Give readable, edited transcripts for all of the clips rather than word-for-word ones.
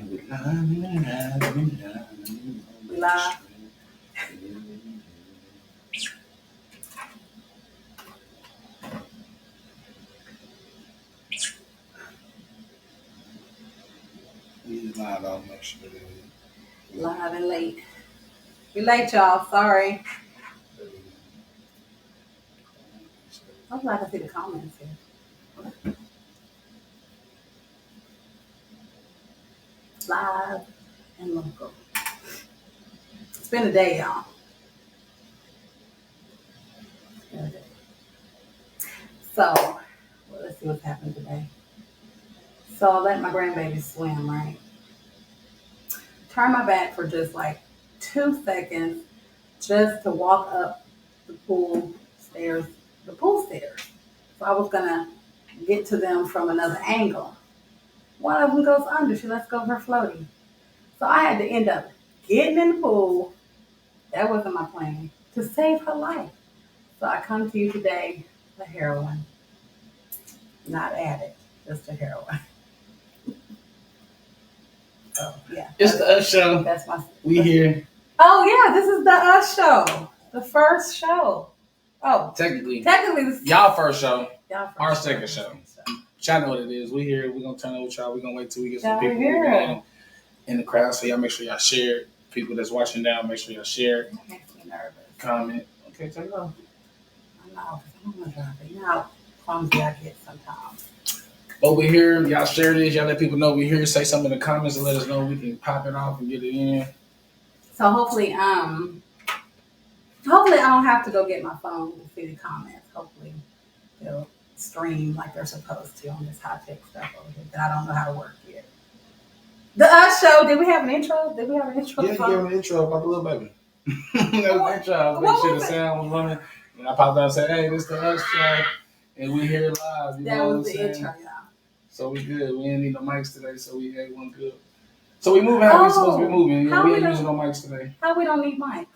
We live. Live and late. We late, y'all. Sorry. I'm glad to see the comments here. Live and local. It's been a day, y'all. It's been a day. So, well, let's see what's happened today. So I let my grandbaby swim, right? Turn my back for just like 2 seconds just to walk up the pool stairs. So I was gonna get to them from another angle. One of them goes under. She lets go of her floaty. So I had to end up getting in the pool. That wasn't my plan. To save her life. So I come to you today, a heroine. Not addict, just a heroine. So yeah. It's the Us Show. That's my. We here. Oh yeah, this is the Us Show. The first show. Oh. Technically this y'all first show. Y'all first Our show. second show. Y'all know what it is. We here. We're gonna turn it with y'all. We're gonna wait till we get some Y'all people here. in the crowd. So y'all make sure y'all share it. People that's watching down, make sure y'all share it. That makes me nervous. Comment. Okay, take it off. I know, because I'm gonna drive it. You know how clumsy I get sometimes. But we're here. Y'all share this. Y'all let people know we're here. Say something in the comments and let us know. We can pop it off and get it in. So hopefully I don't have to go get my phone to see the comments. Hopefully they'll stream like they're supposed to on this high tech stuff over here that I don't know how to work yet. The Us Show. Did we have an intro? Yeah, you gave an intro about the little baby. That was an intro. I was making sure the sound was running. And I popped out and said, hey, this is the Us Show. And we here live. You that know was what I'm the saying? intro, y'all. So we good. We didn't need no mics today, so we had one good. So we moving how we supposed to be moving. You know, we ain't using no mics today. How we don't need mics?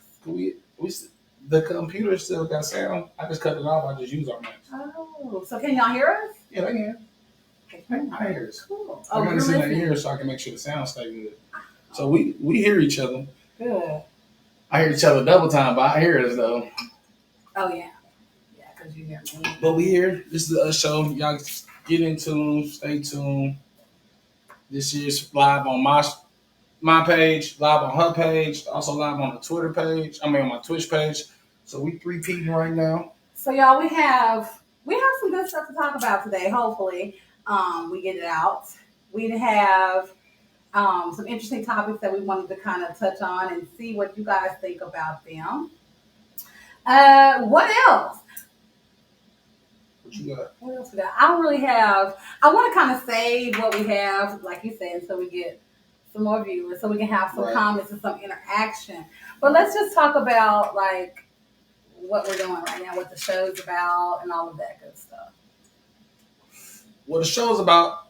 The computer still got sound. I just cut it off. I just use our mics. Oh, so can y'all hear us? Yeah, they can. I hear us. Cool. I gotta sit in here so I can make sure the sound stay good. So we hear each other. Good. I hear each other double time, but I hear us though. Oh yeah. Yeah, because you hear me. But we here. This is the Us Show. Y'all get in tune. Stay tuned. This is live on my page, live on her page, also live on the Twitter page. I mean on my Twitch page. So we 3-peating right now. So y'all, we have some good stuff to talk about today. Hopefully, we get it out. We have some interesting topics that we wanted to kind of touch on and see what you guys think about them. What else? What you got? What else we got? I don't really have. I want to kind of save what we have, like you said, until we get some more viewers, so we can have some comments and some interaction. But let's just talk about like what we're doing right now, what the show's about, and all of that good stuff. Well, the show's about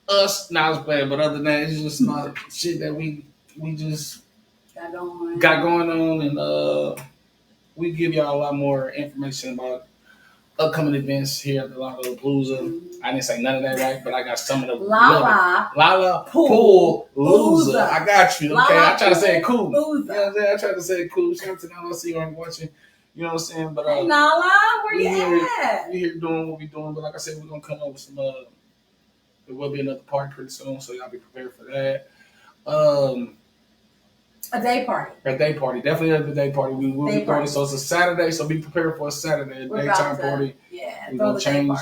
us. Now it's playing, but other than that, it's just not shit that we just got going on, and we give y'all a lot more information about upcoming events here at the Lollapalooza. Mm-hmm. I didn't say none of that right, but I got some of the Lollapalooza. I got you. Okay, I try to say it cool. You know what I'm saying? I try to say it cool. Shout out to Nala, see I'm watching. You know what I'm saying? But hey Nala, where you at? We here doing what we doing, but like I said, we're gonna come up with some. There will be another party pretty soon, so y'all be prepared for that. A day party. Definitely a day party. We will be throwing it. So it's a Saturday, so be prepared for a Saturday, daytime party. Yeah, we're gonna change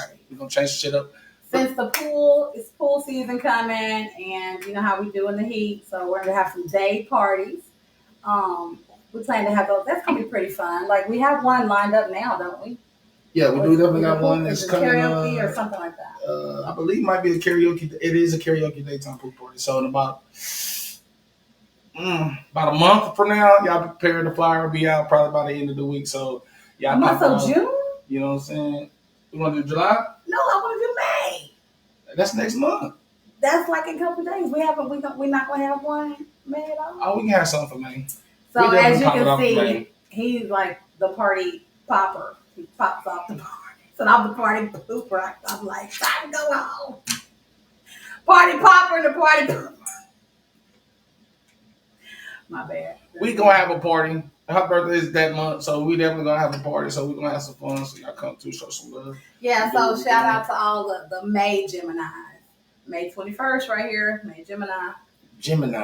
shit up. Since it's pool season coming, and you know how we do in the heat, so we're gonna have some day parties. We plan to have those. That's gonna be pretty fun. Like we have one lined up now, don't we? Yeah, we do definitely got one that's coming. Karaoke or something like that. I believe it might be a karaoke. It is a karaoke daytime pool party. So in about a month from now, y'all prepare the flyer will be out probably by the end of the week. So y'all. A month of June? You know what I'm saying? You want to do July? No, I want to do May. That's next month. That's like in a couple of days. We're not gonna have one May at all. Oh, we can have something for May. So as you can see, he's like the party popper. He pops off the party. So I'm the party pooper. I'm like, time to go home. Party popper and the party pooper. My bad. We gonna have a party. Her birthday is that month, so we definitely gonna have a party. So we gonna have some fun. So y'all come to show some love. Yeah. So shout out to all the May Geminis. May 21st, right here. May Gemini.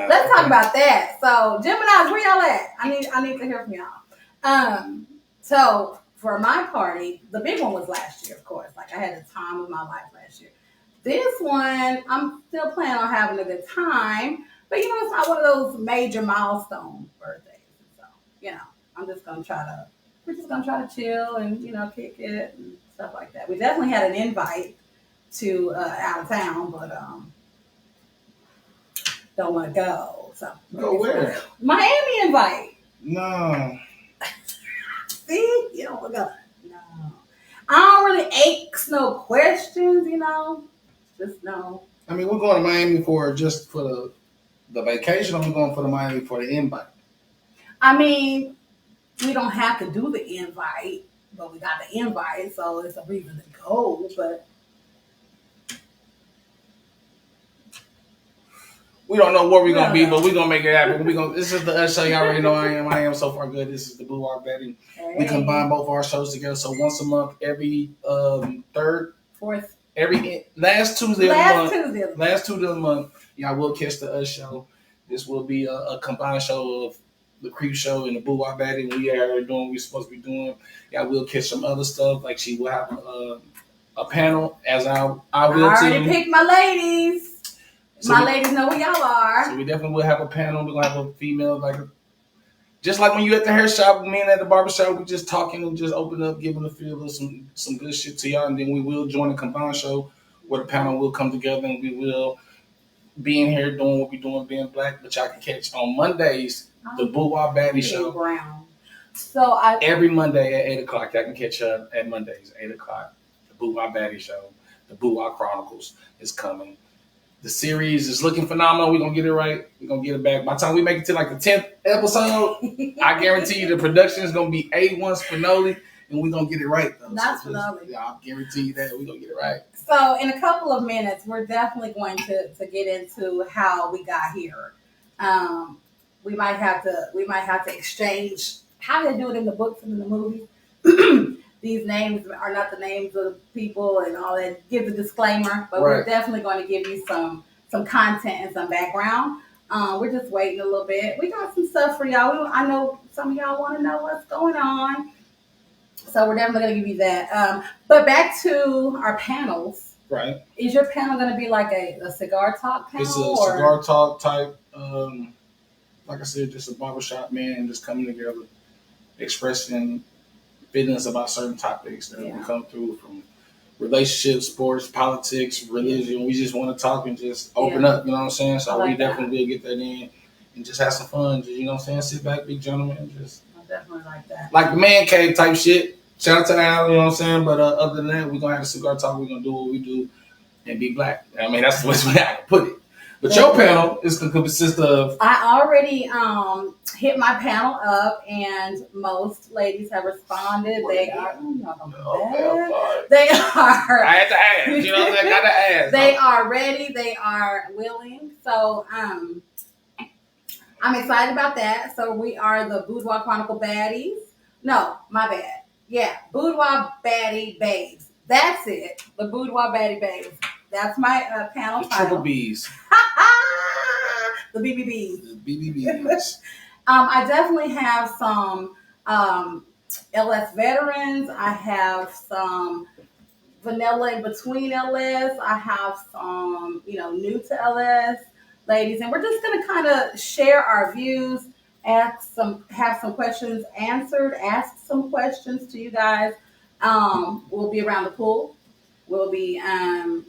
Let's talk about that. So Geminis, where y'all at? I need to hear from y'all. So for my party, the big one was last year, of course. Like I had the time of my life last year. This one, I'm still planning on having a good time, but you know, it's not one of those major milestone birthdays. So, you know, we're just gonna try to chill and, you know, kick it and stuff like that. We definitely had an invite to out of town, but don't want to go. So go where? Miami invite. No. See, you don't want to go. No, I don't really ask no questions. You know. Just no. I mean, we're going to Miami for the vacation, or we're going for the Miami for the invite? I mean, we don't have to do the invite, but we got the invite, so it's a reason to go. But we don't know where we're gonna be, but we're gonna make it happen. This is the us show. Y'all already know I am so far good. This is the Boudoir Betty. Hey. We combine both our shows together, so once a month, every fourth. Every last Tuesday of the month, y'all will catch the Us Show. This will be a combined show of the Creep Show and the Boudoir Betty. We are doing what we're supposed to be doing. Y'all will catch some other stuff, like she will have a panel, as I will too. I already picked my ladies. So ladies know who y'all are. So we definitely will have a panel. We're gonna have a female, just like when you at the hair shop, me and at the barber shop, we just talking and just open up, giving the feel of some good shit to y'all, and then we will join a combined show where the panel will come together and we will be in here doing what we're doing, being black. But y'all can catch on Mondays the Boudoir Betty Show. Brown. So every Monday at 8:00, y'all can catch her at Mondays 8:00. The Boudoir Betty Show, the Boudoir Chronicles is coming. The series is looking phenomenal. We're going to get it right. We're going to get it back. By the time we make it to like the 10th episode, I guarantee you the production is going to be A1 Spinelli, and we're going to get it right, though. Not Spinelli. Yeah, I guarantee you that. We're going to get it right. So in a couple of minutes, we're definitely going to get into how we got here. We might have to exchange how they do it in the books and in the movies. These names are not the names of the people and all that. Give the disclaimer, but We're definitely going to give you some content and some background. We're just waiting a little bit. We got some stuff for y'all. I know some of y'all want to know what's going on, so we're definitely going to give you that. But back to our panels. Right. Is your panel going to be like a cigar talk panel? It's a cigar talk type. Like I said, just a barbershop man just coming together, expressing feelings about certain topics that we come through, from relationships, sports, politics, religion. We just want to talk and just open up, you know what I'm saying? So we definitely will get that in and just have some fun. Just, you know what I'm saying? Sit back, big gentlemen. And just I definitely like that. Like the man cave type shit. Shout out to Al, you know what I'm saying? But other than that, we're going to have a cigar talk. We're going to do what we do and be black. I mean, that's the way I can put it. But your panel is going to consist of... I already hit my panel up, and most ladies have responded. They are... They are... I had to ask. You know what I'm saying? I got to ask. They are ready. They are willing. So I'm excited about that. So we are the Boudoir Chronicle Baddies. No, my bad. Yeah, Boudoir Baddie Babes. That's it. The Boudoir Baddie Babes. That's my panel the title. Triple B's. The BBBs. The BBBs. I definitely have some LS veterans. I have some vanilla in between LS. I have some, new to LS ladies. And we're just going to kind of share our views, have some questions answered, ask some questions to you guys. We'll be around the pool. We'll be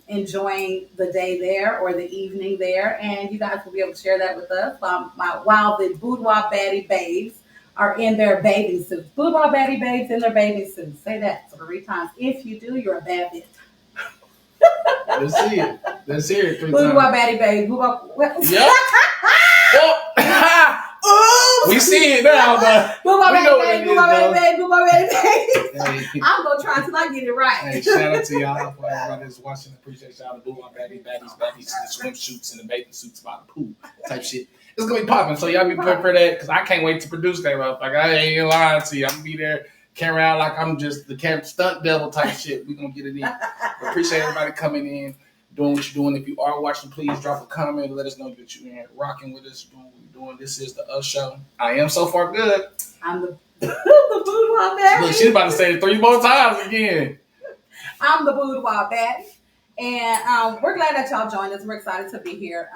enjoying the day there or the evening there, and you guys will be able to share that with us while the Boudoir Baddie Babes are in their bathing suits. Boudoir Baddie Babes in their bathing suits. Say that 3 times. If you do, you're a bad bitch. Let's see it. Let's hear it 3 times. Boudoir Baddie Babes. Yep. We see it now, but Boo my we know baby, what it is, boo my baby. Hey, I'm gonna try until I get it right. hey, shout out to y'all for everybody that's watching. Appreciate y'all. The boo my baby, baddies, the swimsuits and the bathing suits by the pool type shit. It's gonna be popping, so y'all be prepared for that because I can't wait to produce that motherfucker. I ain't gonna lie to you. I'm gonna be there, carry out like I'm just the stunt devil type shit. We gonna get it in. But appreciate everybody coming in, doing what you're doing. If you are watching, please drop a comment and let us know that you're rocking with us, doing what we're doing. This is the Us Show. I am so far good. I'm the boudoir baddie. Look, she's about to say it 3 more times again. I'm the boudoir baddie. And we're glad that y'all joined us. We're excited to be here.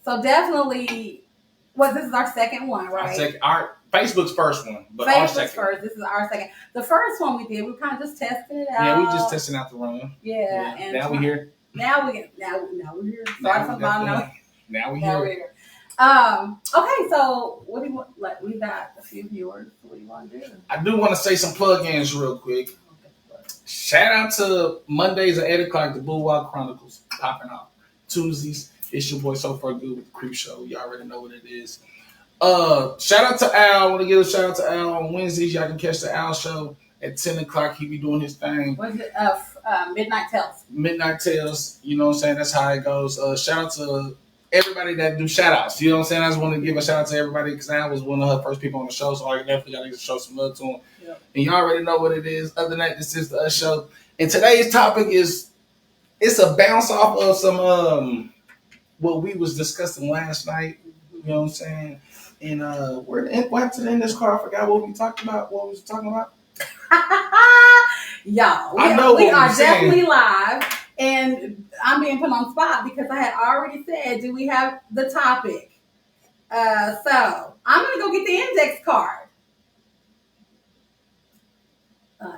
So definitely, this is our second one, right? Our Facebook's first one, but Facebook's our second. First. This is our second. The first one we did, we kind of just testing it out. Yeah, we just testing out the run. Yeah. And now we're here. Now we're here. Start from bottom. Now we're here. Okay, so what do you want? Like, we got a few viewers. What do you want to do? I do want to say some plug-ins real quick. Shout out to Mondays at 8 o'clock, the Boudoir Chronicles popping out. Tuesdays, it's your boy So Far Good with the Creep Show. Y'all already know what it is. Shout out to Al. I want to give a shout out to Al on Wednesdays. Y'all can catch the Al Show at 10 o'clock. He be doing his thing. What's it? Midnight Tales. Midnight Tales. You know what I'm saying? That's how it goes. Shout out to everybody that do shout outs. You know what I'm saying? I just want to give a shout out to everybody because I was one of her first people on the show, so I definitely got to show some love to them. Yep. And y'all already know what it is. Other than that, this is the Us Show. And today's topic it's a bounce off of some what we was discussing last night. You know what I'm saying? And what happened to the end of this car? I forgot what we talked about. What we was talking about? Y'all, we are definitely live. And I'm being put on spot because I had already said, do we have the topic? So I'm going to go get the index card.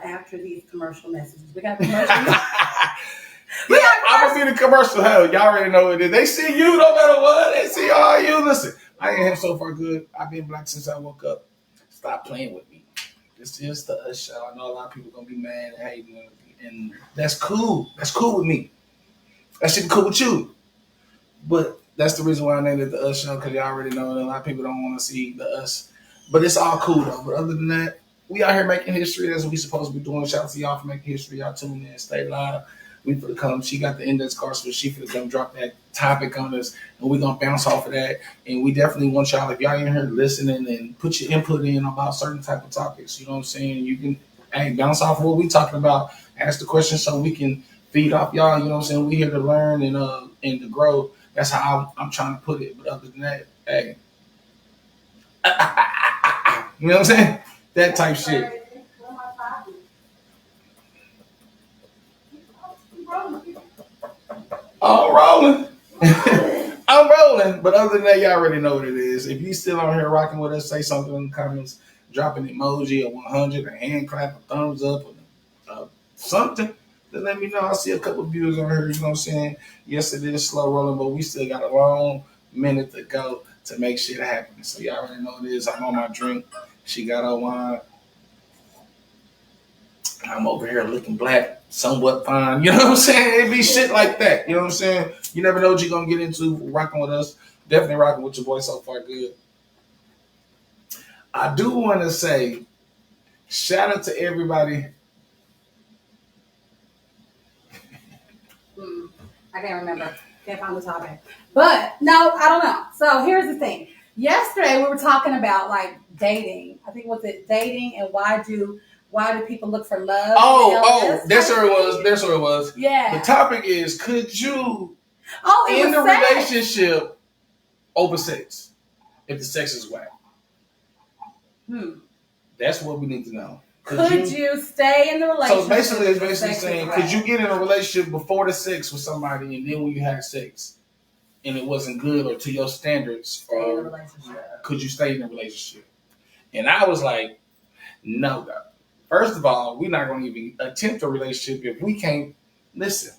After these commercial messages. We got commercial messages. I'm going to be the commercial hell. Y'all already know what it is. They see you no matter what. They see all you. Listen, I ain't So Far Good. I've been black since I woke up. Stop playing with me. This is the Us Show. I know a lot of people going to be mad and hating. And that's cool. That's cool with me. That should be cool with you. But that's the reason why I named it the Us Show, because y'all already know that a lot of people don't want to see the Us. But it's all cool, though. But other than that, we out here making history. That's what we supposed to be doing. Shout out to y'all for making history. Y'all tune in. Stay live. We finna come. She got the index card, so she finna come drop that topic on us, and we gonna bounce off of that. And we definitely want y'all, if y'all in here listening and put your input in about certain type of topics, you know what I'm saying? You can bounce off of what we talking about. Ask the question so we can feed off y'all. You know what I'm saying? We here to learn and to grow. That's how I'm trying to put it. But other than that, hey, you know what I'm saying? That type shit. I'm rolling. I'm rolling. But other than that, y'all already know what it is. If you still on here rocking with us, say something in the comments. Drop an emoji, a 100, a hand clap, a thumbs up, or something. Then let me know. I see a couple of viewers on here. You know what I'm saying? Yes, it is slow rolling, but we still got a long minute to go to make shit happen. So y'all already know what it is. I'm on my drink. She got her wine. I'm over here looking black, somewhat fine. You know what I'm saying? It be shit like that. You know what I'm saying? You never know what you're going to get into rocking with us. Definitely rocking with your boy So Far Good. I do want to say, shout out to everybody. I can't remember. Can't find the topic. But, no, I don't know. So, here's the thing. Yesterday, we were talking about, like, dating. I think, was it dating and why do people look for love? That's where it was. Yeah. The topic is, could you end a relationship over sex if the sex is whack? That's what we need to know. Could you stay in the relationship? So it's basically saying, could you get in a relationship before the sex with somebody, and then when you had sex and it wasn't good or to your standards, or could you stay in a relationship? And I was like, no, God. First of all, we're not going to even attempt a relationship if we can't listen.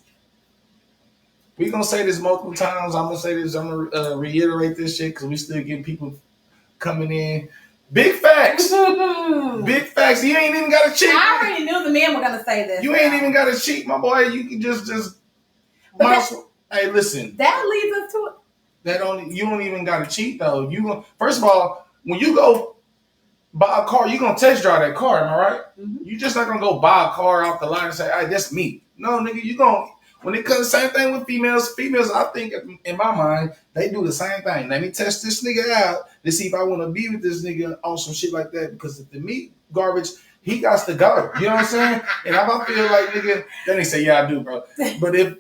We're going to say this multiple times. I'm going to say this. I'm going to reiterate this shit because we still getting people coming in. Big facts. Big facts. You ain't even got to cheat. I already knew the men were going to say this. You ain't even got to cheat, my boy. You can just hey, listen. That leads us to it. You don't even got to cheat, though. First of all, when you go buy a car, you're gonna test drive that car, am I right? Mm-hmm. You're just not gonna go buy a car off the line and say, "Hey, that's me." No, nigga, you gonna when it comes same thing with females. Females, I think in my mind, they do the same thing. Let me test this nigga out to see if I want to be with this nigga on some shit like that. Because if the meat garbage, he got to go. You know what I'm saying? And if I feel like nigga, then they say, "Yeah, I do, bro." But if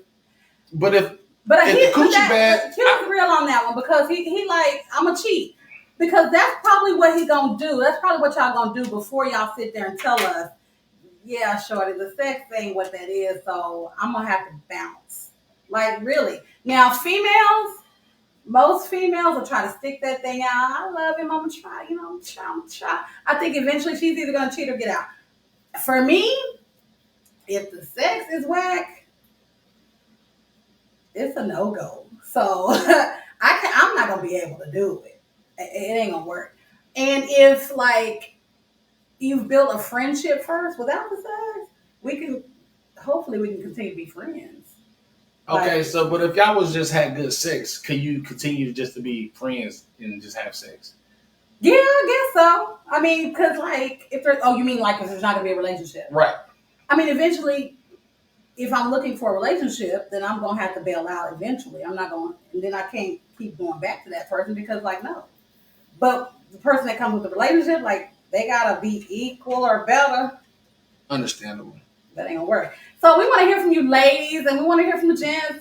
if the coochie bad, he was real on that one because he like I'm a cheat. Because that's probably what he gonna do. That's probably what y'all gonna do before y'all sit there and tell us, yeah, shorty, the sex ain't what that is, so I'm gonna have to bounce. Like really. Now most females will try to stick that thing out. I love him, I'm gonna try, I'm gonna try. I think eventually she's either gonna cheat or get out. For me, if the sex is whack, it's a no-go. So I'm not gonna be able to do it. It ain't gonna work. And if like you've built a friendship first without the sex, hopefully we can continue to be friends. Okay, so but if y'all was just had good sex, can you continue just to be friends and just have sex? Yeah, I guess so. I mean, because like if there's you mean like if there's not gonna be a relationship, right? I mean, eventually, if I'm looking for a relationship, then I'm gonna have to bail out eventually. I'm not going, and then I can't keep going back to that person because like no. But the person that comes with the relationship, like they gotta be equal or better. Understandable. That ain't gonna work. So we want to hear from you, ladies, and we want to hear from the gents.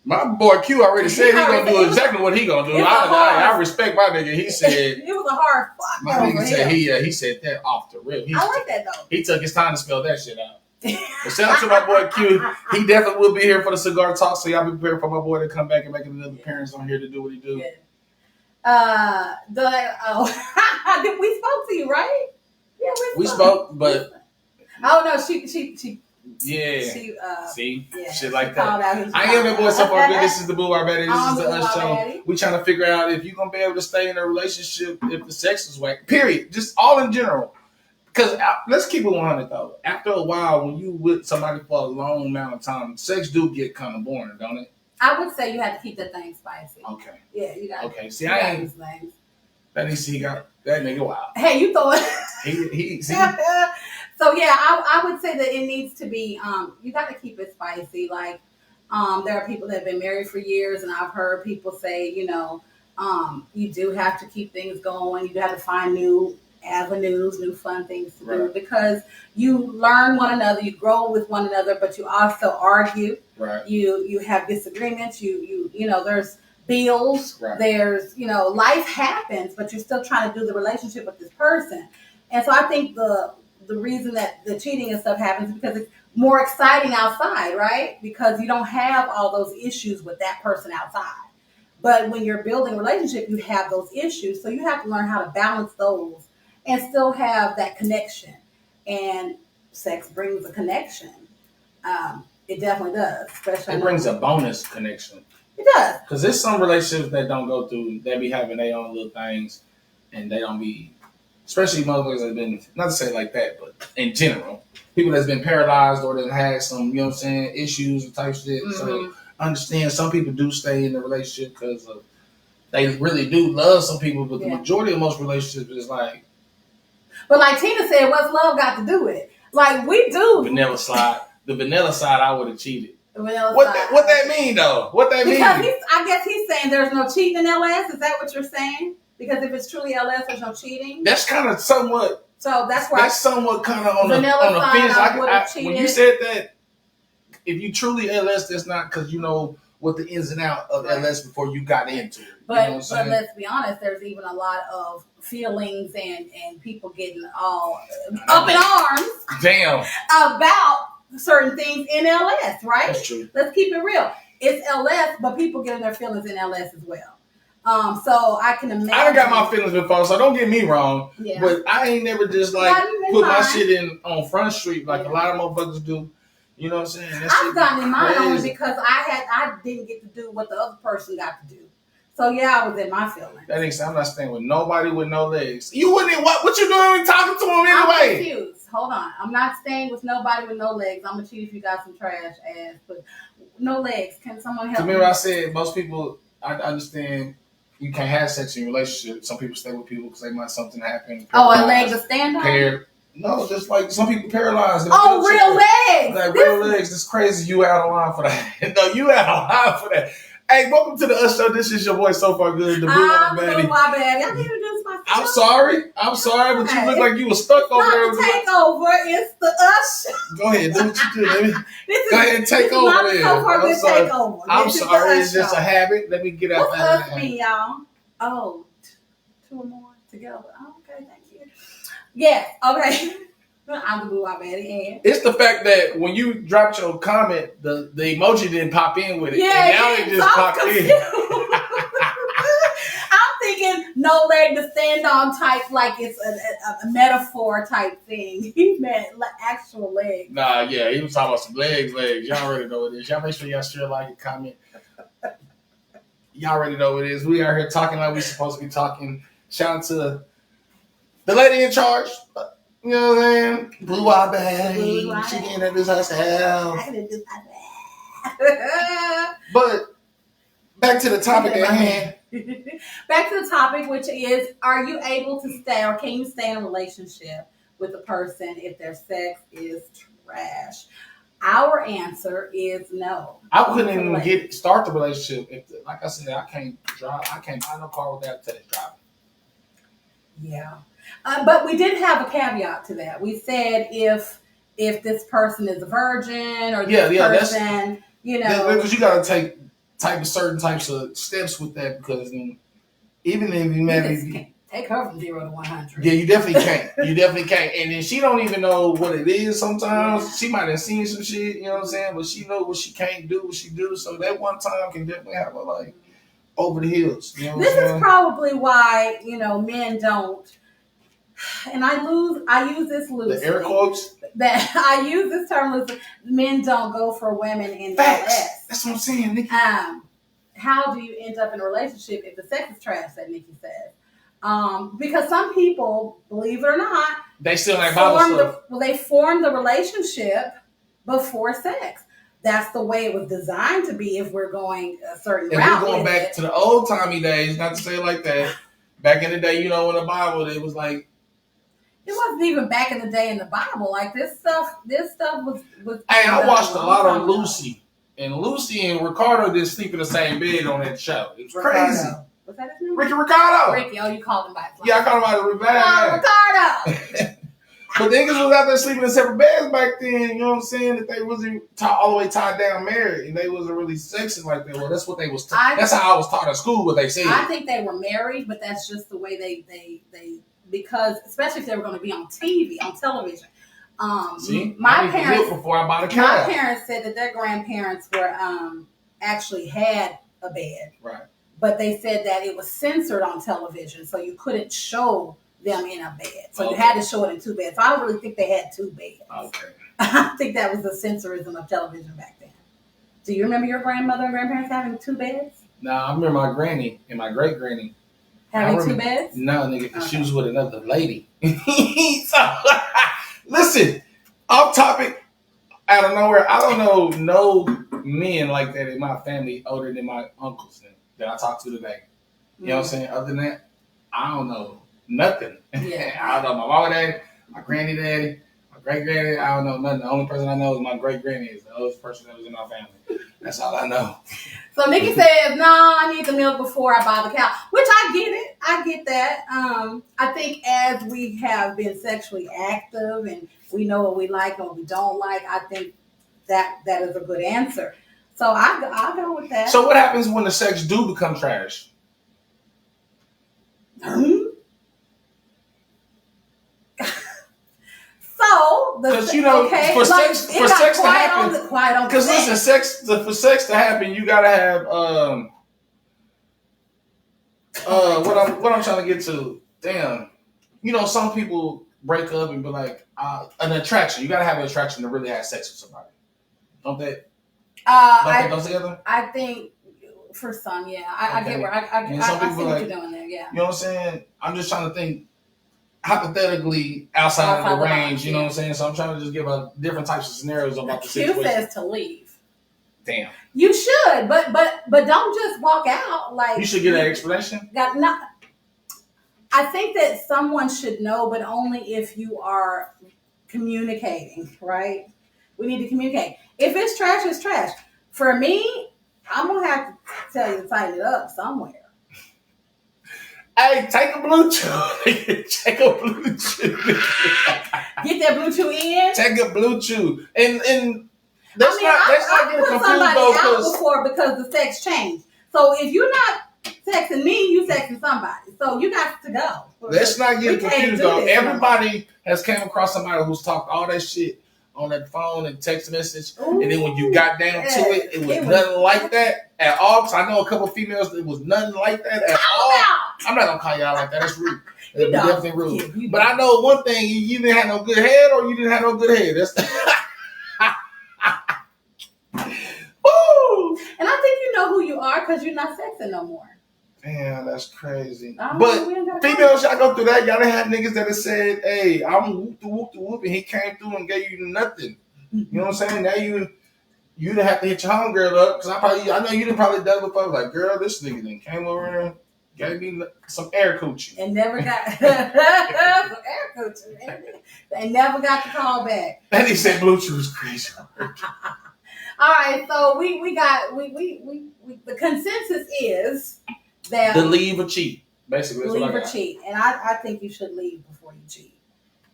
My boy Q already said he's gonna do exactly what he gonna do. I respect my nigga. He said it was a hard fuck. My nigga said he said that off the rip. I like that though. He took his time to spell that shit out. But shout out to my boy Q. He definitely will be here for the cigar talk. So y'all be prepared for my boy to come back and make another appearance on here to do what he do. Yeah. We spoke to you, right? Yeah, we spoke, but no, she yeah. See? Yeah, shit like that. I am that boy so far good. This is the Boo Our Baddie. This is the Us Show. We trying to figure out if you're going to be able to stay in a relationship if the sex is whack. Period. Just all in general. Because let's keep it 100 though. After a while, when you with somebody for a long amount of time, sex do get kind of boring, don't it? I would say you have to keep that thing spicy. Okay. Yeah, you got. Okay. See, I ain't. That nigga wild. Hey, you thought he see. So yeah, I would say that it needs to be. You got to keep it spicy. Like, there are people that have been married for years, and I've heard people say, you do have to keep things going. You got to find new avenues, new fun things to do because you learn one another, you grow with one another, but you also argue. Right. You have disagreements. You there's bills. Right. There's life happens, but you're still trying to do the relationship with this person, and so I think the reason that the cheating and stuff happens is because it's more exciting outside, right? Because you don't have all those issues with that person outside. But when you're building a relationship, you have those issues. So you have to learn how to balance those and still have that connection. And sex brings a connection. It definitely does. Especially it brings a bonus connection. It does. Because there's some relationships that don't go through, they be having their own little things and they don't be, especially motherfuckers that have been, not to say like that, but in general, people that's been paralyzed or that had some, issues and type shit. Mm-hmm. So understand some people do stay in the relationship because of, they really do love some people, but the majority of most relationships is like. But like Tina said, what's love got to do with it? Like we do. Vanilla slide. The vanilla side, I would have cheated. What that mean though? Because I guess he's saying there's no cheating in LS. Is that what you're saying? Because if it's truly LS, there's no cheating. That's kind of somewhat. So that's why. That's somewhat kind of on the fence. When you said that, if you truly LS, that's not because you know what the ins and out of LS before you got into it. But let's be honest, there's even a lot of feelings and people getting all up in arms. Damn. About certain things in LS, right? That's true. Let's keep it real. It's LS, but people getting their feelings in LS as well. So I can imagine. I got my feelings before, so don't get me wrong. Yeah. But I ain't never just put my shit in on Front Street like a lot of motherfuckers do. You know what I'm saying? I've gotten in mine only because I didn't get to do what the other person got to do. So yeah, I was in my feelings. That ain't. I'm not staying with nobody with no legs. You wouldn't. What you doing talking to him anyway? I'm confused. Hold on. I'm not staying with nobody with no legs. I'm gonna cheat if you got some trash ass, but no legs. Can someone help me? Remember I said most people. I understand you can't have sex in your relationship. Some people stay with people because they might something happen. Oh, a leg to stand on? No, just like some people paralyzed. Oh, real legs. Like real legs. It's crazy. You out of line for that. No, you out of line for that. Hey, welcome to the Us Show. This is your boy So Far Good, the I'm the Blue Wide Baddie. I need to introduce myself. I'm sorry, but you look like you were stuck over there. It's not the takeover. It's the Us Show. Go ahead, do what you do. Go ahead and take over. This is not the So Far Good takeover. I'm sorry, it's just a habit. Let me get out there. What's us mean, y'all? Oh, two or more together. Oh, okay, thank you. Yes, okay. I'm the Blue Wide Baddie, and it's the fact that when you dropped your comment, the emoji didn't pop in with it. Yeah, and now it just popped in. I'm thinking no leg to stand on type, like it's a metaphor type thing. He meant actual legs. Nah, yeah, he was talking about some legs. Y'all already know what it is. Y'all make sure y'all share, like, and comment. Y'all already know what it is. We are here talking like we're supposed to be talking. Shout out to the lady in charge. You know what I'm saying? Blue Eye Baddie. She can't introduce herself. But back to the topic at hand. Back to the topic, which is, are you able to stay or can you stay in a relationship with a person if their sex is trash? Our answer is no. I couldn't even start the relationship if, like I said, I can't drive. I can't buy no car without test driving. Yeah. But we did have a caveat to that. We said if this person is a virgin or this person, you know, because you got to take certain types of steps with that, because even if you maybe take her from 0 to 100. Yeah, you definitely can't. And then she don't even know what it is sometimes. Yeah. She might have seen some shit, you know what I'm saying? But she know what she can't do, what she do. So that one time can definitely have her like over the hills. You know this is probably why, you know, men don't. And I use this loosely. The air quotes? That I use this term loosely. Men don't go for women in LS. That's what I'm saying, Nikki. How do you end up in a relationship if the sex is trash, that Nikki says? Because some people, believe it or not, they still ain't Bible stuff. They form the relationship before sex. That's the way it was designed to be if we're going a certain route. If we're going back to the old timey days, not to say it like that, back in the day, you know, in the Bible, it was like, it wasn't even back in the day in the Bible. Like this stuff was. Hey, I watched a lot of Lucy, and Lucy and Ricardo didn't sleep in the same bed on that show. It was crazy. Was that his name? Ricky Ricardo. Ricky, you called him by his name. Yeah, I called him by his Ricardo. But niggas was out there sleeping in separate beds back then. You know what I'm saying? That they wasn't all the way tied down married, and they wasn't really sexing like that. Well, that's what they was. That's how I was taught at school. What they said. I think they were married, but that's just the way they because especially if they were going to be on TV, on television. My parents before I bought a car. My parents said that their grandparents were actually had a bed, right? But they said that it was censored on television, so you couldn't show them in a bed. So you had to show it in 2 beds. So I don't really think they had 2 beds. Okay. I think that was the censorism of television back then. Do you remember your grandmother and grandparents having 2 beds? No, I remember my granny and my great granny having 2 beds. No, nigga, because she was with another lady. So, listen, off topic, out of nowhere. I don't know no men like that in my family older than my uncles that I talked to today. You know what I'm saying? Other than that, I don't know nothing. Yeah. I don't know my mama daddy, my granny daddy, my great granny. I don't know nothing. The only person I know is my great granny. Is the oldest person that was in my family. That's all I know. So Nikki says, "No, I need the milk before I buy the cow," which I get it. I get that. I think as we have been sexually active and we know what we like and what we don't like, I think that is a good answer. So I'll go with that. So what happens when the sex do become trash? So, because you know, for sex to happen, because listen, for sex to happen, you gotta have what I'm trying to get to. Damn, you know, some people break up and be like an attraction. You gotta have an attraction to really have sex with somebody. Don't they? Don't go together? I think for some, yeah. I get where I see what you're doing there. Yeah. You know what I'm saying? I'm just trying to think hypothetically outside of the range. You know what I'm saying? So I'm trying to just give different types of scenarios about the situation. Q says to leave. Damn. You should, but don't just walk out like. You should get an explanation. I think that someone should know, but only if you are communicating, right? We need to communicate. If it's trash, it's trash. For me, I'm gonna have to tell you to tighten it up somewhere. Hey, take a Bluetooth. Take a Bluetooth. Get that Bluetooth in. Take a Bluetooth. And that's not getting confused somebody though. Out before because the sex changed. So if you're not texting me, you texting somebody. So you got to go. Let's not get confused though. This. Everybody has came across somebody who's talked all that shit on that phone and text message. Ooh, and then when you got down to it, it was nothing like that at all. Because I know a couple of females, it was nothing like that at all. I'm not going to call y'all like that. That's rude. It's definitely rude. But I know one thing, you didn't have no good head or you didn't have no good head. That's Woo! And I think you know who you are because you're not sexing no more. Damn, that's crazy. But females, y'all go through that. Y'all done had niggas that have said, hey, I'm whoop, and he came through and gave you nothing. You know what I'm saying? Now you didn't have to hit your homegirl up because I know you done probably done before. Like, girl, this nigga then came over and gave me some air coochie. And never got some air coochie. They never got the call back. And he said Bluetooth was crazy. All right, so we got the consensus is that the leave or cheat, basically. Leave or cheat, and I think you should leave before you cheat.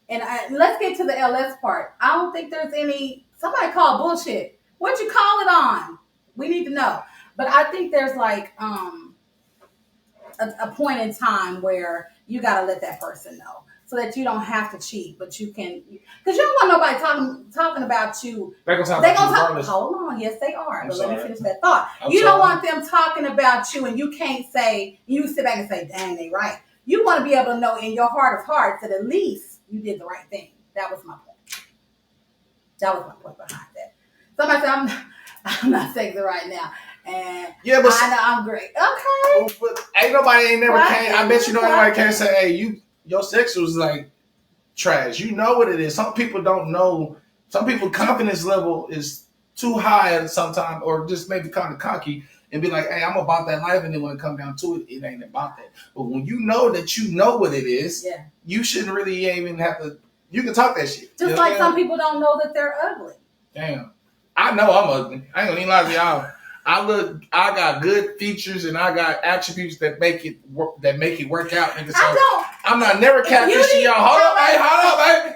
And let's get to the LS part. I don't think there's any. Somebody called bullshit. What'd you call it on? We need to know. But I think there's like a point in time where you got to let that person know. So that you don't have to cheat, but you can, because you don't want nobody talking about you. They're gonna talk about you. Hold on, yes they are. But sorry. let me finish that thought. You don't want them talking about you, and you can't say. You sit back and say, "Dang, they right." You want to be able to know in your heart of hearts that at least you did the right thing. That was my point. That was my point behind that. Somebody said, "I'm not sexy right now," and yeah, but I know I'm great. Okay, but ain't never came. I bet you know anybody can't say, "Hey, your sex was like trash." You know what it is. Some people don't know. Some people's confidence level is too high sometimes, or just maybe kind of cocky and be like, hey, I'm about that life. And then when it comes down to it, it ain't about that. But when you know that you know what it is, you shouldn't really even have to, you can talk that shit. Just like some people don't know that they're ugly. Damn. I know I'm ugly. I ain't gonna even lie to y'all. I got good features and I got attributes that make it work out. Nigga. So I'm not never catfishing y'all. Hold up, baby.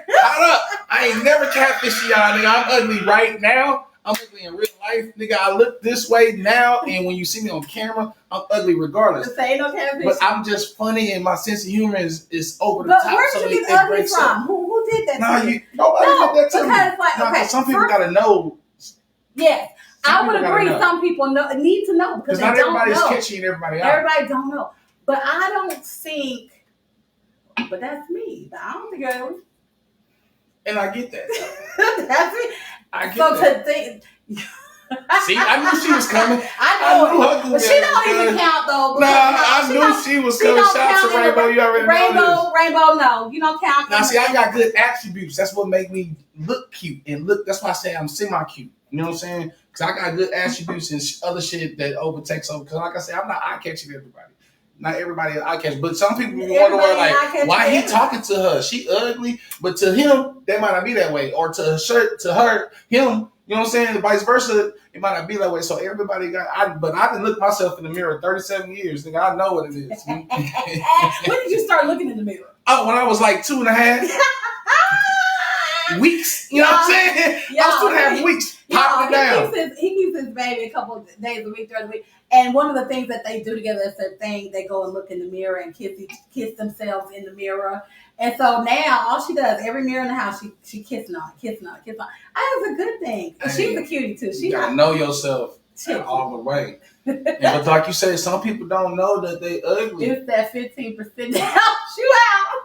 Hold up. I ain't never catfishing y'all, nigga. I'm ugly right now. I'm ugly in real life, nigga. I look this way now, and when you see me on camera, I'm ugly regardless. This ain't no catfish. But I'm just funny, and my sense of humor is over the top. But where did you get ugly from? Who did that? Nobody did that to me. Like, some people gotta know. Yes. I would agree. Some people need to know because not everybody's catchy and everybody else. Everybody don't know, but I don't think. But that's me. I don't think I do. And I get that. That's me. I get that. So to think. See, I knew she was coming. I know. But she don't even count though. Nah, I knew she was coming. Shout out to Rainbow. You already know this. Rainbow, no, you don't count. Now, see, I got good attributes. That's what make me look cute and look. That's why I say I'm semi-cute. You know what I'm saying? Because I got good attributes and other shit that overtakes over. Because like I said, I'm not eye-catching everybody. Not everybody eye-catching. But some people wonder like, why he talking to her? She ugly. But to him, that might not be that way. Or to her, him, you know what I'm saying? Vice versa, it might not be that way. So everybody but I didn't look myself in the mirror 37 years. Nigga, I know what it is. When did you start looking in the mirror? Oh, when I was like 2.5 weeks. You know what I'm saying? I was 2.5 weeks. Popping it down. He keeps his baby a couple of days a week, throughout the week. And one of the things that they do together is their thing. They go and look in the mirror and kiss themselves in the mirror. And so now all she does, every mirror in the house, she kissing on it. That's a good thing. And she's a cutie too. You gotta know yourself all the way. But like you said, some people don't know that they ugly. It's that 15% to help you out.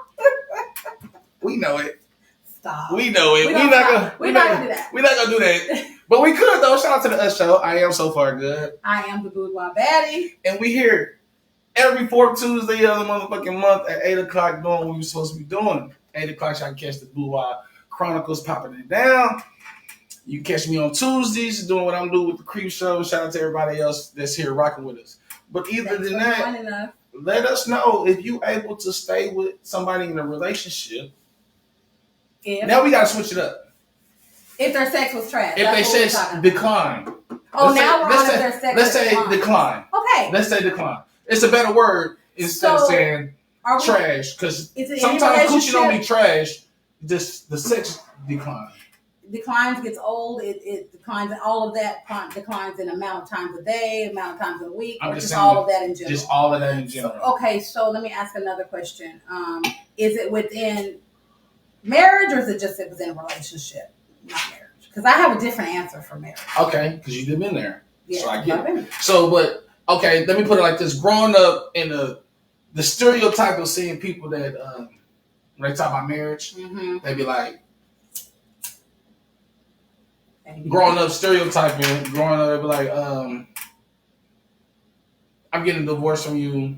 We know it. Stop. We know it. We're not gonna do that. We're not gonna do that. But we could though. Shout out to the Us Show. I am so far good. I am the boudoir baddie. And we here every fourth Tuesday of the motherfucking month at 8:00 doing what we're supposed to be doing. 8:00 y'all can catch the Boudoir Chronicles popping it down. You can catch me on Tuesdays doing what I'm doing with the Creep Show. Shout out to everybody else that's here rocking with us. But either than that, let us know if you able to stay with somebody in a relationship. Yeah. Now we gotta switch it up. If their sex was trash. If they sex decline. Oh, now we're on if their sex. Let's say decline. Okay. Let's say decline. It's a better word instead of saying trash, because sometimes coochie don't be trash. Just the sex decline. Declines, gets old. It declines. All of that declines in amount of times a day, amount of times a week, or just all of that in general. Just all of that in general. So let me ask another question. Is it within marriage, or is it just within a relationship, not marriage? Because I have a different answer for marriage. Okay, because you've been there. Yeah, so I get it. So, but okay, let me put it like this: growing up in the stereotype of seeing people that when they talk about marriage, they be like. Growing up, stereotyping. Growing up, they'd be like, I'm getting a divorce from you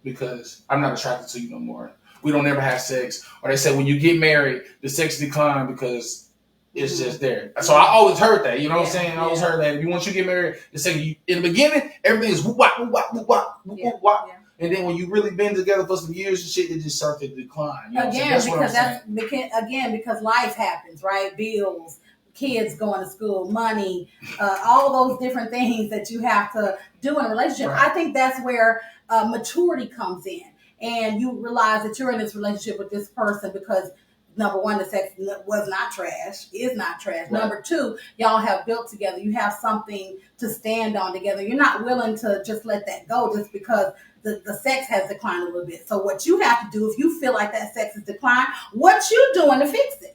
because I'm not attracted to you no more. We don't ever have sex. Or they say when you get married, the sex decline because it's just there. So I always heard that. You know what I'm saying? I always heard that. If you once you get married, they say in the beginning, everything is whoop wop, whoop wop, whoop wop, whoop wop. And then when you really been together for some years and shit, it just starts to decline. You know because life happens, right? Bills. Kids going to school, money, all those different things that you have to do in a relationship. Right. I think that's where maturity comes in. And you realize that you're in this relationship with this person because, number one, the sex was not trash, is not trash. Right. Number two, y'all have built together. You have something to stand on together. You're not willing to just let that go just because the sex has declined a little bit. So what you have to do, if you feel like that sex has declined, what you doing to fix it?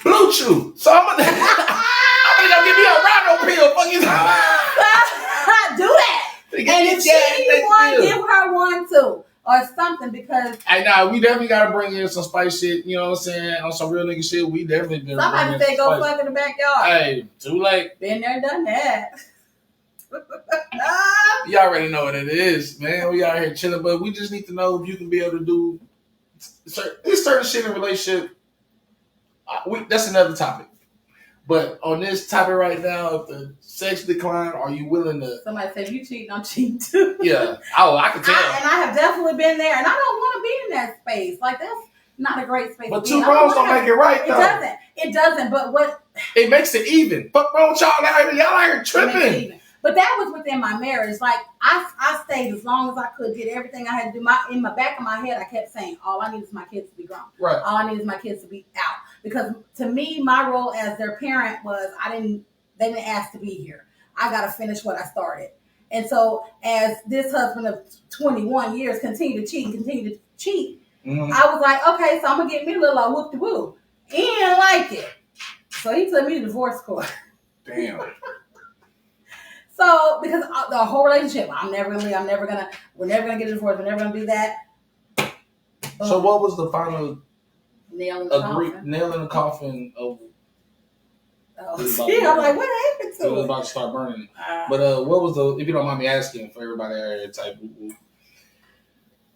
Blue Chew. So I'm gonna go give me a rhino pill. Fuck you. Do that. And if she need one, give her one too. Or something because hey, nah, we definitely gotta bring in some spice shit, you know what I'm saying? On some real nigga shit, we definitely been. Somebody say go fuck in the backyard. Hey, too late. Been there, done that. You already know what it is, man. We out here chilling, but we just need to know if you can be able to do certain shit in a relationship. That's another topic. But on this topic right now, if the sex decline, are you willing to... Somebody said, you cheating, I'm cheating too. Yeah. Oh, I can tell. And I have definitely been there. And I don't want to be in that space. Like, that's not a great space. But two wrongs don't make it right, though. It doesn't. But what... It makes it even. Fuck wrong with y'all out here. Y'all out here tripping. But that was within my marriage. Like, I stayed as long as I could, did everything I had to do. In the back of my head, I kept saying, all I need is my kids to be grown. Right. All I need is my kids to be out. Because to me, my role as their parent was, they didn't ask to be here. I got to finish what I started. And so as this husband of 21 years continued to cheat, I was like, okay, so I'm going to get me a little whoop-de-woo. He didn't like it. So he took me to divorce court. Damn. So, because the whole relationship, we're never gonna get a divorce, we're never gonna do that. So what was the final nail in the coffin of I'm like, what happened to it? It was about to start burning. But what was if you don't mind me asking for everybody out here type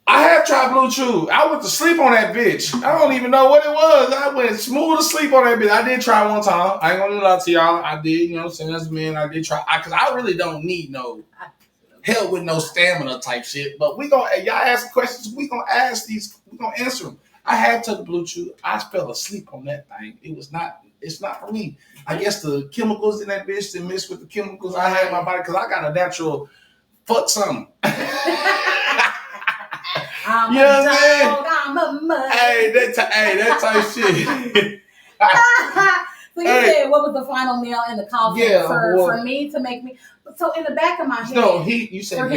I have tried Blue Chew. I went to sleep on that bitch. I don't even know what it was. I went smooth to sleep on that bitch. I did try one time. I ain't gonna lie to y'all. I did, you know what I'm saying? As a man, I did try. Because I really don't need no help with no stamina type shit. But y'all ask questions. We gonna ask these. We gonna answer them. I had took the Blue Chew. I fell asleep on that thing. It's not for me. I guess the chemicals in that bitch didn't mix with the chemicals I had in my body. Because I got a natural fuck something. I'm you know what I'm a mud. Hey, that type shit. So you said, what was the final nail in the coffin for me to make me? So in the back of my head. No, you said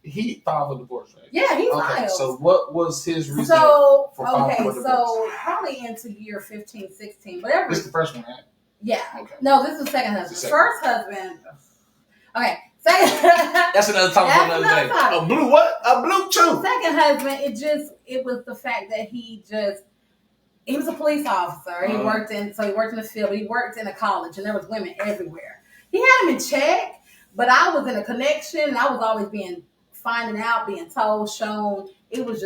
he filed for divorce, right? Yeah, he filed. Okay, so what was his reason for filing for divorce? So probably into year 15, 16, whatever. This is the first one, right? Yeah. Okay. No, this is the second husband. First husband. Okay. That's another topic for another day. A blue what? A Blue Chew. Second husband, it was the fact that he was a police officer. He worked in the field, but he worked in a college and there was women everywhere. He had him in check, but I was in a connection and I was always finding out, being told, shown. It was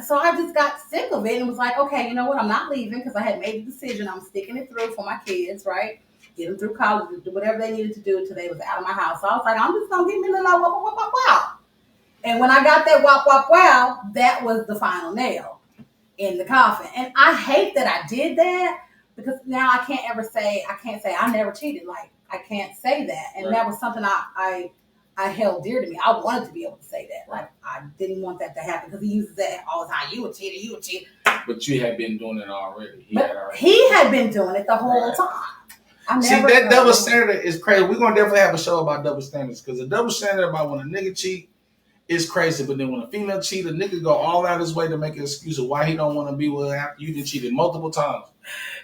so I just got sick of it and was like, okay, you know what? I'm not leaving because I had made the decision. I'm sticking it through for my kids, right? Get them through college, do whatever they needed to do until they was out of my house. So I was like, I'm just gonna give me a little wop, wop, wop, wow. And when I got that wop, wop, wow, that was the final nail in the coffin. And I hate that I did that because now I can't say I never cheated. Like I can't say that. And that was something I held dear to me. I wanted to be able to say that. Like I didn't want that to happen because he uses that all the time. You a cheater. But you had been doing it already. He had been doing it the whole time. See, that double standard is crazy. We're gonna definitely have a show about double standards because the double standard about when a nigga cheat is crazy, but then when a female cheat, a nigga go all out his way to make an excuse of why he don't want to be with her after you done cheated multiple times.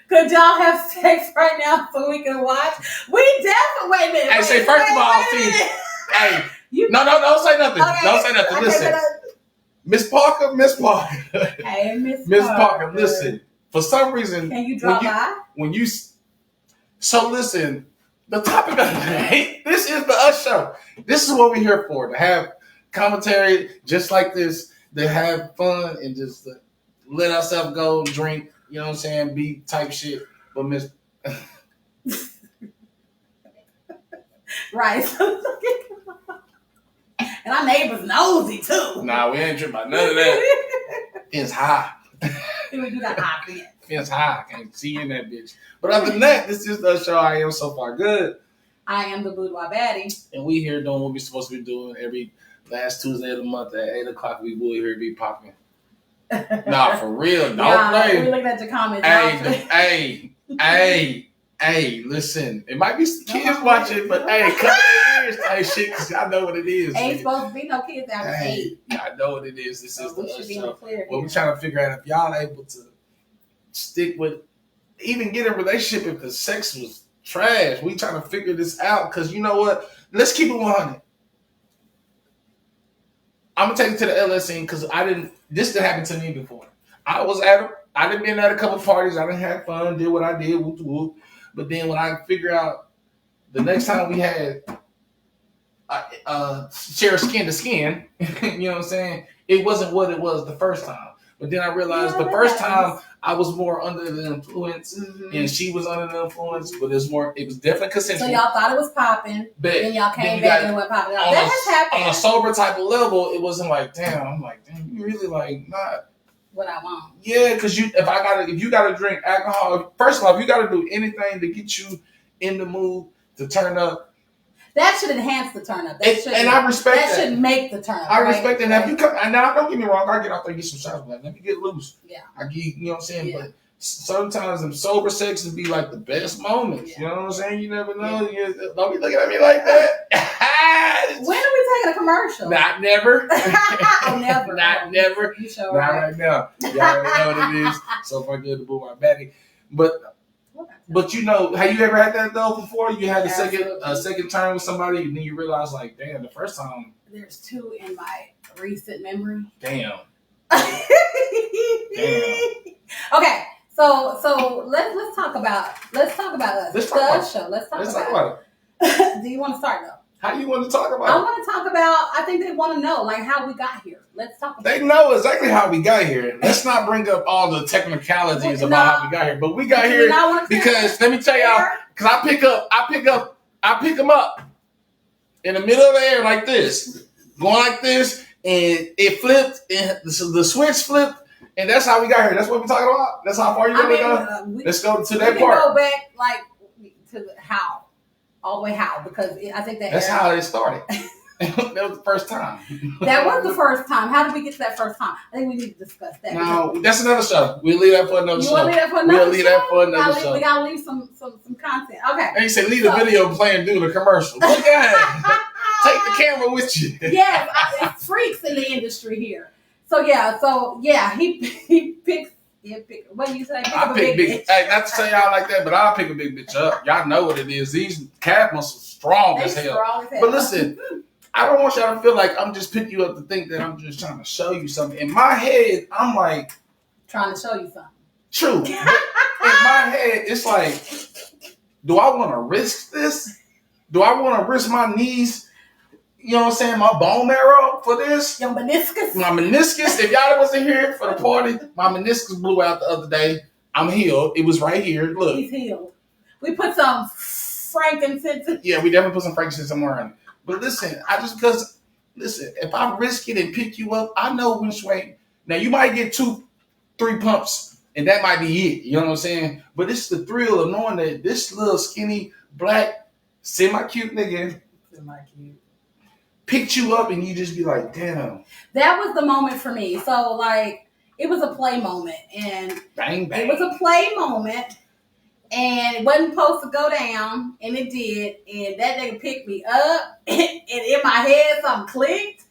Could y'all have sex right now so we can watch? We definitely wait a minute. Hey, say first of all, see, hey, no, don't say nothing. Okay. Don't say nothing. Listen, Miss Parker. Hey, Miss Parker. Listen, for some reason, can you drop by? So listen, the topic of the day. This is the Us Show. This is what we're here for, to have commentary just like this, to have fun and just let ourselves go, drink, you know what I'm saying, be type shit. But Miss right. And our neighbors nosy too. Nah, we ain't tripping about none of that. It's high. You got high feet. It's high. I can't see you in that bitch. But other than that, this is the show. I am so far good. I am the boudoir baddie. And we here doing what we're supposed to be doing every last Tuesday of the month at 8 o'clock. We will here be popping. Nah, for real. Don't play. We looking at your comments. Hey, listen. It might be some kids watching, but hey, cut their ears type shit because I know what it is. Ain't supposed to be no kids after 8. I know what it is. This is the show. Well, we're trying to figure out if y'all able to stick with, even get a relationship if the sex was trash. We trying to figure this out because you know what? Let's keep it 100. I'm gonna take it to the LS scene because this didn't happen to me before. I done been at a couple parties. I done had fun, did what I did, whoop whoop. But then when I figure out the next time we had share skin to skin, you know what I'm saying? It wasn't what it was the first time. But then I realized the first time I was more under the influence, and she was under the influence, but it was definitely consensual. So y'all thought it was popping, then y'all came back and it went popping. That has happened. On a sober type of level, it wasn't like, damn, I'm like, damn, you really like not what I want. Yeah, because if you gotta drink alcohol, first of all, if you gotta do anything to get you in the mood to turn up, that should enhance the turn up. And I respect that. That should make the turn up. I respect that. Now, if you come, now don't get me wrong, I get out there and get some shots, like, let me get loose. Yeah. I get, you know what I'm saying? Yeah. But sometimes them sober sexes be like the best moments. Yeah. You know what I'm saying? You never know. Yeah. Don't be looking at me like that. When are we taking a commercial? Not never. Never. Not never. You sure? Not right now. Y'all already know what it is. So far good to boo my baddie. But you know, have you ever had that though before? You had a second time with somebody, and then you realize, like, damn, the first time. There's 2 in my recent memory. Damn. Okay, so let's talk about us. Let's talk about show. Let's talk about it. Do you want to start though? How do you want to talk about it? I want to talk about. I think they want to know like how we got here. Let's talk about They know exactly how we got here. Let's not bring up all the technicalities about how we got here. But we got here because let me tell y'all, because I pick them up in the middle of the air like this, going like this, and it flipped, and the switch flipped, and that's how we got here. That's what we're talking about. That's how far you want to go. Let's go to that part. Go back like to how, all the way how, because I think that's how they started. That was the first time. That was the first time. How did we get to that first time? I think we need to discuss that. No, that's another show. We'll leave that for another show. We'll leave that for another show. We gotta leave some content. Okay. And you said leave the video playing during the commercial. Look at it. Take the camera with you. Yes, it's freaks in the industry here. So he picks. What do you say? I pick big. Hey, not to say y'all like that, but I'll pick a big bitch up. Y'all know what it is. These calf muscles strong as hell. But listen. I don't want y'all to feel like I'm just picking you up to think that I'm just trying to show you something. In my head, I'm like... Trying to show you something. True. In my head, it's like, do I want to risk this? Do I want to risk my knees you know what I'm saying, my bone marrow for this. Your meniscus. My meniscus, if y'all wasn't here for the party, my meniscus blew out the other day. I'm healed. It was right here. Look. He's healed. We put some frankincense in. Yeah, we definitely put some frankincense somewhere on it. But listen, if I risk it and pick you up, I know which way. Now, you might get 2-3 pumps, and that might be it. You know what I'm saying? But it's the thrill of knowing that this little skinny, black, semi-cute nigga picked you up, and you just be like, damn. That was the moment for me. So, like, it was a play moment. And bang, bang. It was a play moment. And it wasn't supposed to go down, and it did. And that nigga picked me up, and in my head, something clicked.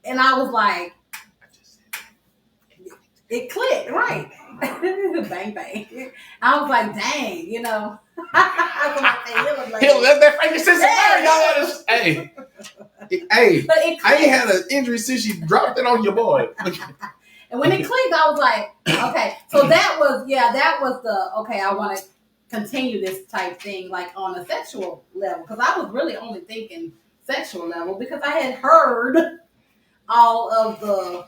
And I was like, it clicked, right? Bang, bang. I was like, dang, you know. That's that frankincense. Hey. But it clicked. I ain't had an injury since you dropped it on your boy. And when it clicked, I was like, okay. So that was the, okay, I want to continue this type thing, like on a sexual level. Because I was really only thinking sexual level because I had heard all of the...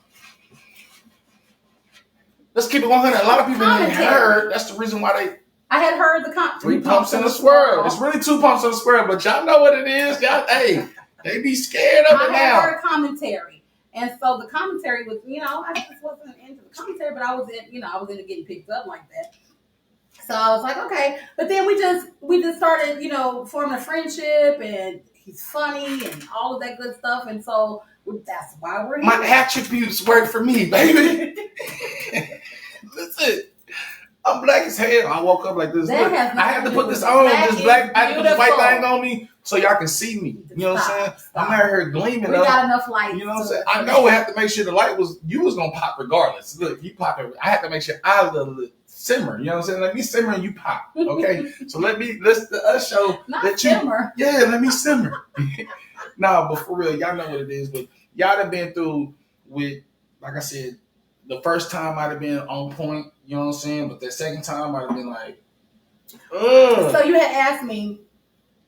Let's keep it 100. A lot of people didn't heard. That's the reason why they... I had heard the... 3 pumps in a swirl. It's really 2 pumps in a swirl, but y'all know what it is. Y'all, hey, they be scared of it now. I had heard commentary. And so the commentary was, you know, I just wasn't into the commentary, but I was into getting picked up like that. So I was like, okay. But then we just started, you know, forming a friendship, and he's funny and all of that good stuff. And so that's why we're here. My attributes work for me, baby. Listen, I'm black as hell. I woke up like this. Look, I had to put this on, I had to put this white thing on me so y'all can see me. You know what I'm saying? I'm out here gleaming. We got enough light. You know what I'm saying? I know I have to make sure the light was gonna pop regardless. Look, you pop it. I had to make sure I simmer. You know what I'm saying? Let me simmer and you pop. Okay? So let's us show not that simmer. Yeah, let me simmer. Nah, but for real, y'all know what it is. But y'all have been through with, like I said, the first time might have been on point, you know what I'm saying? But the second time might have been like, ugh. So you had asked me,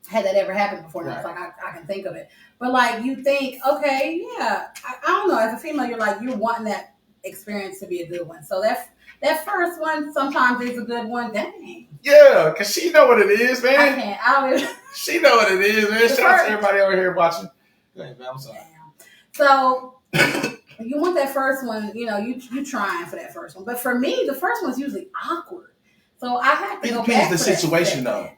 had that ever happened before? And I was like, I can think of it. But like, you think, okay, yeah, I don't know. As a female, you're wanting that experience to be a good one. So that first one sometimes is a good one. Dang. Yeah, because she know what it is, man. I don't even. She know what it is, man. Shout out to everybody over here watching. Hey, man, I'm sorry. Damn. So you want that first one, you know, you trying for that first one. But for me, the first one's usually awkward. So I have to go back. It depends the situation, though.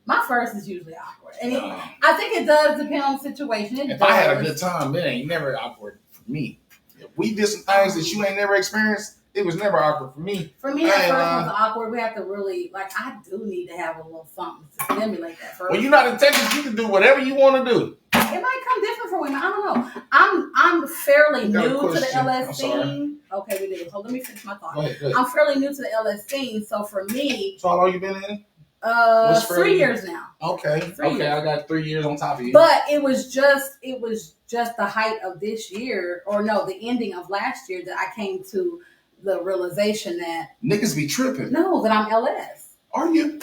My first is usually awkward. And I think it does depend on the situation. If I had a good time, it ain't never awkward for me. If we did some things that you ain't never experienced, it was never awkward for me. For me, that first one's awkward. We have to really, like, I do need to have a little something to stimulate that first. Well, you're not in Texas. You can do whatever you want to do. It might come different for women. I don't know. I'm fairly new to the LS scene. Okay, we did. So let me finish my thought. Go ahead. I'm fairly new to the LS scene. So for me... So how long you been in? 3 years now. Okay. 3 years. I got 3 years on top of you. But it was just the height of this year, or no, the ending of last year that I came to the realization that niggas be tripping. No, that I'm LS. Are you?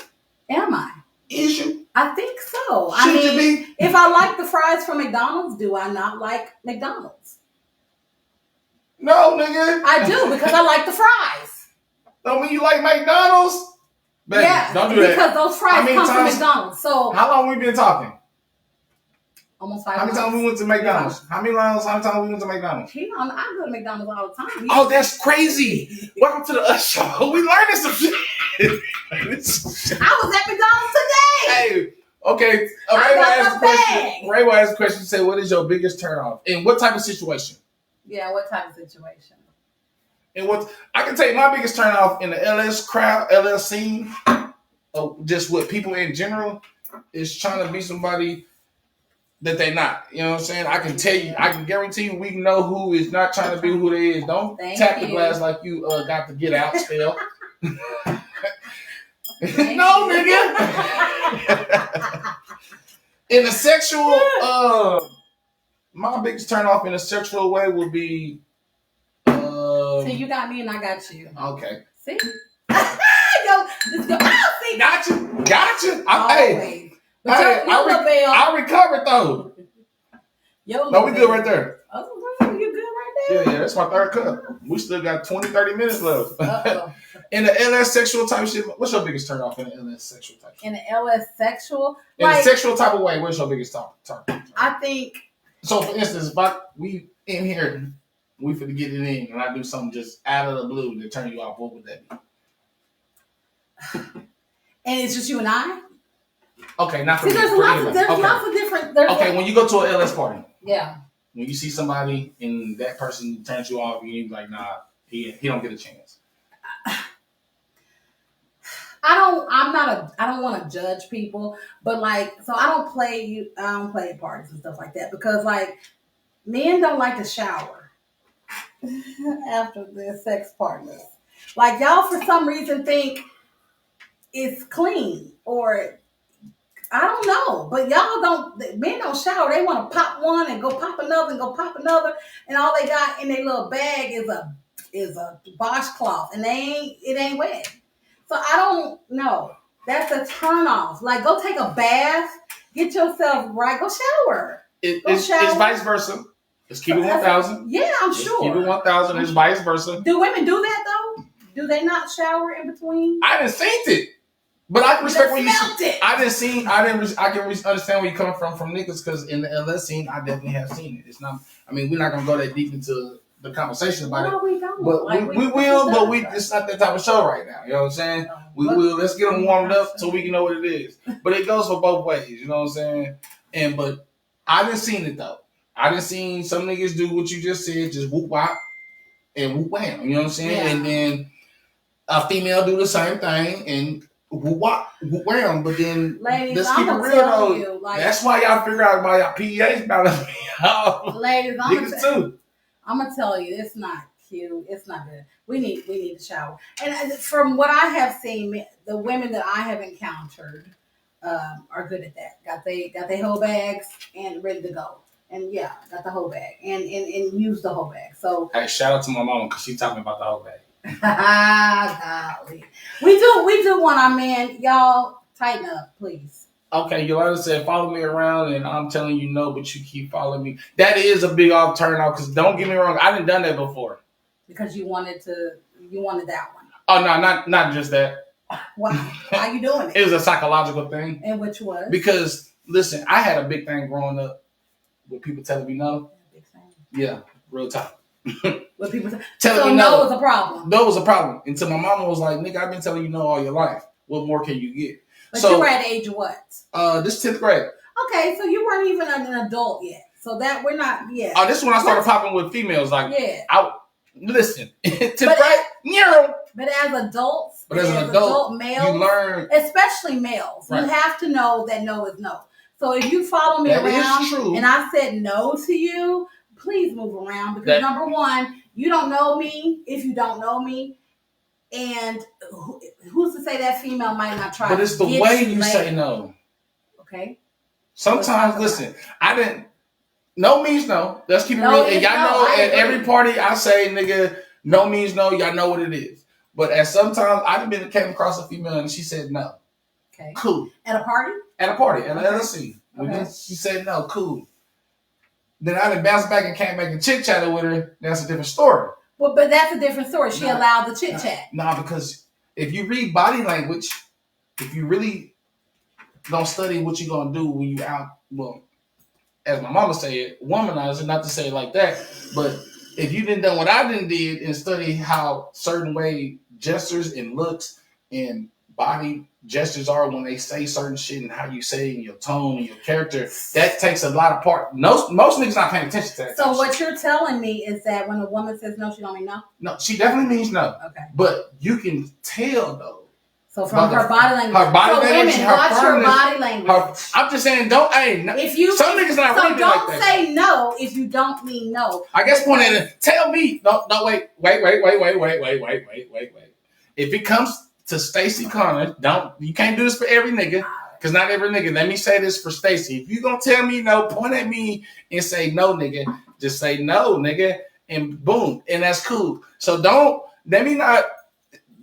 Am I? Is you? I think so. Should you be? If I like the fries from McDonald's, do I not like McDonald's? No, nigga. I do, because I like the fries. Don't mean you like McDonald's? Baby, yeah, don't do that. Because those fries come from McDonald's. So how long we been talking? Almost 5 months. How many times we went to McDonald's? Yeah. How many times we went to McDonald's? I go to McDonald's all the time. Oh, that's crazy. Welcome to the Us Show. We learning some shit. I was at McDonald's today. Hey, okay. Ray will ask a question. Say, what is your biggest turnoff? In what type of situation? Yeah, what type of situation? And what I can tell you, my biggest turnoff in the LS crowd, LS scene, just with people in general, is trying to be somebody that they not. You know what I'm saying? I can tell you, I can guarantee you, we know who is not trying to be who they is. Don't tap the glass like you got to get out spell. No, nigga. In a sexual, my biggest turnoff in a sexual way would be. So you got me and I got you. Okay. See? See? Gotcha. I recovered though. Yo, No, we good right there. Oh, you good right there? Yeah, that's my third cup. We still got 20, 30 minutes left. In the LS sexual type shit, what's your biggest turn off in the LS sexual type shit? In the LS sexual? In the sexual type of way, what's your biggest turn? I think. So, for instance, if we in here, we finna get it in, and I do something just out of the blue to turn you off, what would that be? And it's just you and I? Okay, not for See, there's lots of different. Okay, when you go to an LS party. Yeah. When you see somebody and that person turns you off, you're like, nah, he don't get a chance. I don't want to judge people, but so I don't play at parties and stuff like that because men don't like to shower after their sex partners. Y'all for some reason think it's clean or I don't know, but men don't shower. They want to pop one and go pop another and go pop another, and all they got in their little bag is a washcloth, and it ain't wet. So I don't know. That's a turn off. Go take a bath, get yourself right, go shower. It's vice versa. Let's keep it 1,000. Yeah, I'm sure. Keep it 1,000. It's vice versa. Do women do that though? Do they not shower in between? I didn't seen it. But I can respect where you see it. I can understand where you're coming from niggas because in the LS scene, I definitely have seen it. It's not. I mean, we're not gonna go that deep into the conversation about it. We don't. But we will. But it's not that type of show right now. You know what I'm saying? We will. Let's get them warmed up so we can know what it is. But it goes for both ways. You know what I'm saying? But I didn't seen it though. I didn't seen some niggas do what you just said, just whoop wop and whoop wham. You know what I'm saying? Yeah. And then a female do the same thing and. Whoop wham, but then ladies, let's keep it real though. That's why y'all figure out why y'all PEAs about to ladies, I'm gonna tell you, it's not cute. It's not good. We need to shower. And from what I have seen, the women that I have encountered are good at that. Got they whole bags and ready to go. And yeah, got the whole bag and use the whole bag. So hey, shout out to my mama because she taught me about the whole bag. Golly. We do want our men, y'all tighten up, please. Okay, Yolanda said, follow me around and I'm telling you no, but you keep following me. That is a big off turn off because don't get me wrong, I done that before. Because you wanted that one. Oh no, not just that. Why? How you doing it? It was a psychological thing. And which was? Because listen, I had a big thing growing up with people telling me no. Big thing. Yeah, real time. What people say. Telling me no was a problem. No was a problem. Until my mama was like, nigga, I've been telling you no all your life. What more can you get? But you were at the age of what? This 10th grade. Okay, so you weren't even an adult yet. So that we're not yet. Oh, this is when I started popping with females. Listen, 10th grade, But as adults, as an adult males, you learn, especially males, right. You have to know that no is no. So if you follow me around and I said no to you, please move around because number one, you don't know me if you don't know me, and who's to say that female might not try? But it's the way you say no. Okay. Sometimes, listen, I didn't. No means no. Let's keep it real. And y'all know at every party I say, nigga, no means no. Y'all know what it is. But at sometimes I came across a female and she said no. Okay. Cool. At a party? At a party. At an LSC. Okay. She said no. Cool. Then I bounced back and came back and chit chatted with her. That's a different story. Well, but that's a different story. She allowed the chit chat. Nah, because if you read body language, if you really don't study what you're gonna do when you out, well, as my mama say it, womanizer, not to say it like that, but if you didn't done what I did and study how certain way gestures and looks and body gestures are when they say certain shit and how you say it and your tone and your character, that takes a lot of part. Most niggas not paying attention to that. So what you're telling me is that when a woman says no, she don't mean no? No, she definitely means no. Okay. But you can tell though. So from her body language. Her body language. Women, watch your body language. I'm just saying, some niggas not reading like that. Don't say no if you don't mean no. I guess point at tell me. No, wait. If it comes to Stacey Connor, you can't do this for every nigga, because not every nigga. Let me say this for Stacey. If you gonna tell me no, point at me and say no, nigga. Just say no, nigga, and boom, and that's cool. So let me not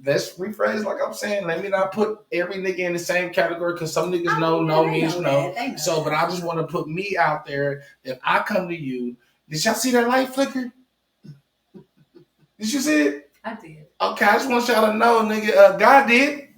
let's rephrase like I'm saying. Let me not put every nigga in the same category because some niggas know means no. So, but I just want to put me out there. If I come to you, did y'all see that light flicker? Did you see it? I did. Okay, I just want y'all to know, nigga. God did.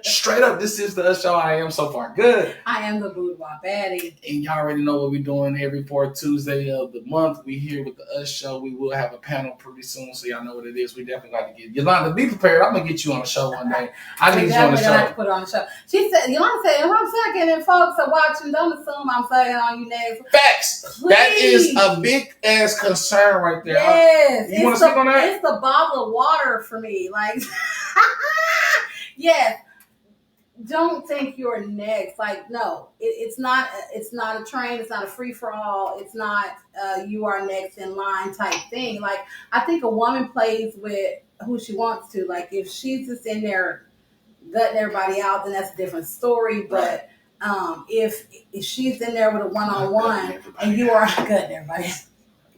Straight up, this is the Us Show. I am so far good. I am the boudoir baddie. And y'all already know what we're doing every fourth Tuesday of the month. We here with the Us Show. We will have a panel pretty soon, so y'all know what it is. We definitely got to get Yolanda. Be prepared. I'm gonna get you on the show one day. I need you on the show. Have to put her on the show. She said, Yolanda said, if I'm second and folks are watching, don't assume I'm second on you next. Facts. Please. That is a big ass concern right there. Yes. You want to speak on that? It's the bottle of water for me. Like, yes. Don't think you're next. Like, no, it's not a train. It's not a free for all. It's not you are next in line type thing. Like, I think a woman plays with who she wants to. Like, if she's just in there gutting everybody out, then that's a different story. But if she's in there with a one-on-one and you are gutting everybody,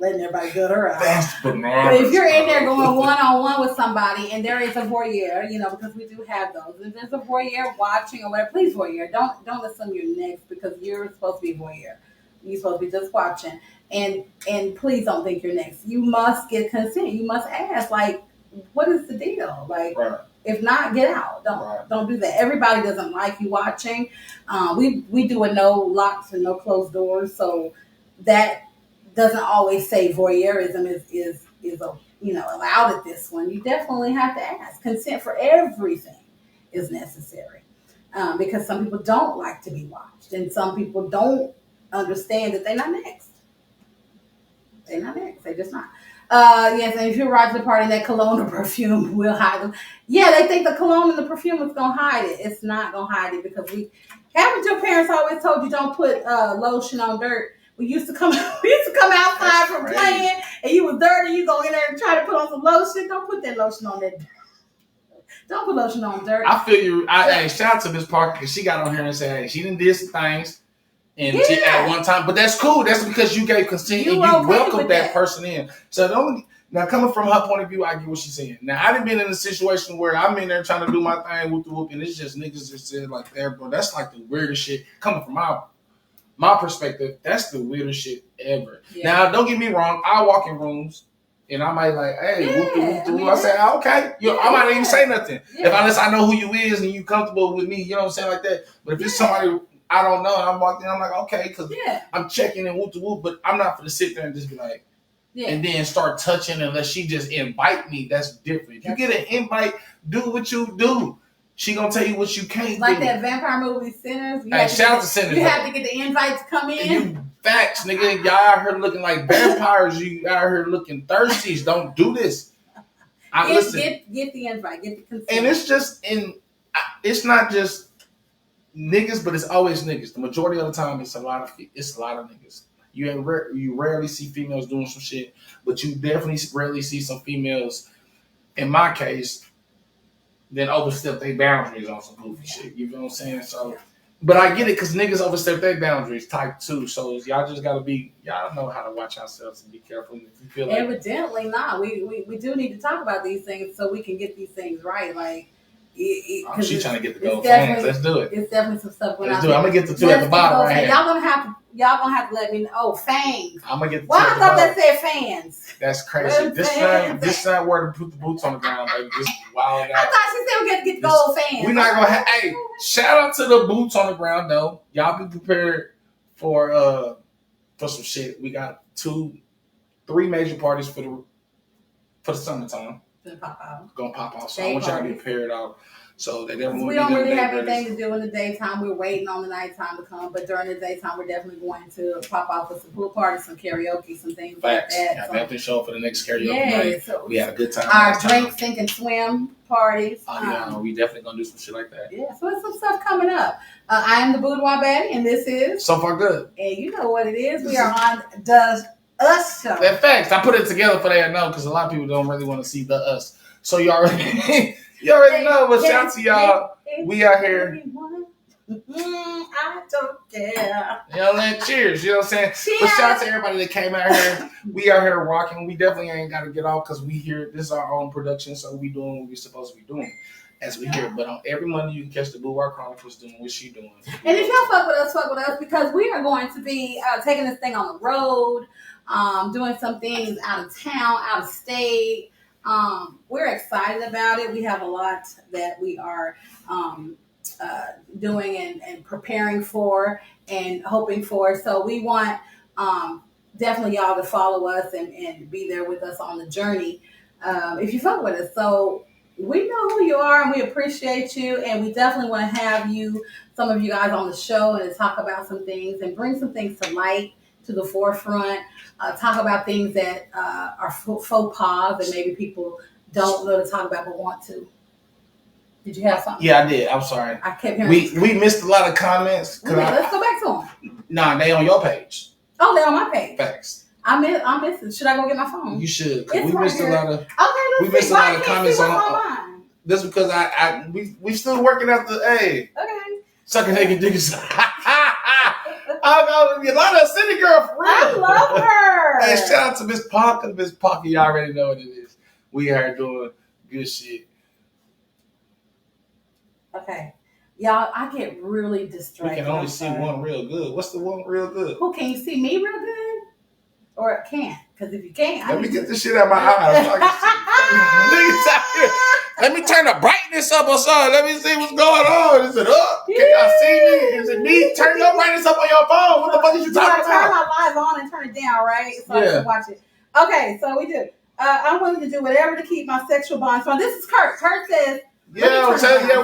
letting everybody gut her out. That's bananas. But if you're in there going one-on-one with somebody and there is a voyeur, because we do have those. If there's a voyeur watching or whatever, please voyeur. Don't assume you're next because you're supposed to be voyeur. You're supposed to be just watching. And please don't think you're next. You must get consent. You must ask, like, what is the deal? Like, if not, get out. Don't do that. Everybody doesn't like you watching. We do a no locks and no closed doors, so that doesn't always say voyeurism is allowed at this one. You definitely have to ask. Consent for everything is necessary because some people don't like to be watched, and some people don't understand that they're not next. They're not next. They're just not. Yes, and if you're right to the party, that cologne or perfume will hide them. Yeah, they think the cologne and the perfume is gonna hide it. It's not gonna hide it because haven't your parents always told you don't put lotion on dirt? We used to come outside from playing, and you was dirty. You go in there and try to put on some lotion. Don't put that lotion on that. Don't put lotion on dirt. I feel you. Hey, shout out to Miss Parker because she got on here and said, hey, she done did some things, and she, at one time. But that's cool. That's because you gave consent and you welcomed that person in. So now coming from her point of view, I get what she's saying. Now I done been in a situation where I'm in there trying to do my thing with the whoop, and it's just niggas just said like that, bro. That's like the weirdest shit coming from my perspective. That's the weirdest shit ever. Yeah. Now, don't get me wrong. I walk in rooms and I might like, hey, whoop. I say, okay. I might not even say nothing. Yeah. Unless I know who you is and you comfortable with me, you know what I'm saying, like that. But if it's somebody I don't know and I'm walking in, I'm like, okay, because I'm checking and whoop, but I'm not going to sit there and just be like, and then start touching unless she just invite me. That's different. If you get an invite, do what you do. She gonna tell you what you can't like do. That vampire movie Sinners. Hey, shout out to Sinners. You have to get the invite to come in. You facts, nigga. Y'all out here looking like vampires. You out here looking thirsties. Don't do this. Listen. Get the invite. Get the consent. And it's not just niggas, but it's always niggas. The majority of the time, it's a lot of niggas. You rarely see females doing some shit, but you definitely rarely see some females. In my case, then overstep their boundaries on some goofy shit. You know what I'm saying? So, but I get it because niggas overstep their boundaries type 2. So y'all just gotta y'all know how to watch ourselves and be careful. If you feel like evidently not. We do need to talk about these things so we can get these things right. Like, she's trying to get the gold fans. Let's do it. It's definitely some stuff. Let's do it. I'm gonna get the 2 at the bottom right here. Y'all gonna have to let me know. Oh, fangs. I'm gonna get the 2 Why at I the thought bottom. that said fans. That's crazy. This not where to put the boots on the ground, baby. Just wild out. I thought she said we got to get the gold fans. We're not gonna have. Hey, shout out to the boots on the ground though. Y'all be prepared for some shit. We got 3 major parties for the summertime. Gonna pop out. So I want y'all to be prepared out. So they definitely we don't really have anything to do in the daytime. We're waiting on the nighttime to come, but during the daytime, we're definitely going to pop out for some pool parties, some karaoke, some things like that. I definitely show up for the next karaoke night. So we had a good time. Our drink, sink, and swim parties. We definitely gonna do some shit like that. Yeah, so there's some stuff coming up. I am the boudoir baddie, and this is So Far Good. And you know what it is. We are on the Us Show. In fact, I put it together for that now because a lot of people don't really want to see the us. So you already know. But shout out to y'all. We out here. I don't care. You know what I'm saying? Cheers. You know what I'm saying? Cheers. But shout out to everybody that came out here. We out here rocking. We definitely ain't got to get off because we here. This is our own production, so we doing what we supposed to be doing as we hear. But on every Monday, you can catch the Boudoir Chronicles doing what she doing. And if y'all fuck with us because we are going to be taking this thing on the road, doing some things out of town, out of state. We're excited about it. We have a lot that we are doing and preparing for and hoping for. So we want definitely y'all to follow us and be there with us on the journey if you fuck with us. So we know who you are and we appreciate you, and we definitely want to have you, some of you guys on the show, and talk about some things and bring some things to light, to the forefront, talk about things that are faux pas that maybe people don't know to talk about but want to. Did you have something? Yeah, I did. I'm sorry. I kept hearing we missed a lot of comments. Let's go back to them. Nah, they on your page. Oh, they're on my page. Facts. I'm missing. Should I go get my phone? You should. It's We right missed here. a lot of. Okay, let's We missed see. a lot of comments on. Mine? This because we still working at the Okay. sucking naked niggas. I'll go Yolanda, a city girl for real. I love her. Hey, shout out to Miss Parker. Miss Parker, you already know what it is. We are doing good shit. Okay. Y'all, I get really distracted. We can only see one real good. What's the one real good? Who, can you see me real good? Or it can't? Because if you can't, Let me get this shit out of my eyes. Niggas out here. Let me turn the brightness up or something. Let me see what's going on. Is it up? Can y'all see me? Is it me? Turn your brightness up on your phone. What the fuck is you talking turn about? my lights on and turn it down, right? So I can watch it. Okay, so we do. I'm willing to do whatever to keep my sexual bond strong. This is Kurt. Kurt says, yeah, I'm telling you,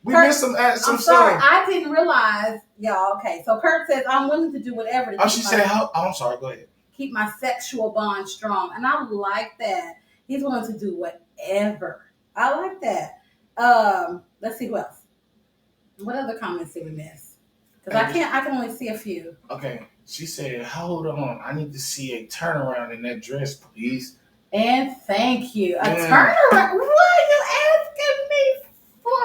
we missed some I'm stuff. sorry, I didn't realize, y'all. Okay, so Kurt says, I'm willing to do whatever to she said, I'm sorry, go ahead. Keep my sexual bond strong. And I like that. He's willing to do whatever. I like that. Let's see who else. What other comments did we miss? Because I can only see a few. Okay. She said, hold on. I need to see a turnaround in that dress, please. And thank you. A turnaround? What are you asking me for?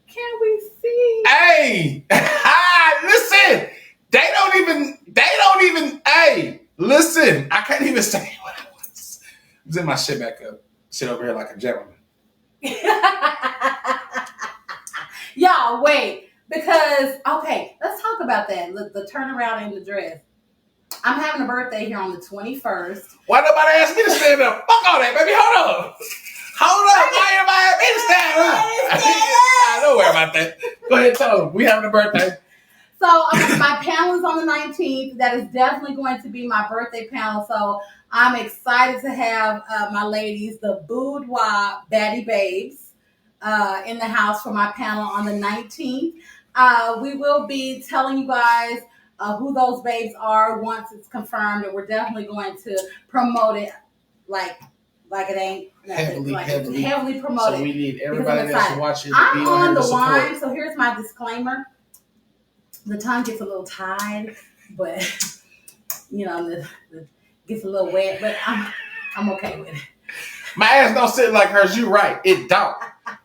Can we see? Hey! Listen! They don't even, hey! Listen! I can't even say what I was. Zip my shit back up. Sit over here like a gentleman. Y'all, wait. Because, okay, let's talk about that. Look, the turnaround in the dress. I'm having a birthday here on the 21st. Why nobody asked me to stand up? Fuck all that, baby. Hold up. Why everybody asked me to stand up? Don't worry about that. Go ahead, tell them. We having a birthday. So my panel is on the 19th. That is definitely going to be my birthday panel. So I'm excited to have my ladies, the Boudoir Baddie Babes, in the house for my panel on the 19th. We will be telling you guys who those babes are once it's confirmed, and we're definitely going to promote it like it ain't heavily promoted. So we need everybody that's watching to I'm be on the support. line, so here's my disclaimer. The tongue gets a little tied, but the gets a little wet, but I'm okay with it. My ass don't sit like hers. You right, it don't.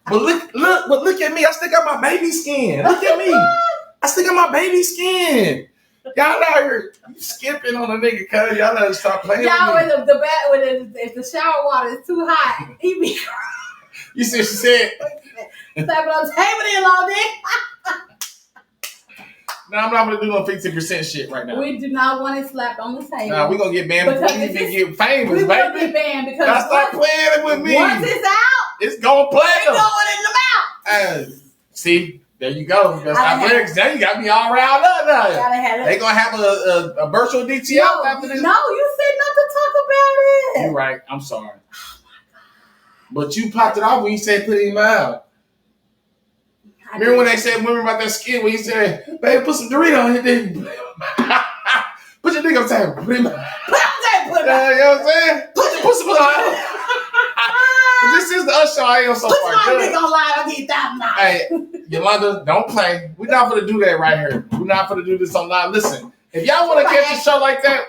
But look at me. I still got my baby skin. Look at me. I still got my baby skin. Y'all out here skipping on a nigga, cuz y'all gotta stop playing y'all with me. if the shower water is too hot, he be. You see what she said? Slapping on the table in all day. No, I'm not gonna do no 50% shit right now. We do not want it slapped on the table. Nah, we gonna get banned before we even get famous, we baby. will get banned because y'all stop playing with me. Once it's out, it's gonna play. It's going in the mouth. See, there you go. Stop playing, because now you got me all riled up now. They gonna have a virtual DTL after this. No, you said not to talk about it. You're right. I'm sorry. Oh my God. But you popped it off when you said put him out. Remember when they said, about that skin when you said, baby, put some Dorito on it, then put your dick on the table. Put him out. You know what I'm saying? Put your pussy on. This is the Usher. I ain't so far. Put my dick on live. I need that. Hey, Yolanda, don't play. We're not going to do that right here. We're not going to do this on live. Listen, if y'all want to catch a show like that,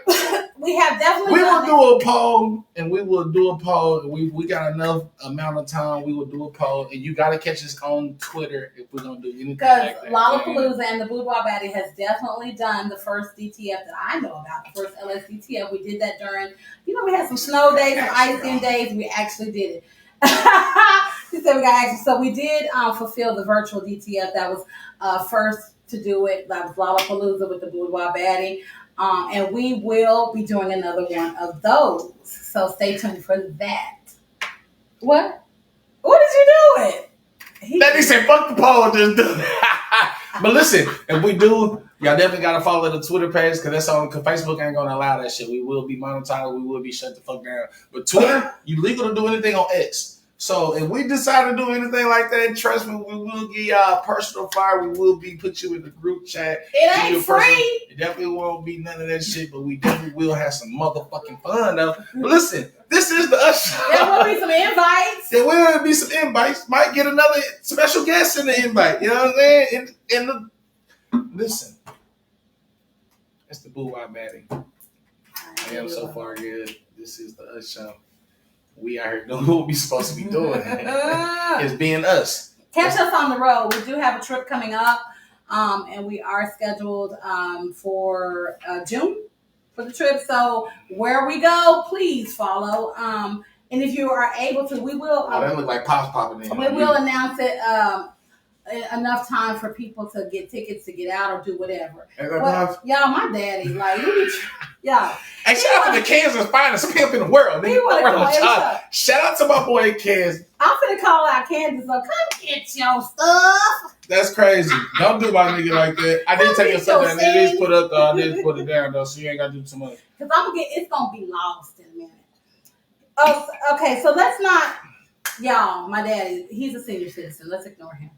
we have definitely. We will do a poll, and we will do a poll. We got enough amount of time. We will do a poll, and you got to catch us on Twitter if we're gonna do anything. Because Lollapalooza and the Boudoir Baddie has definitely done the first DTF that I know about. The first LSDTF. We did that during. We had some snow days, some icing days. We actually did it. She said we got action. So we did fulfill the virtual DTF. That was first to do it. That was Lollapalooza with the Boudoir Baddie. And we will be doing another one of those. So stay tuned for that. What? What did you do it? That nigga said, fuck the poll, just do it. But listen, if we do, y'all definitely got to follow the Twitter page because that's on, because Facebook ain't going to allow that shit. We will be monetized. We will be shut the fuck down. But Twitter, you legal to do anything on X. So if we decide to do anything like that, trust me, we will give y'all a personal fire. We will put you in the group chat. It ain't free. It definitely won't be none of that shit, but we definitely will have some motherfucking fun though. But listen, this is the Us Show. There will be some invites. There will be some invites. Might get another special guest in the invite. You know what I'm saying? Listen, it's the Boudoir Baddie. I am so far good. This is the Us Show. We out here doing what we supposed to be doing. It's being us. Catch us on the road. We do have a trip coming up, and we are scheduled for June for the trip. So where we go, please follow. And if you are able to, we will. That look like pops popping in. We will announce it enough time for people to get tickets to get out or do whatever. Well, y'all, my daddy, like, y'all. Hey, shout out to the Kansas finest pimp in the world. Shout out to my boy Kansas. I'm finna call out Kansas, so come get your stuff. That's crazy. Don't do my nigga like that. I did take your stuff down. I did put up though. I did put it down though, so you ain't gotta do too much. Cause it's gonna be lost in a minute. Oh, okay. So let's not, y'all. My daddy, he's a senior citizen. Let's ignore him.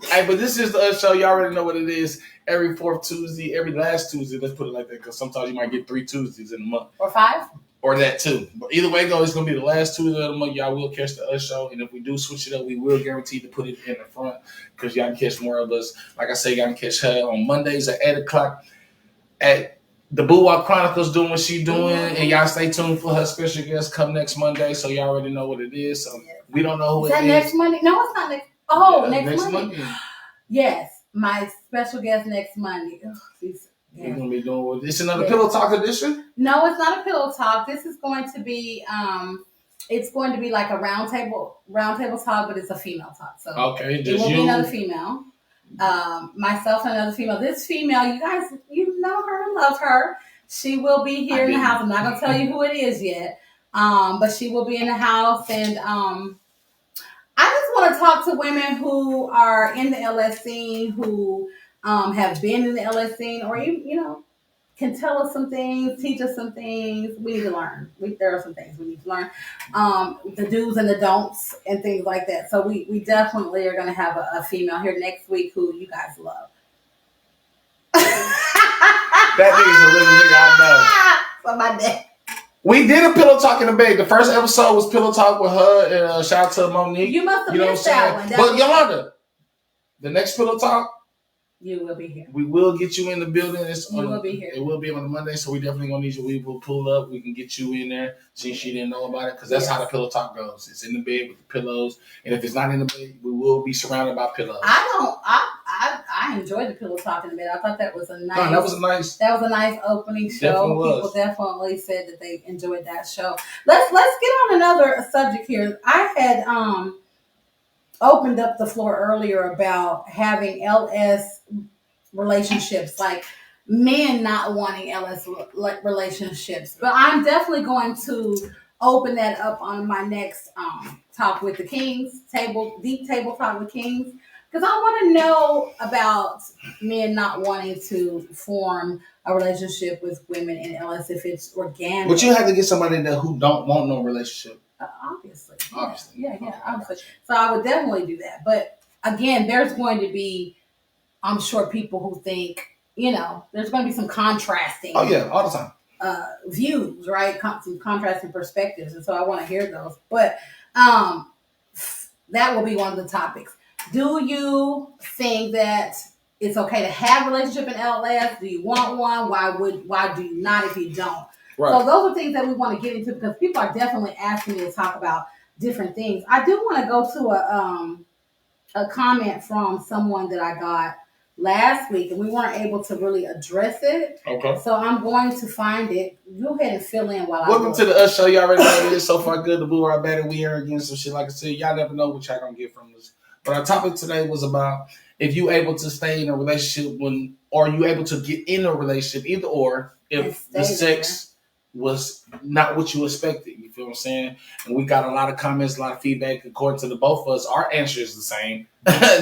Hey, but this is the Us Show. Y'all already know what it is. Every fourth Tuesday, every last Tuesday. Let's put it like that, because sometimes you might get 3 Tuesdays in a month. Or 5. Or that too. But either way it goes, it's going to be the last Tuesday of the month. Y'all will catch the Us Show. And if we do switch it up, we will guarantee to put it in the front, because y'all can catch more of us. Like I say, y'all can catch her on Mondays at 8 o'clock at the Boudoir Chronicles doing what she doing. And y'all stay tuned for her special guest come next Monday. So y'all already know what it is. So we don't know who it is. Is that next Monday? No, it's not next. Oh, yeah, next Monday. Yes, my special guest next Monday. We're gonna be doing this. Another Pillow Talk edition? No, it's not a Pillow Talk. This is going to be it's going to be like a round table talk, but it's a female talk. So okay, it will be another female. Myself and another female. This female, you guys, you know her and love her. She will be here in the house. I'm not gonna tell you who it is yet. But she will be in the house, and I just want to talk to women who are in the LS scene, who have been in the LS scene, or can tell us some things, teach us some things. We need to learn. There are some things we need to learn. The do's and the don'ts and things like that. So we definitely are going to have a female here next week who you guys love. That nigga's a living nigga I know. For my dad. We did a Pillow Talk in the Bay. The first episode was Pillow Talk with her, and shout out to Monique. You must have missed that one. But Yolanda, the next Pillow Talk, you will be here. We will get you in the building. You will be here. It will be on a Monday, so we definitely gonna need you. We will pull up. We can get you in there since she didn't know about it, because that's how the Pillow Talk goes. It's in the bed with the pillows, and if it's not in the bed, we will be surrounded by pillows. I enjoyed the Pillow Talk in the bed. I thought that was a nice. That was a nice opening show. People definitely said that they enjoyed that show. Let's get on another subject here. I had opened up the floor earlier about having LS relationships, like men not wanting LS relationships. But I'm definitely going to open that up on my next talk with the Kings, deep table talk with Kings, because I want to know about men not wanting to form a relationship with women in LS if it's organic. But you have to get somebody there who don't want no relationship. Obviously. Yeah, obviously. So I would definitely do that. But again, there's going to be, I'm sure, people who think, there's going to be some contrasting. Oh yeah, all the time. Views, right? Some contrasting perspectives, and so I want to hear those. But that will be one of the topics. Do you think that it's okay to have a relationship in LS? Do you want one? Why do you not if you don't? Right. So those are things that we want to get into because people are definitely asking me to talk about different things. I do want to go to a comment from someone that I got last week, and we weren't able to really address it. Okay. So I'm going to find it. Go ahead and fill in while Welcome to the Us Show. Y'all already know it is so far good. The Blue Are Better. We here again. Some shit like I said. Y'all never know what y'all gonna get from us. But our topic today was about if you able to stay in a relationship or you able to get in a relationship, either or, if the sex was not what you expected. You feel what I'm saying? And we got a lot of comments, a lot of feedback. According to the both of us, our answer is the same.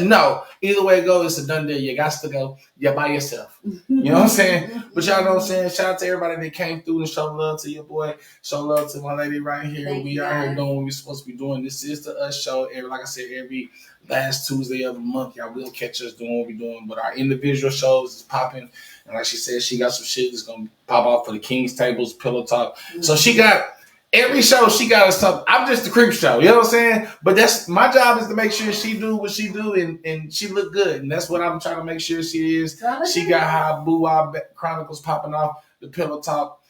No. Either way it goes, it's a done deal. You got to go. You're by yourself. You know what I'm saying? But y'all know what I'm saying? Shout out to everybody that came through and showed love to your boy. Show love to my lady right here. We are here doing what we're supposed to be doing. This is the Us Show. Like I said, every last Tuesday of the month, y'all will catch us doing what we're doing. But our individual shows is popping. And like she said, she got some shit that's going to pop off for the King's Tables, Pillow Talk. Mm-hmm. So she got, every show she got us something. I'm just the creep show, you know what I'm saying? But that's, my job is to make sure she do what she do and she look good. And that's what I'm trying to make sure she is. She got her Boo Wah Chronicles popping off, the Pillow Talk,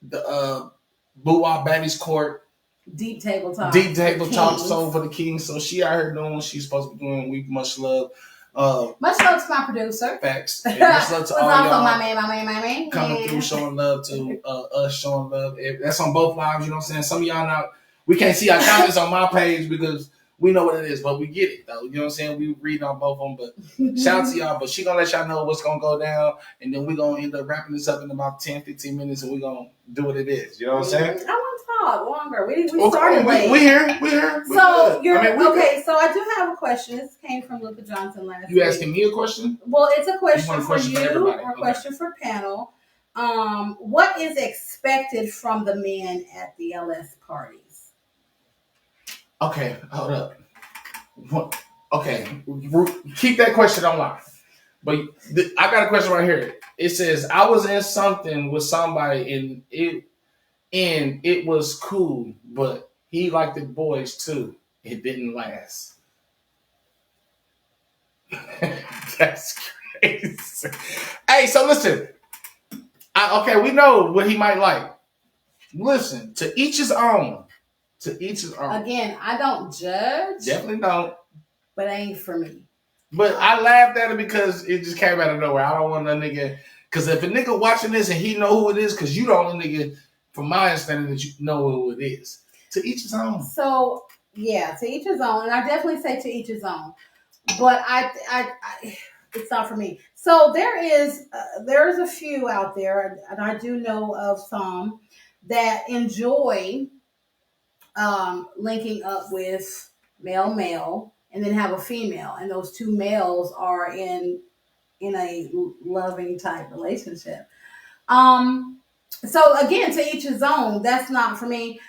the Boo Wah Baddies Court. Deep Table Talk. So for the Kings. So she out here doing what she's supposed to be doing. We much love. Much love to my producer. Facts. And much love to all y'all. My man. Coming through, showing love to us, showing love. That's on both lives, you know what I'm saying? Some of y'all now, we can't see our comments on my page because we know what it is, but we get it, though. You know what I'm saying? We read on both of them, but shout out to y'all. But she going to let y'all know what's going to go down, and then we're going to end up wrapping this up in about 10, 15 minutes, and we're going to do what it is. You know what I'm saying? I want to talk longer. We started late. We here. So, okay, so I do have a question. This came from Luca Johnson last week. You asking me a question? Well, it's a question for you or a okay. question for panel. What is expected from the men at the LS parties? Okay, hold up. Okay, keep that question online. But I got a question right here. It says, I was in something with somebody and it was cool, but he liked the boys too. It didn't last. That's crazy. Hey, so listen. We know what he might like. Listen, to each his own. Again, I don't judge. Definitely don't. But it ain't for me. But I laughed at it because it just came out of nowhere. I don't want a nigga. Because if a nigga watching this and he know who it is, because you the only nigga, from my understanding, that you know who it is. To each his own. So, yeah, to each his own. And I definitely say to each his own. But I it's not for me. So there's a few out there, and I do know of some that enjoy linking up with male and then have a female, and those two males are in a loving type relationship. So again, to each his own. That's not for me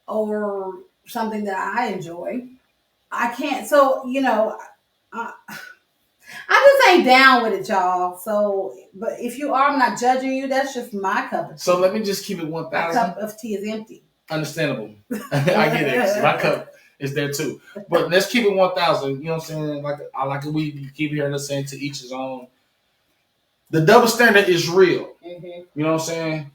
or something that I enjoy. I can't. So I just ain't down with it, y'all. So, but if you are, I'm not judging you. That's just my cup of tea. So let me just keep it 1,000. My cup of tea is empty. Understandable. I get it. My cup is there too. But let's keep it 1,000. You know what I'm saying? Like we keep hearing us saying to each his own. The double standard is real. Mm-hmm. You know what I'm saying?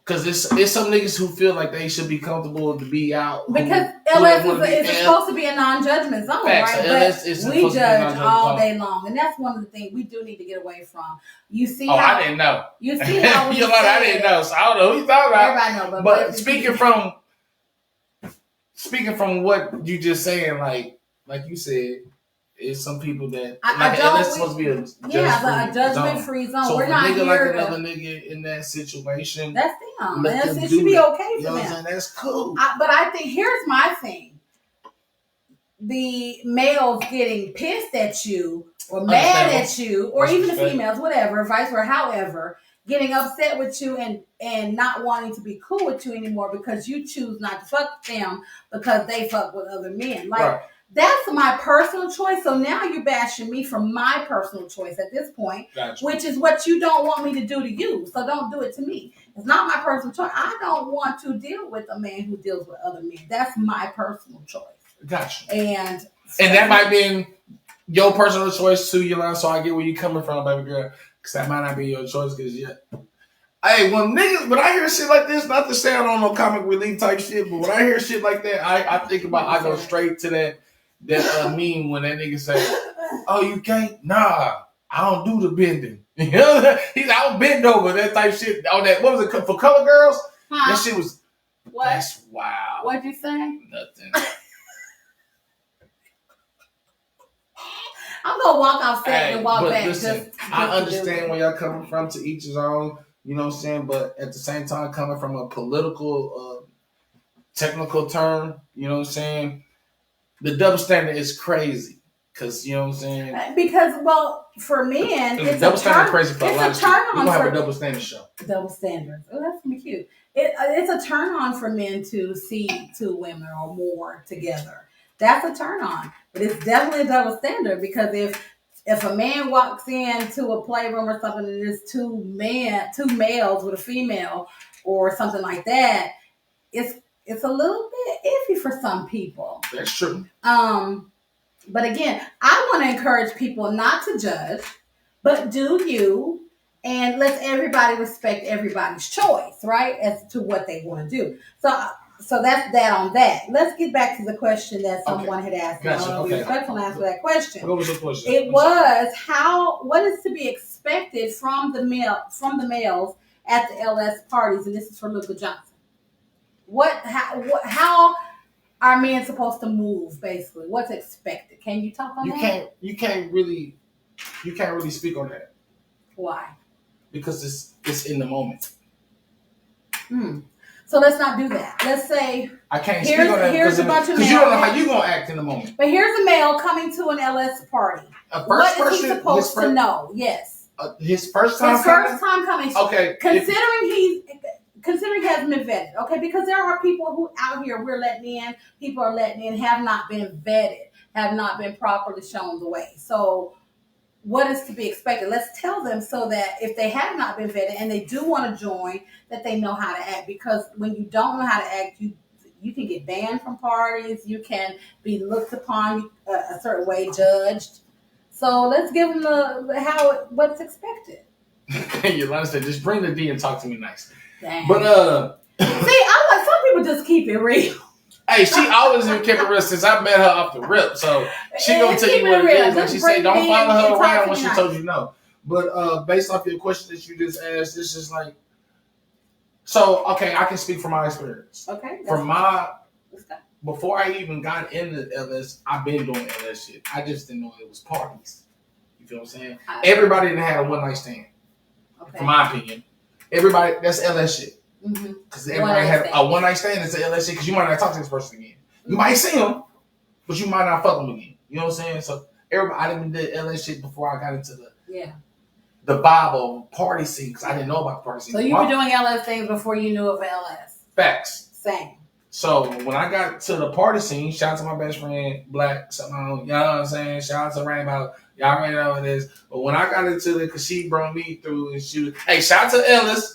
Because it's some niggas who feel like they should be comfortable to be out. Because LS is supposed to be a non-judgment zone, facts, right? But we judge all day long. And that's one of the things we do need to get away from. You see how... I didn't know. You see how we I didn't know, so I don't know who you talking about. Everybody know. But speaking from what you just saying, like you said, it's some people that it's supposed to be a judgment-free zone. So we're not here like another nigga in that situation. That's them. It should be okay for them. That's cool. But I think here's my thing: the males getting pissed at you or mad at you, or even the females, whatever, vice versa. However, getting upset with you and not wanting to be cool with you anymore because you choose not to fuck them because they fuck with other men, like. Right. That's my personal choice. So now you're bashing me for my personal choice at this point, gotcha. Which is what you don't want me to do to you. So don't do it to me. It's not my personal choice. I don't want to deal with a man who deals with other men. That's my personal choice. Gotcha. And that might be your personal choice too, Yolanda. So I get where you're coming from, baby girl. Because that might not be your choice. Because Hey, when I hear shit like this, not to sound on no comic relief type shit, but when I hear shit like that, I think about, I go straight to that meme when that nigga say, "Oh, you can't? Nah, I don't do the bending." You know, he's out bend over that type shit. On that, what was it for Color Girls? Huh? That shit was. What? That's wild. What'd you say? Nothing. I'm gonna walk off set and walk back. Listen, I understand where y'all coming from. To each his own. You know what I'm saying? But at the same time, coming from a political, technical term, you know what I'm saying? The double standard is crazy. Because, you know what I'm saying? Because, well, for men, it's double standard crazy for a lot of shit. We're going to have a double standard show. Double standards. Oh, that's going to be cute. It's a turn on for men to see two women or more together. That's a turn on. But it's definitely a double standard because if a man walks into a playroom or something and there's two males with a female or something like that, it's a little bit iffy for some people. That's true. But again, I want to encourage people not to judge, but do you, and let everybody respect everybody's choice, right, as to what they want to do. So that's that on that. Let's get back to the question that someone had asked. Gotcha. Okay. Respectful answer that question. What was the question? It was what is to be expected from the males at the LS parties, and this is for Luka Johnson. How are men supposed to move? Basically, what's expected? Can you talk on that? You can't really speak on that. Why? Because it's in the moment. So let's not do that. Let's say I can't speak on that here's a bunch of because you don't know how you're gonna act in the moment. But here's a male coming to an LS party. What is he supposed to know? Yes. His first time coming. Okay. Considering he hasn't been vetted. Okay, because there are people who out here we're letting in. People are letting in have not been vetted, have not been properly shown the way. So what is to be expected? Let's tell them so that if they have not been vetted and they do want to join, that they know how to act. Because when you don't know how to act, you can get banned from parties. You can be looked upon a certain way, judged. So let's give them what's expected. Yolanda said, "Just bring the D and talk to me nice." Dang. But see, I like some people just keep it real. Hey, she always been kept it real since I met her off the rip. So she gonna tell you what it is. Like she said, don't follow her around when she told you no. But based off your question that you just asked, it's just like, so okay, I can speak from my experience. Okay. Before I even got into LS, I've been doing LS shit. I just didn't know it was parties. You feel what I'm saying? Everybody didn't have a one night stand. Okay. From my opinion, everybody that's LS shit. Because everybody had a one night stand and say LS shit because you might not talk to this person again. You might see him, but you might not fuck him again. You know what I'm saying? So I didn't did LS shit before I got into the Bible party scene because I didn't know about the party scene. So you were doing LS things before you knew of LS. Facts. Same. So when I got to the party scene, shout out to my best friend Black, you know what I'm saying? Shout out to Rainbow. Y'all already know what it is. But when I got into it, because she brought me through and hey, shout out to Ellis.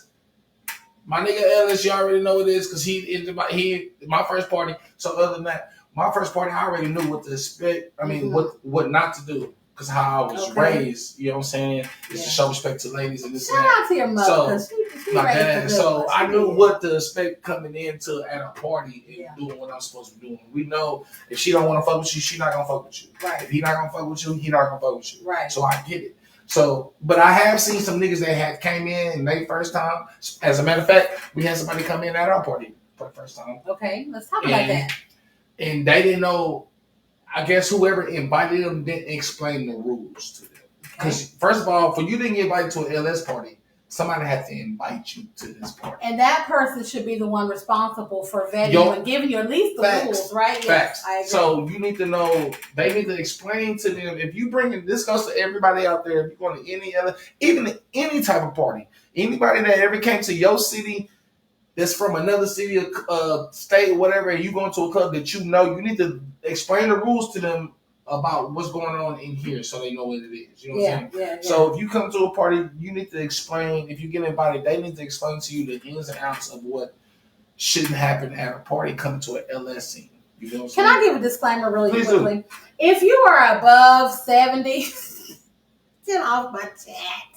My nigga Ellis, you already know what it is because he my first party. So other than that, my first party, I already knew what to expect. I mean, what not to do because how I was raised. You know what I'm saying? Is to show respect to ladies and this. Shout out to your mother because she raised us. So I knew what to expect coming into at a party and doing what I'm supposed to be doing. We know if she don't want to fuck with you, she not gonna fuck with you. Right. If he not gonna fuck with you, he not gonna fuck with you. Right. So I get it. So, but I have seen some niggas that had came in and they first time. As a matter of fact, we had somebody come in at our party for the first time. Okay, let's talk about that. And they didn't know. I guess whoever invited them didn't explain the rules to them. Because first of all, for you to get invited to an LS party, somebody had to invite you to this party. And that person should be the one responsible for vetting and giving you at least the rules, right? Facts. Yes, I agree. So you need to know, they need to explain to them, if you this goes to everybody out there, if you're going to any other, even any type of party, anybody that ever came to your city that's from another city, state, whatever, and you going to a club that you know, you need to explain the rules to them about what's going on in here so they know what it is. You know what I'm saying? Yeah. So if you come to a party, you need to explain, if you get invited, they need to explain to you the ins and outs of what shouldn't happen at a party coming to an LS scene. You know what I'm saying? Can I give a disclaimer really quickly? Do. If you are above 70, get off my chat.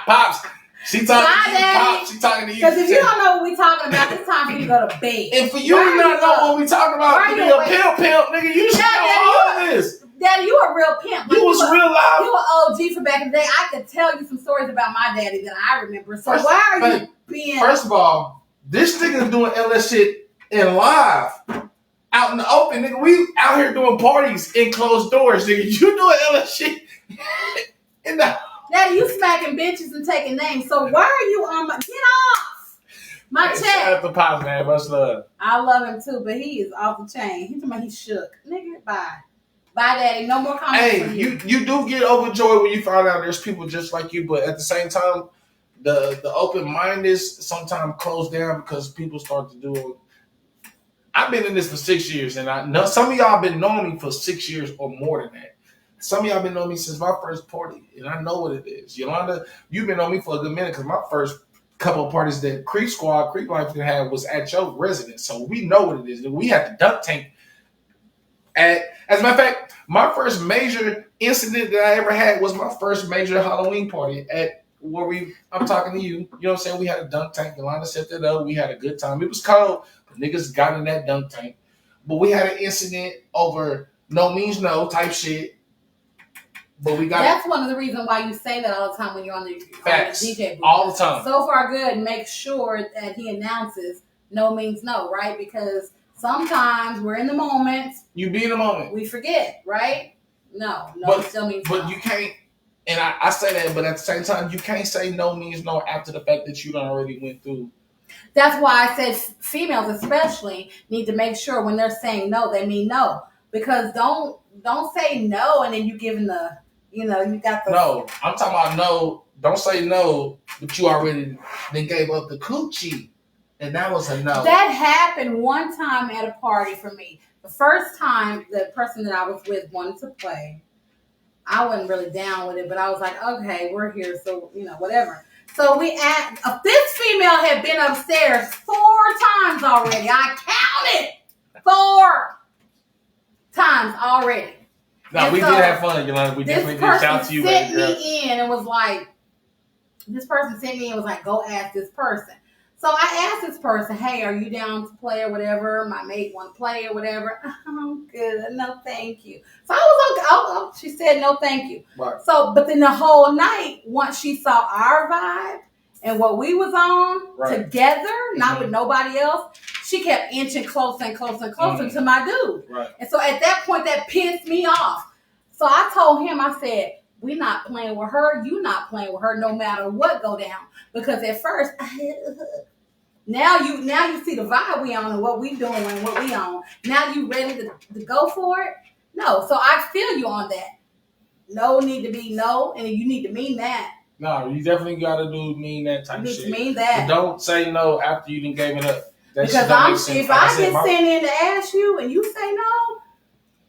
Pops, She talking to you. She talking to you. Because if you don't know what we talking about, it's time for you to go to bed. And for you to not know what we talking about, to be a pimp, nigga, you should know all of this. Daddy, you a real pimp. You was real live. You an OG for back in the day. I could tell you some stories about my daddy that I remember. So why are you being... First of all, this nigga doing LS shit in live. Out in the open, nigga. We out here doing parties in closed doors, nigga. You doing LS shit in the... Daddy, you smacking bitches and taking names. So why are you on my... Get off my check. Shout out to Pops, man. Much love. I love him too, but he is off the chain. He's talking about he shook. Nigga, bye. Bye, Daddy. No more comments. Hey, you do get overjoyed when you find out there's people just like you, but at the same time, the open mind is sometimes closed down because people start to do it. I've been in this for 6 years, and I know some of y'all been knowing me for 6 years or more than that. Some of y'all been knowing me since my first party, and I know what it is. Yolanda, you've been on me for a good minute because my first couple of parties that Creek Life had was at your residence, so we know what it is. We had the duck tank. As a matter of fact, my first major incident that I ever had was my first major Halloween party at where I'm talking to you. You know what I'm saying? We had a dunk tank. Yolanda set that up. We had a good time. It was cold, but niggas got in that dunk tank. But we had an incident over no means no type shit. But we got That's one of the reasons why you say that all the time when you're on the DJ booth. All the time. So far good. Make sure that he announces no means no, right? Because sometimes we're in the moment. You be in the moment. We forget, right? No, but, still means but no. You can't, and I say that, but at the same time, you can't say no means no after the fact that you done already went through. That's why I said females especially need to make sure when they're saying no, they mean no. Because don't say no and then you giving the, you got the... No, I'm talking about no. Don't say no, but you already then gave up the coochie. And that was a no. That happened one time at a party for me. The first time the person that I was with wanted to play, I wasn't really down with it, but I was like, okay, we're here, so, whatever. So this female had been upstairs 4 times already. I counted 4 times already. No, we did have fun, Yolanda. We definitely did. Shout out to you, baby girl. This person sent me in and was like, go ask this person. So I asked this person, hey, are you down to play or whatever? My mate want to play or whatever. I'm good. No, thank you. So I was okay. Oh, she said no, thank you. Right. So, but then the whole night, once she saw our vibe and what we was on together, not with nobody else, she kept inching closer and closer and closer to my dude. Right. And so at that point, that pissed me off. So I told him, I said, we not playing with her. You not playing with her no matter what go down. Because at first, now you see the vibe we on and what we doing and what we on. Now you ready to go for it? No. So I feel you on that. No need to be no, and you need to mean that. No, you definitely got to mean that type of shit. You need to mean that. But don't say no after you done gave it up. That because if I get sent in to ask you and you say no,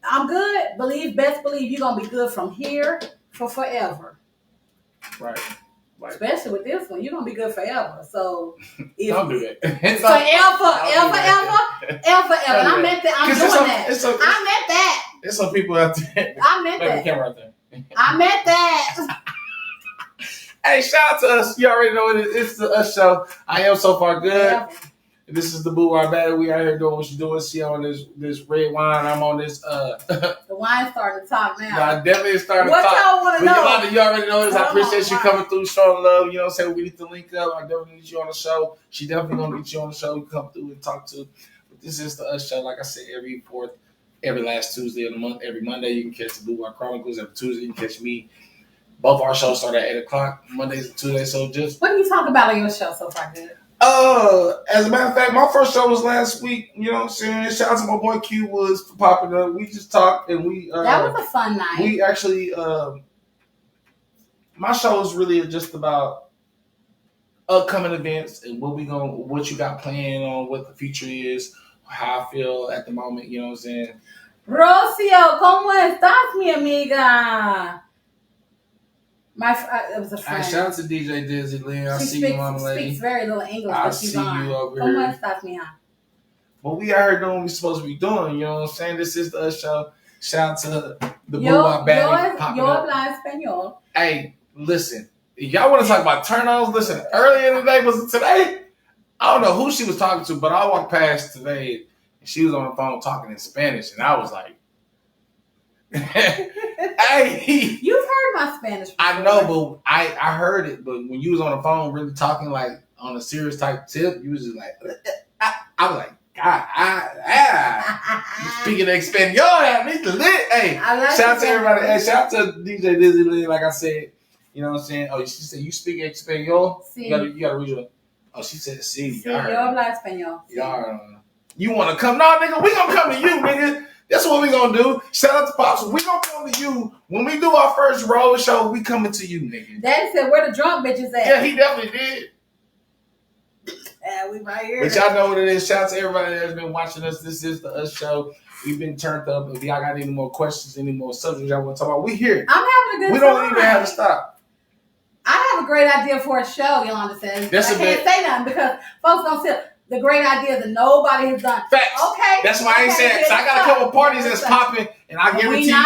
I'm good. Best believe you're going to be good from here for forever. Right. Especially with this one, you're gonna be good forever. So don't do that. Ever. And I meant that. I'm doing that. I meant that. There's some people out there. I meant that. The camera out there. I meant that. Hey, shout out to us. You already know it is. It's the Us Show. I am so far good. Yeah. This is the Boo Our Battle. We out here doing what you're doing. She on this red wine. I'm on this. The wine's starting to talk now. No, I definitely starting to talk. What y'all want to know? Yolanda, you already know this. I appreciate you coming through, showing love. You know what I'm saying? We need to link up. I definitely need you on the show. She definitely going to get you on the show. You come through and talk to. But this is the Us Show. Like I said, every last Tuesday of the month. Every Monday, you can catch the Boo Our Chronicles. Every Tuesday, you can catch me. Both our shows start at 8 o'clock, Mondays and Tuesdays. So just... What do you talk about on your show so far, good? As a matter of fact, my first show was last week. You know what I'm saying? Shout out to my boy Q was for popping up. We just talked and we... that was a fun night. We actually... my show is really just about upcoming events and what you got planned on, what the future is, how I feel at the moment. You know what I'm saying? Rocio, ¿cómo estás, mi amiga? It was a friend. Shout out to DJ Dizzy Lynn. I see you, mama lady. She speaks very little English, I but she's on. see you over here. ¿Cómo estás, mija? Well, we out here doing what we're supposed to be doing. You know what I'm saying? This is the Us Show. Shout out to the Boo Our Battle. Yo habla español. Hey, listen. Y'all want to talk about turn-ons? Listen, earlier today, was it today? I don't know who she was talking to, but I walked past today and she was on the phone talking in Spanish, and I was like, hey. You've heard my Spanish before. I know, but I heard it, but when you was on the phone really talking like on a serious type tip, you was just like, I was like, God, you speaking Espanol at me lit. Hey, shout out to everybody. Hey, shout out to DJ Dizzy Lee, like I said. You know what I'm saying? Oh, she said, you speak Espanol? Sí. You gotta read your. Oh, she said, sí. Sí, yo hablo español. Y'all, you want to come? No, nigga, we gonna come to you, nigga. That's what we gonna do. Shout out to Pops. We gonna come to you. When we do our first road show, we coming to you, nigga. Daddy said, where the drunk bitches at? Yeah, he definitely did. Yeah, we right here. But y'all know what it is. Shout out to everybody that's been watching us. This is the Us Show. We've been turned up. If y'all got any more questions, any more subjects y'all want to talk about, we here. I'm having a good time. We don't even have to stop. I have a great idea for a show, Yolanda says. I can't say nothing because folks don't see the great idea that nobody has done. Facts. Okay. That's why I ain't saying, because I got a couple parties that's popping, and I guarantee you,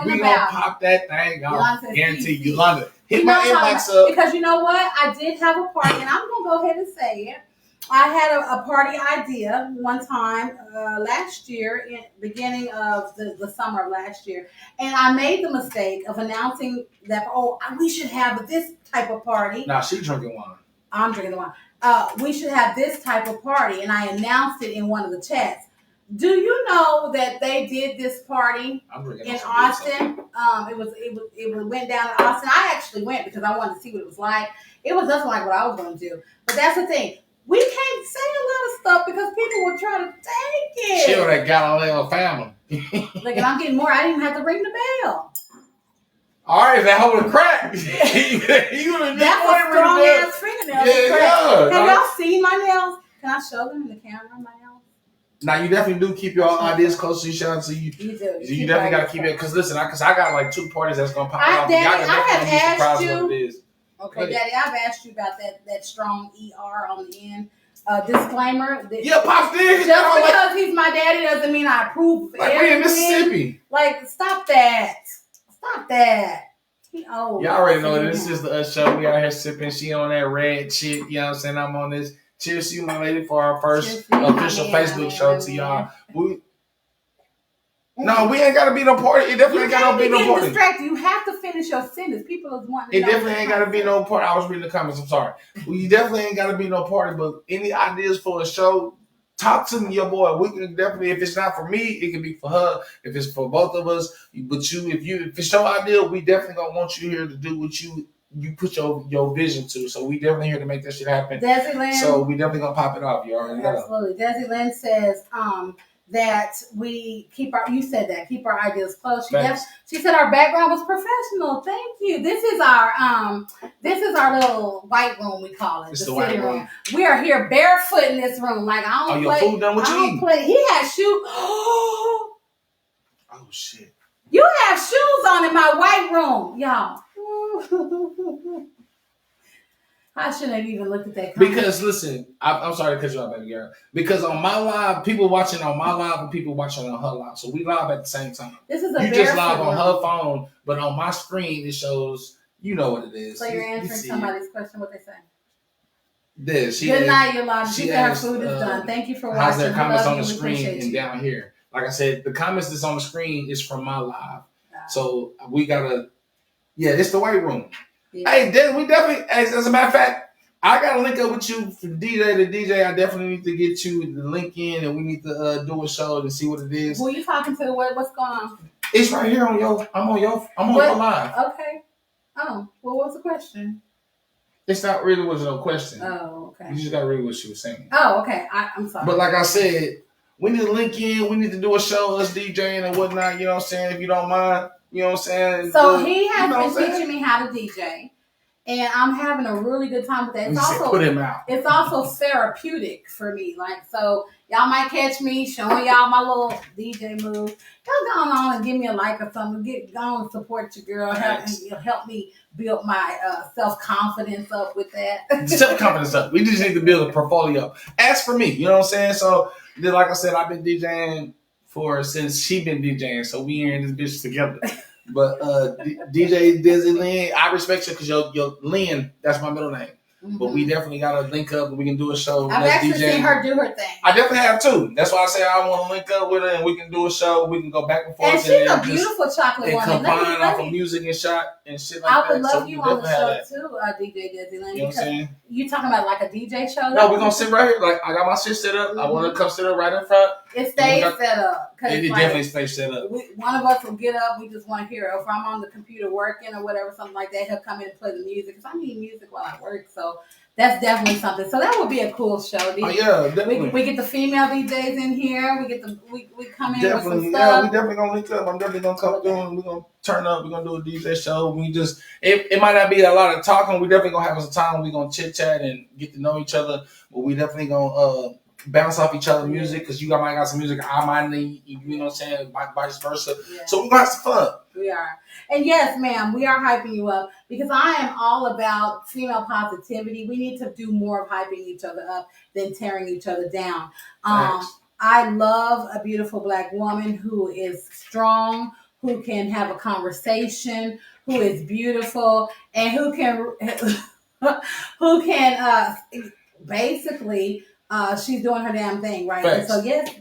we gonna pop that thing. I guarantee you, Yolanda. Hit my inbox up. Because you know what? I did have a party, and I'm going to go ahead and say it. I had a party idea one time last year, in beginning of the summer of last year. And I made the mistake of announcing that, we should have this type of party. Nah, she's drinking wine. I'm drinking the wine. We should have this type of party. And I announced it in one of the chats. Do you know that they did this party in Austin? It went down in Austin. I actually went because I wanted to see what it was like. It was nothing like what I was going to do. But that's the thing. We can't say a lot of stuff because people will try to take it. Chill that Galileo family. Look, and I'm getting more. I didn't even have to ring the bell. All right, that whole crack. That's a strong ass fingernail. Yeah. Have y'all seen my nails? Can I show them in the camera, my nails? Now, you definitely do keep your ideas close to each other. So you do. You definitely got to keep it. Because listen, I got like 2 parties that's going to pop out. Daddy, I have asked you. What it is. Okay, Daddy, I've asked you about that strong ER on the end. Disclaimer. Yeah, Pops did. Just because he's my daddy doesn't mean I approve like everything. We're in Mississippi. Like, stop that. Stop that. He old. Y'all already know this is the Us Show. We out here sipping. She on that red shit. You know what I'm saying? I'm on this. Cheers to you, my lady, for our first official Facebook show to y'all. No, we ain't got to be no party. It definitely ain't got to be no party. Distracted. You have to finish your sentence. People are wanting to know. It definitely ain't got to be no party. I was reading the comments. I'm sorry. You definitely ain't got to be no party. But any ideas for a show, talk to me, your boy. We can definitely, if it's not for me, it can be for her. If it's for both of us, but if it's your idea, we definitely gonna want you here to do what you put your vision to. So we definitely here to make that shit happen. Desi Lynn. So we definitely gonna pop it off. You already know. Absolutely. Desi Lynn says that we keep our ideas close. She said our background was professional. Thank you. This is our little white room, we call it. It's the white room. We are here barefoot in this room. Like I don't your food done? What you eating? He has shoes. Oh shit. You have shoes on in my white room, y'all. I shouldn't have even looked at that comment. Because listen, I'm sorry to cut you off, baby girl. Because on my live, people watching on my live and people watching on her live. So we live at the same time. This is you just live on her phone, but on my screen it shows, you know what it is. So you're answering somebody's question, what they say. Good night, Yolanda. She said her food is done. Thank you for watching. How's their comments on the screen and down here? Like I said, the comments that's on the screen is from my live. So we gotta, it's the white room. Yeah. Hey, we definitely, as a matter of fact, I got to link up with you from DJ to DJ. I definitely need to get you the link in and we need to do a show to see what it is. Who are you talking to? What's going on? It's right here I'm on your live. Okay. Oh, well, what's the question? It's not really was no question. Oh, okay. You just got to read what she was saying. Oh, okay. I'm sorry. But like I said, we need to link in. We need to do a show, us DJing and whatnot. You know what I'm saying? If you don't mind. You know what I'm saying? So he has been teaching me how to DJ. And I'm having a really good time with that. Put him out. It's also therapeutic for me. Like, so y'all might catch me showing y'all my little DJ move. Y'all go on and give me a like or something. Go on and support your girl. Help me build my self-confidence up with that. Self-confidence up. We just need to build a portfolio up. As for me, you know what I'm saying? So, like I said, I've been DJing since she been DJing. So we in this bitch together. But DJ Dizzy Lynn, I respect you because your Lynn, that's my middle name. Mm-hmm. But we definitely gotta link up and we can do a show. I've actually seen her do her thing. I definitely have too. That's why I say I want to link up with her and we can do a show. We can go back and forth. And she's a beautiful chocolate woman. And combine off of music and shot and shit like that. I would love you on the show too, DJ Dizzy Lynn. You know what I'm saying? You talking about like a DJ show? No, we're gonna sit right here. Like I got my shit set up. Mm-hmm. I want to come sit up right in front. It stays set up. It definitely stays set up. One of us will get up. We just want to hear it. If I'm on the computer working or whatever, something like that, he'll come in and play the music because I need music while I work. So that's definitely something. So that would be a cool show. Oh yeah, definitely. We get the female DJs in here. We come in definitely, with some stuff. Yeah, we definitely gonna link up. I'm definitely gonna come through and we're gonna turn up. We're gonna do a DJ show. It might not be a lot of talking. We definitely gonna have some time. We're gonna chit chat and get to know each other. But we definitely gonna bounce off each other's music because you might got some music I might need. You know what I'm saying? Vice versa. Yeah. So we're gonna have some fun. We are. And yes, ma'am, we are hyping you up because I am all about female positivity. We need to do more of hyping each other up than tearing each other down. I love a beautiful Black woman who is strong, who can have a conversation, who is beautiful, and who can basically she's doing her damn thing, right? And so yes,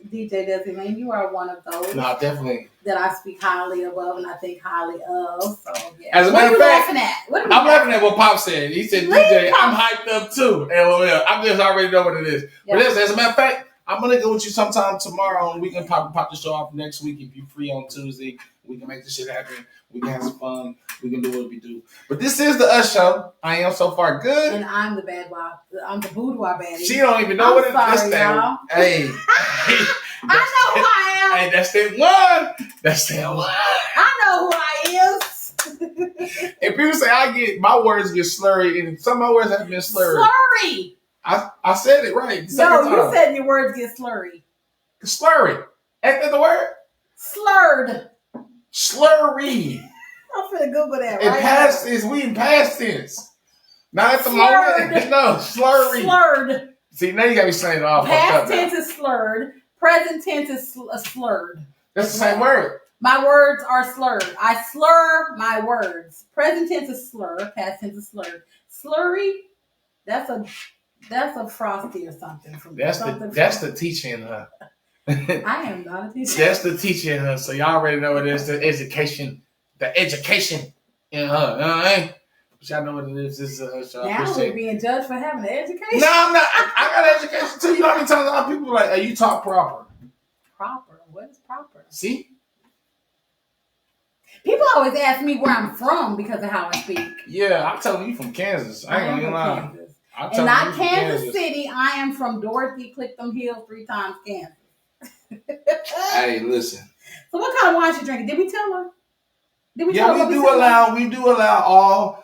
DJ Dizzy Lynn, you are one of those. No, definitely. That I speak highly of and I think highly of. So yeah. As a matter of fact, I'm laughing at what Pop said. He said, DJ, I'm hyped up too. LOL. I just already know what it is. Yeah. But as a matter of fact, I'm gonna go with you sometime tomorrow and we can pop the show off next week. If you're free on Tuesday, we can make this shit happen. We can have some fun. We can do what we do. But this is the Us Show. I am so far good. And I'm the bad wife. I'm the boudoir baddie. She don't even know what it is. Y'all. Hey. I know who I am. Hey, that's that one. That's that one. I know who I is. And people say my words get slurry, and some of my words have been slurry. Slurry. I said it right. No, you said your words get slurry. Slurry. Ain't that the word? Slurred. Slurry. I'm finna Google that. In past tense, we in past tense. Not at the moment. No, slurry. Slurred. See, now you got me saying it all. Past tense is slurred. Present tense is slurred. That's the same word. My words are slurred. I slur my words. Present tense is slur. Past tense is slurred. Slurry. That's a frosty or something. That's the teacher in her. I am not a teacher. That's the teacher in her. So y'all already know what it is. The education in her. You know what I mean? But y'all know what it is. This is now we're being judged for having an education. No, I'm not. I got an education too. You know how many times a lot of people are like, you talk proper. Proper? What is proper? See? People always ask me where I'm from because of how I speak. Yeah, I'm telling you from Kansas. I ain't gonna lie. And not Kansas City. I am from Dorothy, Clifton Hill, 3 times Kansas. Hey, listen. So what kind of wine she drinking? Did we tell her? We do allow all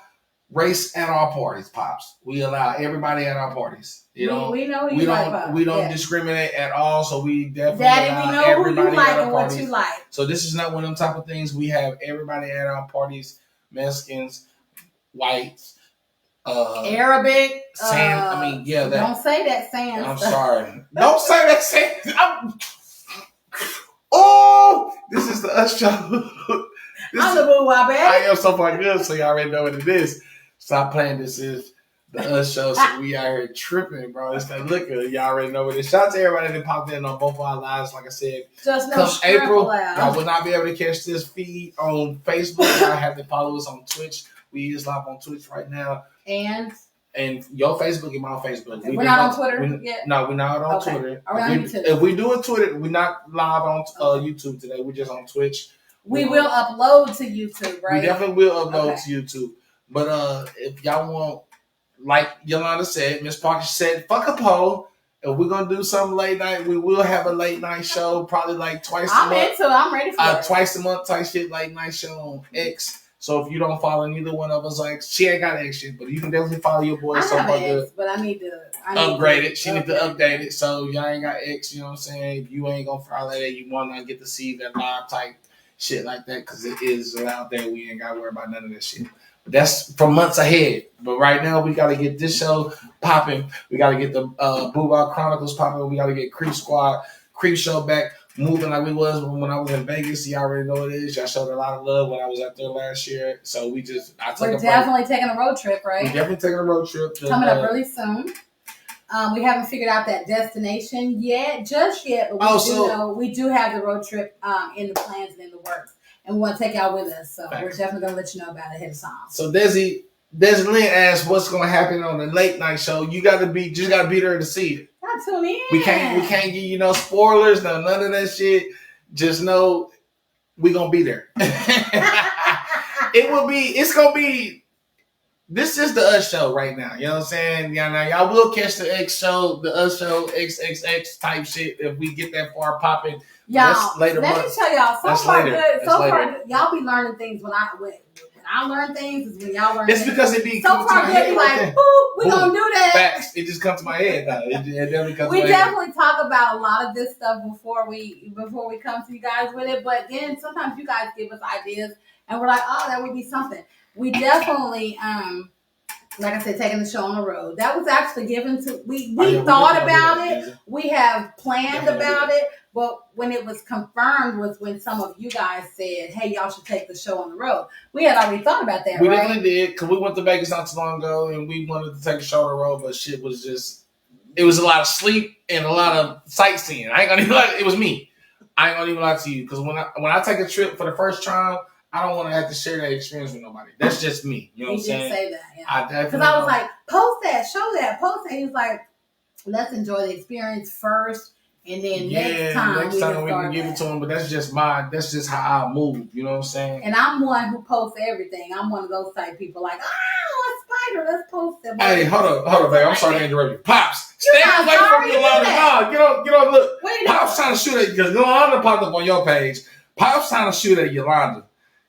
race at our parties, Pops. We allow everybody at our parties. We don't discriminate at all, so we definitely Daddy, we know everybody who you like at our and parties. what you like. So this is not one of them type of things. We have everybody at our parties: Mexicans, whites, Arabic. Don't say that Sam. I'm sorry. Don't say that Sam. Oh, this is the Us Show. I'm the boudoir baddie. I am so far good, so you already know what it is. Stop playing. This is the Us Show, so we out here tripping, bro. It's that liquor. Y'all already know what it is. Shout out to everybody that popped in on both our lives. Like I said, just come April, y'all will not be able to catch this feed on Facebook. Y'all have to follow us on Twitch. We is live on Twitch right now. And your Facebook and my Facebook. Okay, we're not on Twitter yet? No, we're not on Twitter. If we do a Twitter, we're not live on YouTube today. We're just on Twitch. We will upload to YouTube, right? We definitely will upload to YouTube. But if y'all want, like Yolanda said, Miss Parker said, fuck a poll. If we're going to do something late night, we will have a late night show, probably like twice a month. I'm ready for it. Twice a month type shit, late night show on X. So if you don't follow neither one of us, like she ain't got X shit, but you can definitely follow your boy. I have an X, but I need to upgrade it. She need to update it. So y'all ain't got X, you know what I'm saying? If you ain't gonna follow that, you want to get to see that live type shit like that, because it is out there. We ain't got to worry about none of that shit. But that's for months ahead. But right now, we got to get this show popping. We got to get the Boudoir Chronicles popping. We got to get Creep Show back. moving like we was when I was in Vegas. Y'all already know what it is. Y'all showed a lot of love when I was out there last year. So we're definitely taking a road trip, right? We're definitely taking a road trip. Coming up really soon. We haven't figured out that destination just yet, but we do have the road trip in the plans and in the works, and we want to take y'all with us. So we're definitely gonna let you know about it ahead of time. So Desi Lynn asked what's gonna happen on the late night show. You gotta be there to see it. Gotta tune in. We can't give you no spoilers, none of that shit. Just know we gonna be there. It's gonna be. This is the Us show right now. You know what I'm saying? Now y'all will catch the X show, the Us show, XXX type shit if we get that far popping. Y'all, let me tell y'all, so far, y'all be learning things when I learn things is when y'all learn. It's because it be so far good. Be like, we're gonna do that. Facts. It just comes to my head now. It definitely comes. We definitely talk about a lot of this stuff before we come to you guys with it. But then sometimes you guys give us ideas, and we're like, oh, that would be something. We definitely, like I said, taking the show on the road. That was actually given to, we thought about it. We have planned about it. But when it was confirmed was when some of you guys said, hey, y'all should take the show on the road. We had already thought about that, We definitely did, because we went to Vegas not too long ago, and we wanted to take the show on the road, but shit was just, it was a lot of sleep and a lot of sightseeing. I ain't gonna even lie, it was me. I ain't gonna even lie to you, because when I take a trip for the first time, I don't want to have to share that experience with nobody. That's just me. You know what I'm saying? He did say that, yeah. Because I was like, post that, show that, post that. He was like, let's enjoy the experience first, and then next time we can give it to him. But that's just how I move. You know what I'm saying? And I'm one who posts everything. I'm one of those type of people like, a spider, let's post it. Hey, hold up, babe. I'm sorry to interrupt you. Pops, stay away from Yolanda. No, get on, look. Pops trying to shoot at you because Yolanda popped up on your page. Pops trying to shoot at Yolanda.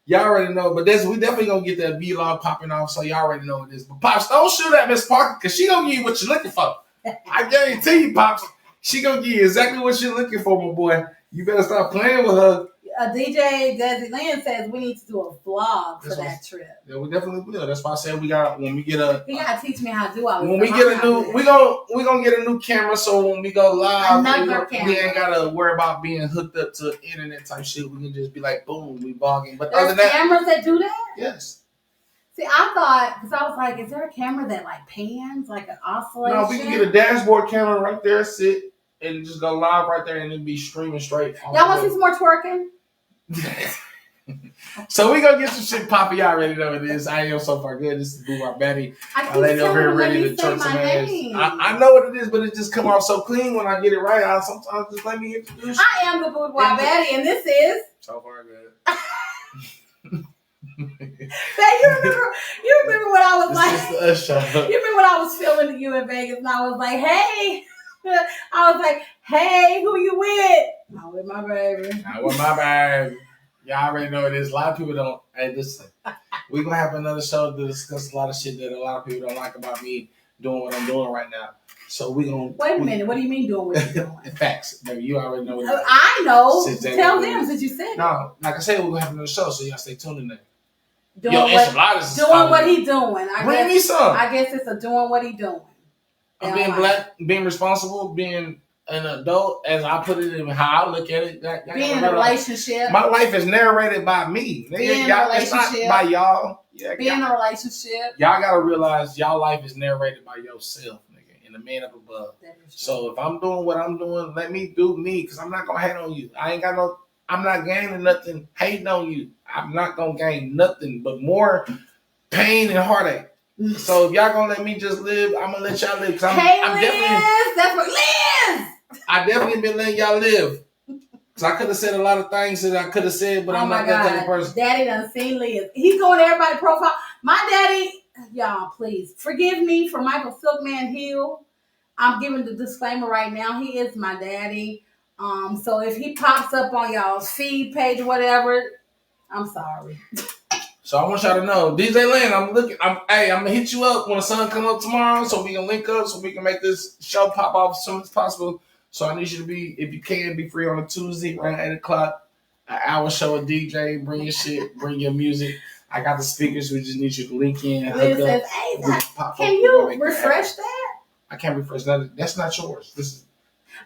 Y'all already know, but we definitely gonna get that vlog popping off, so y'all already know what it is. But Pops, don't shoot at Miss Parker, because she gonna give you what you're looking for. I guarantee you, Pops, she gonna give you exactly what you're looking for, my boy. You better stop playing with her. DJ Desi Lynn says we need to do a vlog for that trip. Yeah, we definitely will. That's why I said he gotta teach me how to do all this. When we get a new, we gonna get a new camera, so when we go live, we ain't gotta worry about being hooked up to internet type shit. We can just be like, boom, we vlogging. But there's cameras that do that? Yes. See, I thought, because I was like, is there a camera that like pans, like an oscillation? No, we can get a dashboard camera right there, sit, and just go live right there, and it'd be streaming straight. Y'all want to see some more twerking? So we gonna get some shit popping. Y'all already know what it is. I am so far good. This is Boo My Betty. I lady over here ready to twerk some ass. I know what it is, but it just come off so clean when I get it right. I sometimes just let me introduce you. I am the Boo My Betty, and this is so far good. Babe, you remember what I was like? You remember when I was filming you in Vegas, and I was like, hey. Hey, who you with? I'm with my baby. I'm with my baby. Y'all already know it is. A lot of people don't. Hey, listen. We're going to have another show to discuss a lot of shit that a lot of people don't like about me doing what I'm doing right now. So we're going to... Wait a minute. What do you mean doing what you're doing? Facts. Baby, you already know what it is. I know. Tell them since you said it. No, like I said, we're going to have another show, so y'all stay tuned in there. Doing what he doing. Bring me some. I guess it's a doing what he doing. I'm being black, being responsible, being an adult, as I put it in how I look at it. Being in a relationship. My life is narrated by me. Being in a relationship. It's not by y'all. Yeah, being in a relationship. Y'all got to realize y'all life is narrated by yourself, nigga, and the man up above. So if I'm doing what I'm doing, let me do me, because I'm not going to hate on you. I'm not gaining nothing hating on you. I'm not going to gain nothing but more pain and heartache. So if y'all gonna let me just live, I'm gonna let y'all live. I'm Liz, that's what Liz. I definitely been letting y'all live. Cause I could have said a lot of things that I could have said, but I'm not that type of person. Daddy done seen Liz. He's going to everybody's profile. My daddy, y'all, please forgive me for Michael Silkman Hill. I'm giving the disclaimer right now. He is my daddy. So if he pops up on y'all's feed page or whatever, I'm sorry. So I want y'all to know, DJ Lynn, I'm gonna hit you up when the sun come up tomorrow, so we can link up, so we can make this show pop off as soon as possible. So I need you to be, if you can, be free on a Tuesday around 8:00, an hour show of DJ. Bring your shit, bring your music. I got the speakers. We just need you to link in. Liz says, hey, can you refresh that? I can't refresh that. That's not yours. This is.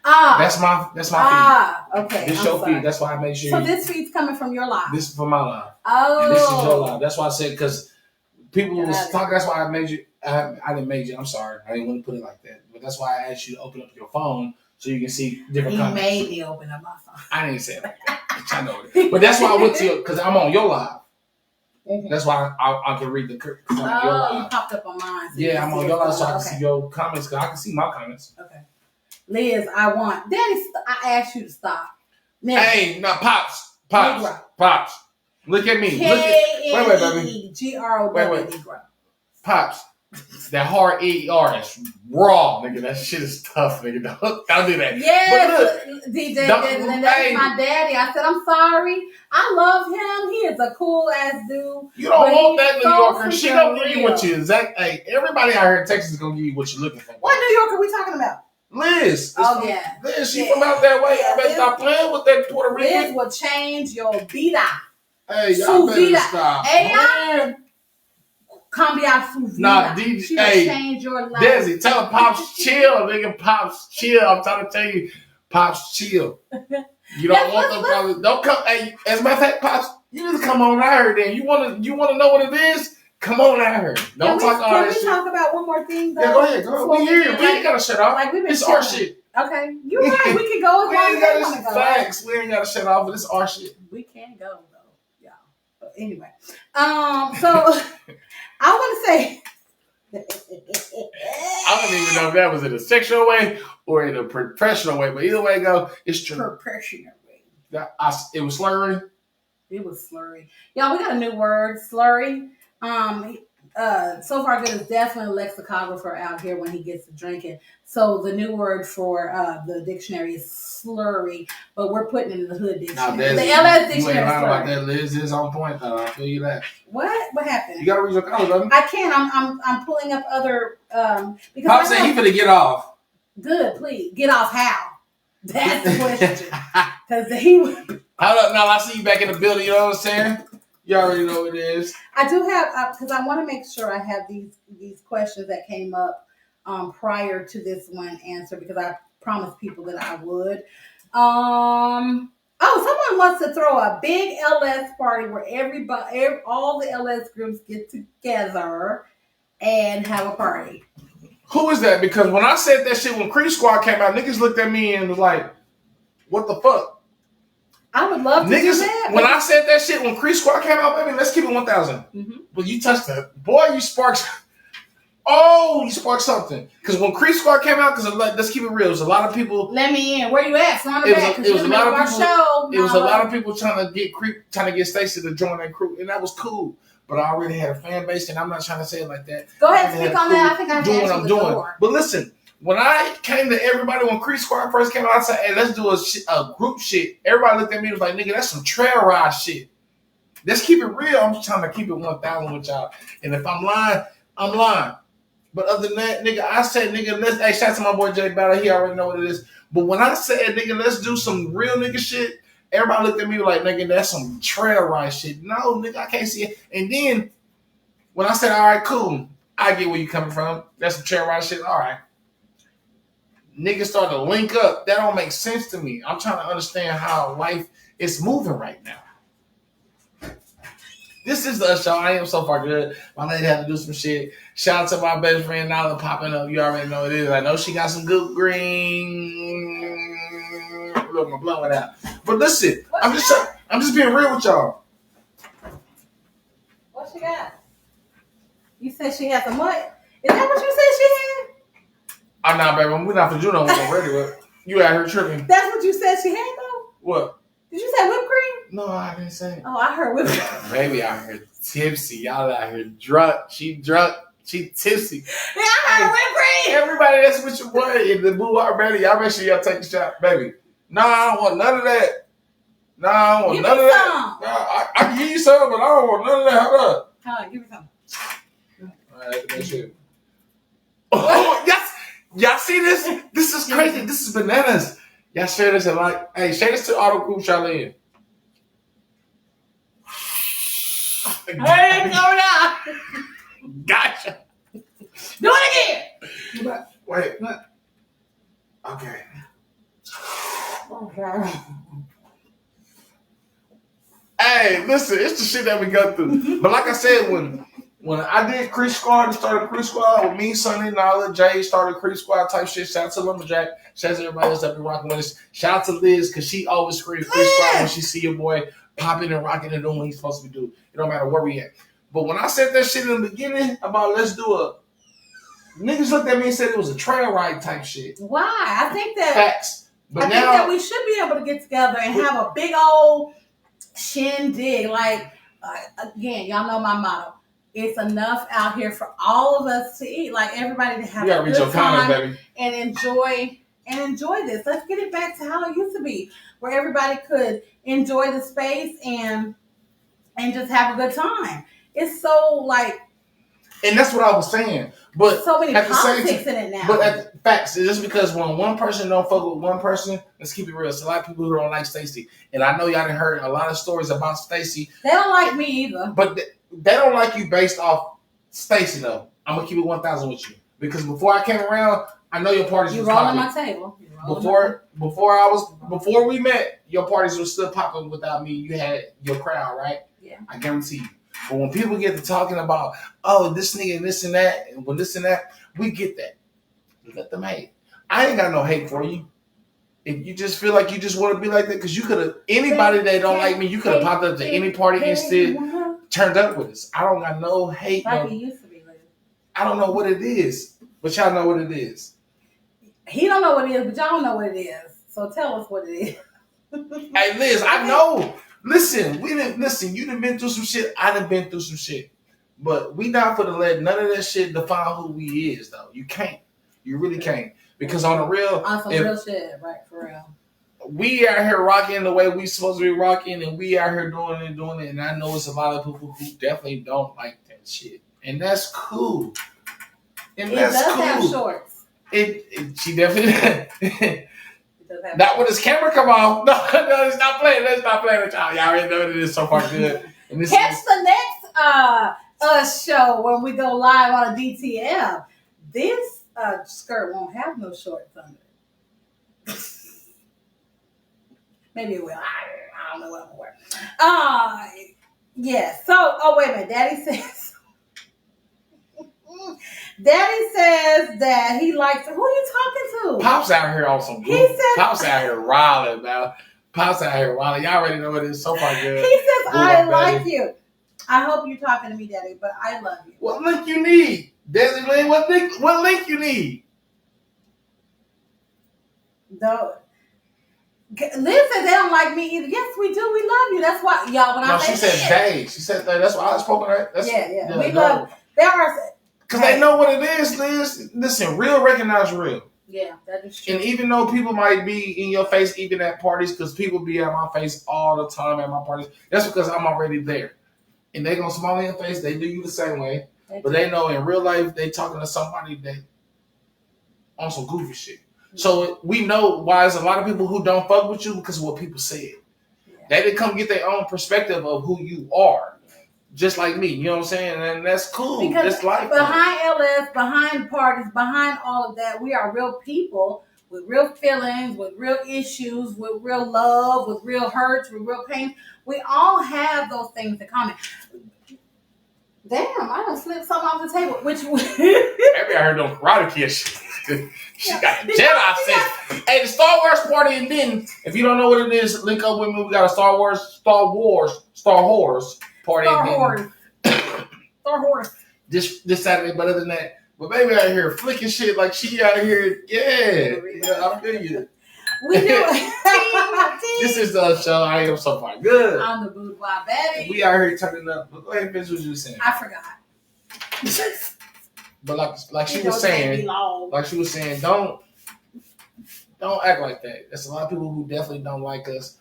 That's my feed. Okay. This your feed. That's why I made sure. So this feed's coming from your live. This is from my live. Oh. And this is your live. That's why I said because people was talking. That's why I made you. I didn't make you. I'm sorry. I didn't want to put it like that. But that's why I asked you to open up your phone so you can see different comments. He made me open up my phone. I didn't say it like that. I know it. But that's why I went to because I'm on your live. Mm-hmm. That's why I can read the. Your live. You popped up on mine. So yeah, I'm on your live so I can see your comments because I can see my comments. Okay. Liz, Daddy, I asked you to stop. Now, hey, no, Pops. Look at me. Wait, baby. G-R-O-W. Negro. Pops. That hard E-R is raw, nigga. That shit is tough, nigga. Don't do that. Yes, DJ, and that's my daddy. I said, I'm sorry. I love him. He is a cool ass dude. You don't want that New Yorker. She don't give you what you exact. Hey, everybody out here in Texas is gonna give you what you're looking for. What New Yorker are we talking about? Liz. Yeah. Liz, she from out that way. I better stop playing with that Puerto Rican. Liz will change your vida. Hey, y'all better stop. Hey, Cambia su vida. Nah, DJ. She will change your life. Desi, tell him Pops chill, nigga. Pops chill. I'm trying to tell you, Pops chill. You don't want them problems. Don't come. Hey, as a matter of fact, Pops, you just come on out here. Then you wanna know what it is? Come on out here. Don't talk all that shit. Can we talk about one more thing? Though? Yeah, go ahead. We here. We ain't gotta shut off. Like we've been. It's our shit. Okay, you're right. We can go as long as we want to go. Facts. We ain't gotta shut off, but it's our shit. We can go though, y'all. But anyway, so. I want to say, I don't even know if that was in a sexual way or in a professional way, but either way it go, it's true. Professional way. It was slurry. It was slurry. Y'all, we got a new word, slurry. So Far Good is definitely a lexicographer out here when he gets to drinking. So the new word for the dictionary is slurry, but we're putting it in the hood dictionary. The LS dictionary. You ain't lying about that. Liz is on point though. I feel you that. What happened? You gotta read your college, baby. I can't. I'm pulling up other because Pop said he finna get off. Good, please get off. How? That's the question. Because he. Hold up, now I see you back in the building. You know what I'm saying? You already know what it is. I do have because I want to make sure I have these questions that came up prior to this one answer because I promised people that I would. Someone wants to throw a big LS party where all the LS groups get together and have a party. Who is that? Because when I said that shit when Creep Squad came out, niggas looked at me and was like, "What the fuck?" I would love to do that. When I said that shit when Creep Squad came out, baby, let's keep it 1,000. Mm-hmm. But you touched that. Boy, you sparked. Oh, you sparked something. Because when Creep Squad came out, let's keep it real, there's a lot of people. Let me in. Where you at? It was a lot of people trying to get Stacey to join that crew, and that was cool. But I already had a fan base, and I'm not trying to say it like that. Go ahead, speak on that. I think I doing what I'm doing. But listen. When I came to everybody, when Creep Squad first came out, I said, hey, let's do a group shit. Everybody looked at me and was like, nigga, that's some trail ride shit. Let's keep it real. I'm just trying to keep it 1,000 with y'all. And if I'm lying, I'm lying. But other than that, nigga, I said, nigga, hey, shout out to my boy Jay Battle. He already know what it is. But when I said, nigga, let's do some real nigga shit, everybody looked at me like, nigga, that's some trail ride shit. No, nigga, I can't see it. And then when I said, all right, cool, I get where you coming from. That's some trail ride shit. All right. Niggas start to link up. That don't make sense to me. I'm trying to understand how life is moving right now. This is the show. I am So Far Good. My lady had to do some shit. Shout out to my best friend Nala popping up. You already know what it is. I know she got some good green. Look, I'm blowing out. But listen, I'm just being real with y'all. What she got? You said she had some what? Is that what you said she had? I'm not, baby. We're not for Juno. We're ready with. You out here tripping. That's what you said she had, though? What? Did you say whipped cream? No, I didn't say. Oh, I heard whipped cream. Baby out here tipsy. Y'all out here drunk. She drunk. She tipsy. Yeah, I heard whipped cream. Everybody that's with your boy in the Boo Art Ready, y'all make sure y'all take a shot, baby. No, I don't want none of that. No, I don't want none of that. No, I can give you some, but I don't want none of that. Hold up. Hold on, give me some. All right, that shit. Oh, yes. Y'all see this? This is crazy. This is bananas. Y'all share this and like, hey, share this to all the groups y'all in. Hey, go down. Gotcha. Do it again. Wait. Okay. Okay. Hey, listen, it's the shit that we go through. But like I said, when I did Creek Squad and started Creek Squad with me, Sonny, Nala, Jay, started Creek Squad type shit. Shout out to Lumberjack. Shout out to everybody else that been rocking with us. Shout out to Liz, because she always screams Creek Squad when she see your boy popping and rocking and doing what he's supposed to do. It don't matter where we at. But when I said that shit in the beginning about let's do a, niggas looked at me and said it was a trail ride type shit. Why? I think that facts. But I think that we should be able to get together and have a big old shindig. Like, again, y'all know my motto. It's enough out here for all of us to eat. Like, everybody to have a good time and enjoy this. Let's get it back to how it used to be, where everybody could enjoy the space and just have a good time. It's so like, and that's what I was saying. But so many politics in it now. But at the facts, it's just because when one person don't fuck with one person, let's keep it real. It's a lot of people who don't like Stacey. And I know y'all done heard a lot of stories about Stacey. They don't like me either. But they don't like you based off Stacey though. I'm gonna keep it 1,000 with you. Because before I came around, I know your parties was popping. You rolling my table. Before we met, your parties were still popping without me. You had your crowd, right? Yeah. I guarantee you. But when people get to talking about, oh, this nigga and this and that, and when this and that, we get that. Let them hate. I ain't got no hate for you. If you just feel like you just want to be like that, because you could have, anybody that don't like me, you could have popped up to any party and still turned up with us. I don't got no hate. Like it used to be. I don't know what it is, but y'all know what it is. He don't know what it is, but y'all know what it is. So tell us what it is. Hey, Liz, I know. Listen, you done been through some shit. I done been through some shit. But we not for to let none of that shit define who we is, though. You can't. You really can't. Because on the real... On some real shit, right, for real. We out here rocking the way we supposed to be rocking, and we out here doing it, and I know it's a lot of people who definitely don't like that shit. And that's cool. And that's does cool. Have shorts. She definitely... Not when this camera come off. No, let's not playing. Let's not play with y'all. Y'all already know it is so far good. And catch the next show when we go live on a DTM. This skirt won't have no shorts under it. Maybe it will. I don't know what I'm gonna wear. Yeah. So, wait a minute. Daddy says that he likes. Who are you talking to? Pop's out here on some. Pop's out here riling, man. Pop's out here riling. Y'all already know it is so far good. He says, "I like you." I hope you're talking to me, Daddy, but I love you. What link you need, Desi Lynn? What link you need? No. Liz said they don't like me either. Yes, we do. We love you. That's why, y'all. When I say she said they. She said they. That's why I spoke right. Yeah. We love. There are. Because they know what it is, Liz. Listen, real recognize real. Yeah, that is true. And even though people might be in your face even at parties, because people be at my face all the time at my parties, that's because I'm already there. And they gonna smile in your face, they do you the same way. But they know in real life, they talking to somebody that on some goofy shit. So we know why there's a lot of people who don't fuck with you because of what people said. Yeah. They didn't come get their own perspective of who you are. Just like me, you know what I'm saying? And that's cool. Because that's life. Behind LS, behind parties, behind all of that, we are real people with real feelings, with real issues, with real love, with real hurts, with real pain. We all have those things in common. Damn, I done slipped something off the table. Maybe I heard them karate kids. She got a Jedi sense. Hey, the Star Wars party, and then if you don't know what it is, link up with me. We got a Star Wars party. Star Wars. This Saturday, but other than that, but baby out here flicking shit like she out here. Yeah, I feel you. We do. This is the show. I am so far good. I'm the boudoir Betty. We out here turning up. But go ahead and finish what you were saying. I forgot. But like she was saying, don't act like that. There's a lot of people who definitely don't like us.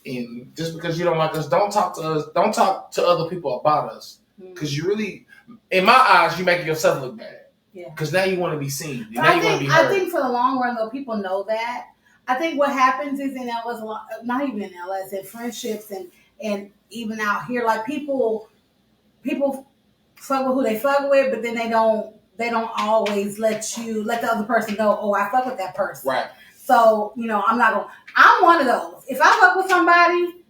And just because you don't like us, don't talk to us. Don't talk to other people about us. Because you really, in my eyes, you making yourself look bad. Yeah. Because now you want to be seen. Now you want to be heard. I think for the long run, though, people know that. I think what happens is in LS, not even in LS, in friendships and even out here, like people fuck with who they fuck with, but then they don't always let the other person know, oh, I fuck with that person. Right. So, I'm one of those. If I fuck with somebody,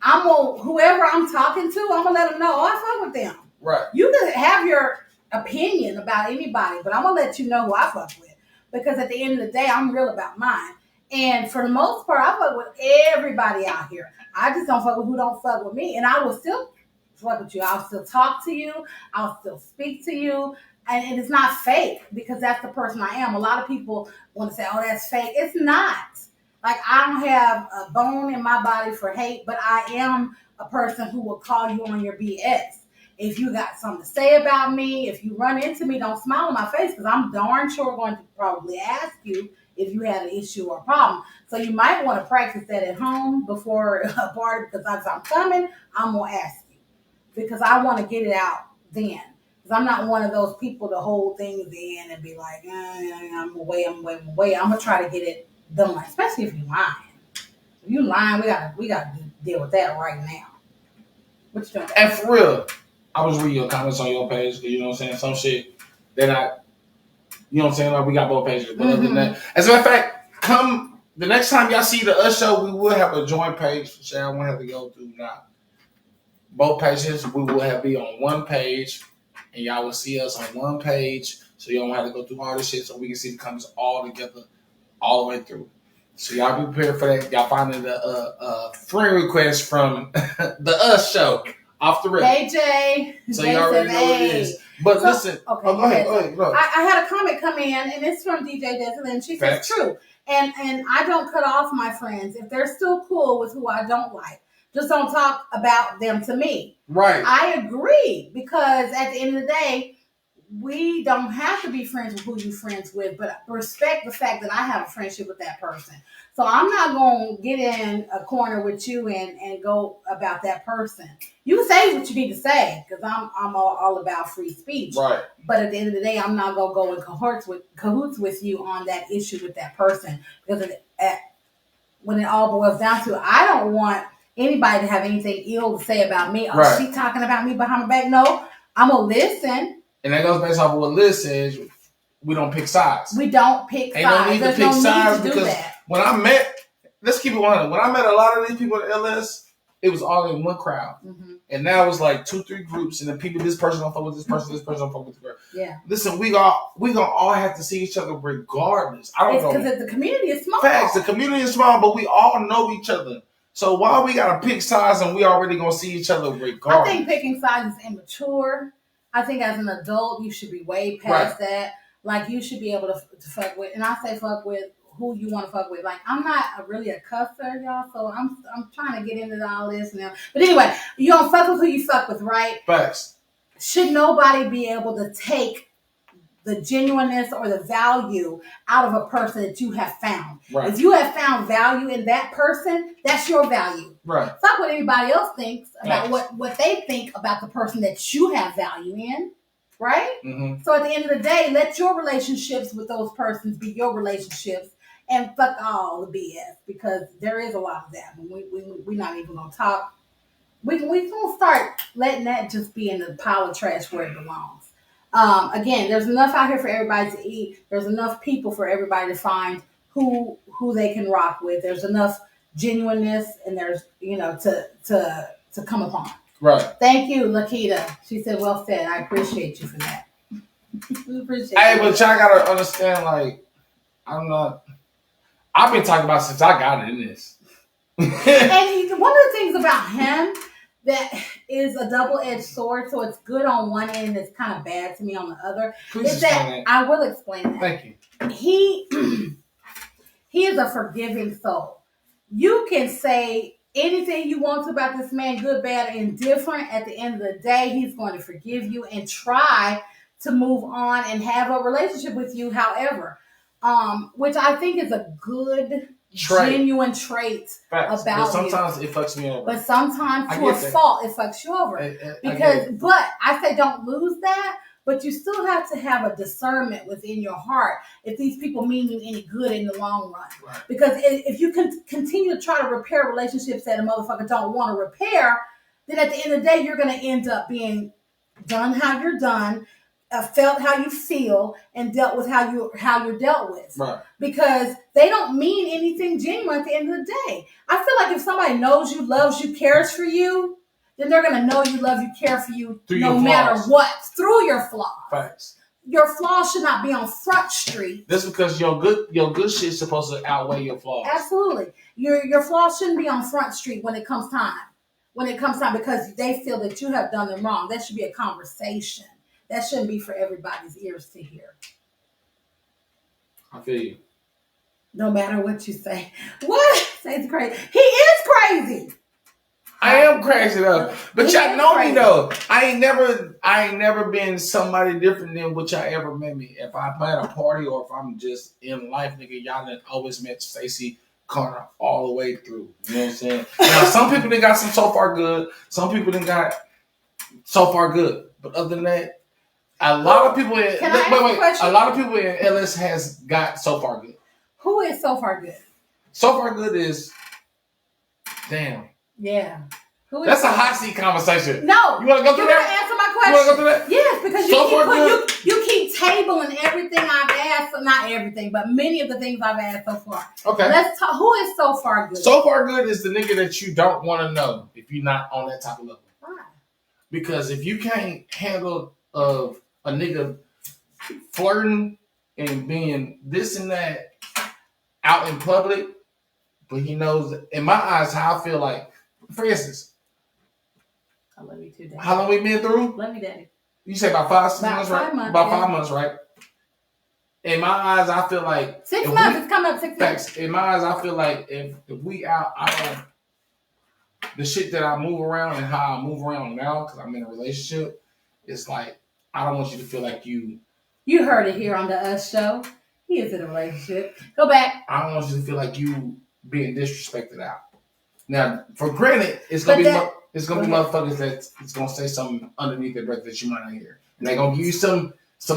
whoever I'm talking to, I'm gonna let them know, I fuck with them. Right. You can have your opinion about anybody, but I'm gonna let you know who I fuck with. Because at the end of the day, I'm real about mine. And for the most part, I fuck with everybody out here. I just don't fuck with who don't fuck with me. And I will still fuck with you. I'll still talk to you. I'll still speak to you. And it's not fake because that's the person I am. A lot of people want to say, oh, that's fake. It's not. Like, I don't have a bone in my body for hate, but I am a person who will call you on your BS. If you got something to say about me, if you run into me, don't smile in my face because I'm darn sure going to probably ask you if you have an issue or a problem. So you might want to practice that at home before a party because if I'm coming, I'm going to ask you because I want to get it out then. Because I'm not one of those people to hold things in and be like, I'm away. I'm going to try to get it done, especially if you're lying. If you're lying, we got to deal with that right now. What you doing? And for real, I was reading your comments on your page because, you know what I'm saying, some shit that you know what I'm saying, like we got both pages. But other than that, as a matter of fact, come the next time y'all see the Us Show, we will have a joint page for sure. I won't have to go through now. Both pages, we will be on one page, and y'all will see us on one page, so you don't have to go through all this shit, so we can see the comments all together, all the way through. So y'all be prepared for that. Y'all finding a friend request from the Us Show off the rip. AJ. So you already know what it is. But listen. Okay, go ahead. I had a comment come in, and it's from DJ Desmond, and she says, true. And I don't cut off my friends. If they're still cool with who I don't like, just don't talk about them to me. Right. I agree, because at the end of the day, we don't have to be friends with who you're friends with, but respect the fact that I have a friendship with that person. So I'm not going to get in a corner with you and go about that person. You say what you need to say, because I'm all about free speech. Right. But at the end of the day, I'm not going to go in cahoots with you on that issue with that person. Because when it all boils down to it, I don't want anybody to have anything ill to say about me. Oh, she talking about me behind my back. No, I'm going to listen. And that goes based off of what Liz says. We don't pick sides. We don't pick sides. Ain't no need to pick sides because when I met, let's keep it 100. When I met a lot of these people at LS, it was all in one crowd. Mm-hmm. And now it's like 2-3 groups, and the people, this person don't fuck with this person, this person don't fuck with this person. Yeah. Listen, we gonna all have to see each other regardless. I don't know. Because the community is small. Facts, the community is small, but we all know each other. So why we gotta pick sides and we already gonna see each other regardless? I think picking sides is immature. I think as an adult, you should be way past that. Like, you should be able to fuck with, and I say fuck with who you want to fuck with. Like, I'm not really a cusser, y'all, so I'm trying to get into all this now. But anyway, you don't fuck with who you fuck with, right? Facts. Should nobody be able to take the genuineness or the value out of a person that you have found? Right. If you have found value in that person, that's your value. Right. Fuck what anybody else thinks about what they think about the person that you have value in. Right? Mm-hmm. So at the end of the day, let your relationships with those persons be your relationships and fuck all the BS, because there is a lot of that. We're not even going to talk. We're going to start letting that just be in the pile of trash where it belongs. Again, there's enough out here for everybody to eat. There's enough people for everybody to find who they can rock with. There's enough genuineness, and there's, to come upon. Right. Thank you, Lakita. She said, well said. I appreciate you for that. But y'all gotta understand, like, I've been talking about since I got in this. And one of the things about him that is a double-edged sword, so it's good on one end and it's kind of bad to me on the other. Please is that I will explain that. Thank you. He is a forgiving soul. You can say anything you want to about this man, good, bad, indifferent. At the end of the day, he's going to forgive you and try to move on and have a relationship with you, however, which I think is a good, genuine trait about but sometimes it fucks me over. But sometimes to a fault, it fucks you over. But I say don't lose that. But you still have to have a discernment within your heart if these people mean you any good in the long run. Right. Because if you can continue to try to repair relationships that a motherfucker don't want to repair, then at the end of the day, you're going to end up being done how you're done. felt how you feel and dealt with how you're dealt with. Right. Because they don't mean anything genuine at the end of the day. I feel like if somebody knows you, loves you, cares for you, then they're gonna know you, love you, care for you through no matter what, through your flaws. Facts. Your flaws should not be on Front Street. That's because your good shit is supposed to outweigh your flaws. Absolutely. Your flaws shouldn't be on Front Street when it comes time. Because they feel that you have done them wrong. That should be a conversation. That shouldn't be for everybody's ears to hear. I feel you. No matter what you say. What? Say it's crazy. He is crazy. I am crazy though. But y'all know me though. I ain't never been somebody different than what y'all ever met me. If I play at a party or if I'm just in life, nigga, y'all done always met Stacey Connor all the way through. You know what I'm saying? Now some people done got some so far good. Some people done got so far good. But other than that, a lot of people in LS has got so far good. Who is so far good? So far good is damn. Yeah. That's a hot seat conversation. No. You want to go through that? Answer my question. You want to go through that? Yes, because you keep tabling everything I've asked. Not everything, but many of the things I've asked so far. Okay. Let's talk. Who is so far good? So far good is the nigga that you don't want to know if you're not on that type of level. Why? Because if you can't handle a nigga flirting and being this and that out in public, but he knows, in my eyes, how I feel like, for instance, I love you too, Daddy. how long we been through? Love you, Daddy. You say about 5 months, right? About 5 months, right? In my eyes, I feel like 6 months. It's coming up 6 months. In my eyes, I feel like if we out, the shit that I move around and how I move around now, because I'm in a relationship, it's like I don't want you to feel like you. You heard it here on the Us Show. He is in a relationship. Go back. I don't want you to feel like you being disrespected out. Now, for granted, it's gonna be motherfuckers that it's gonna say something underneath their breath that you might not hear, and they're gonna give you some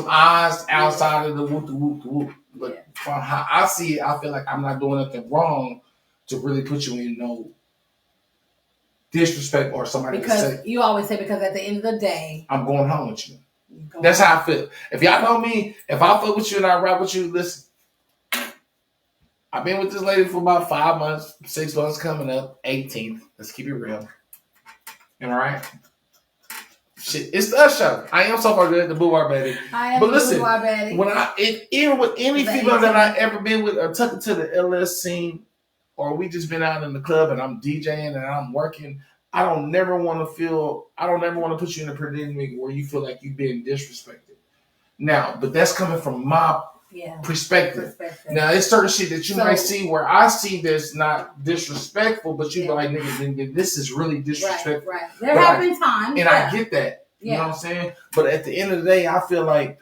eyes outside of the whoop. But from how I see it, I feel like I'm not doing nothing wrong to really put you in no disrespect or somebody because to say. You always say because at the end of the day, I'm going home with you. That's how I feel. If y'all know me, if I fuck with you and I rap with you, listen. I've been with this lady for about 5 months, 6 months coming up, 18th. Let's keep it real. All right? Shit, it's the Us Show. I am so far good, the Boo-Bar Baby. I am but the listen, Boo-Bar Baby. When even with any female that I ever been with or took to the LS scene, or we just been out in the club and I'm DJing and I'm working, I don't never want to put you in a predicament where you feel like you've been disrespected. Now, but that's coming from my perspective. Now, it's certain shit that you might see where I see that's not disrespectful, but you be like, nigga, this is really disrespectful. Right. There have been times. And I get that. You know what I'm saying? But at the end of the day, I feel like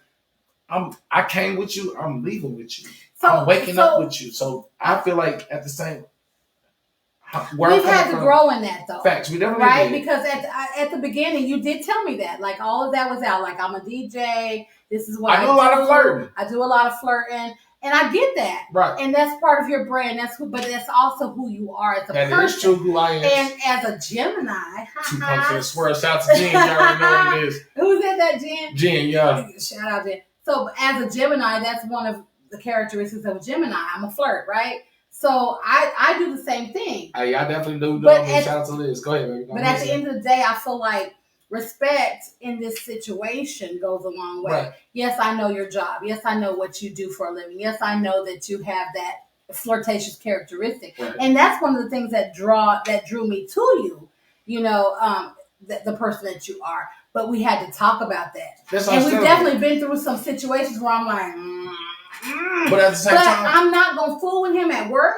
I came with you, I'm leaving with you. I'm waking up with you. So I feel like at the same we've had to grow in that though. Facts, we definitely did. Because at the beginning you did tell me that. Like all of that was out. Like I'm a DJ. This is what I do. A lot of flirting. I do a lot of flirting. And I get that. Right. And that's part of your brand. But that's also who you are as a person. That is true who I am. And as a Gemini. 2 points to the swear. Shout out to Jen. You already know what it is. Who said that, Jen? Jen, yeah. Shout out, Jen. So as a Gemini, that's one of the characteristics of a Gemini. I'm a flirt, right? So I do the same thing. I definitely do. Shout out to Liz. Go ahead, baby. But at the end of the day, I feel like respect in this situation goes a long way. Right. Yes, I know your job. Yes, I know what you do for a living. Yes, I know that you have that flirtatious characteristic. Right. And that's one of the things that drew me to you, the person that you are. But we had to talk about that. And we've definitely been through some situations where I'm like, But at the same time, I'm not going to fool with him at work.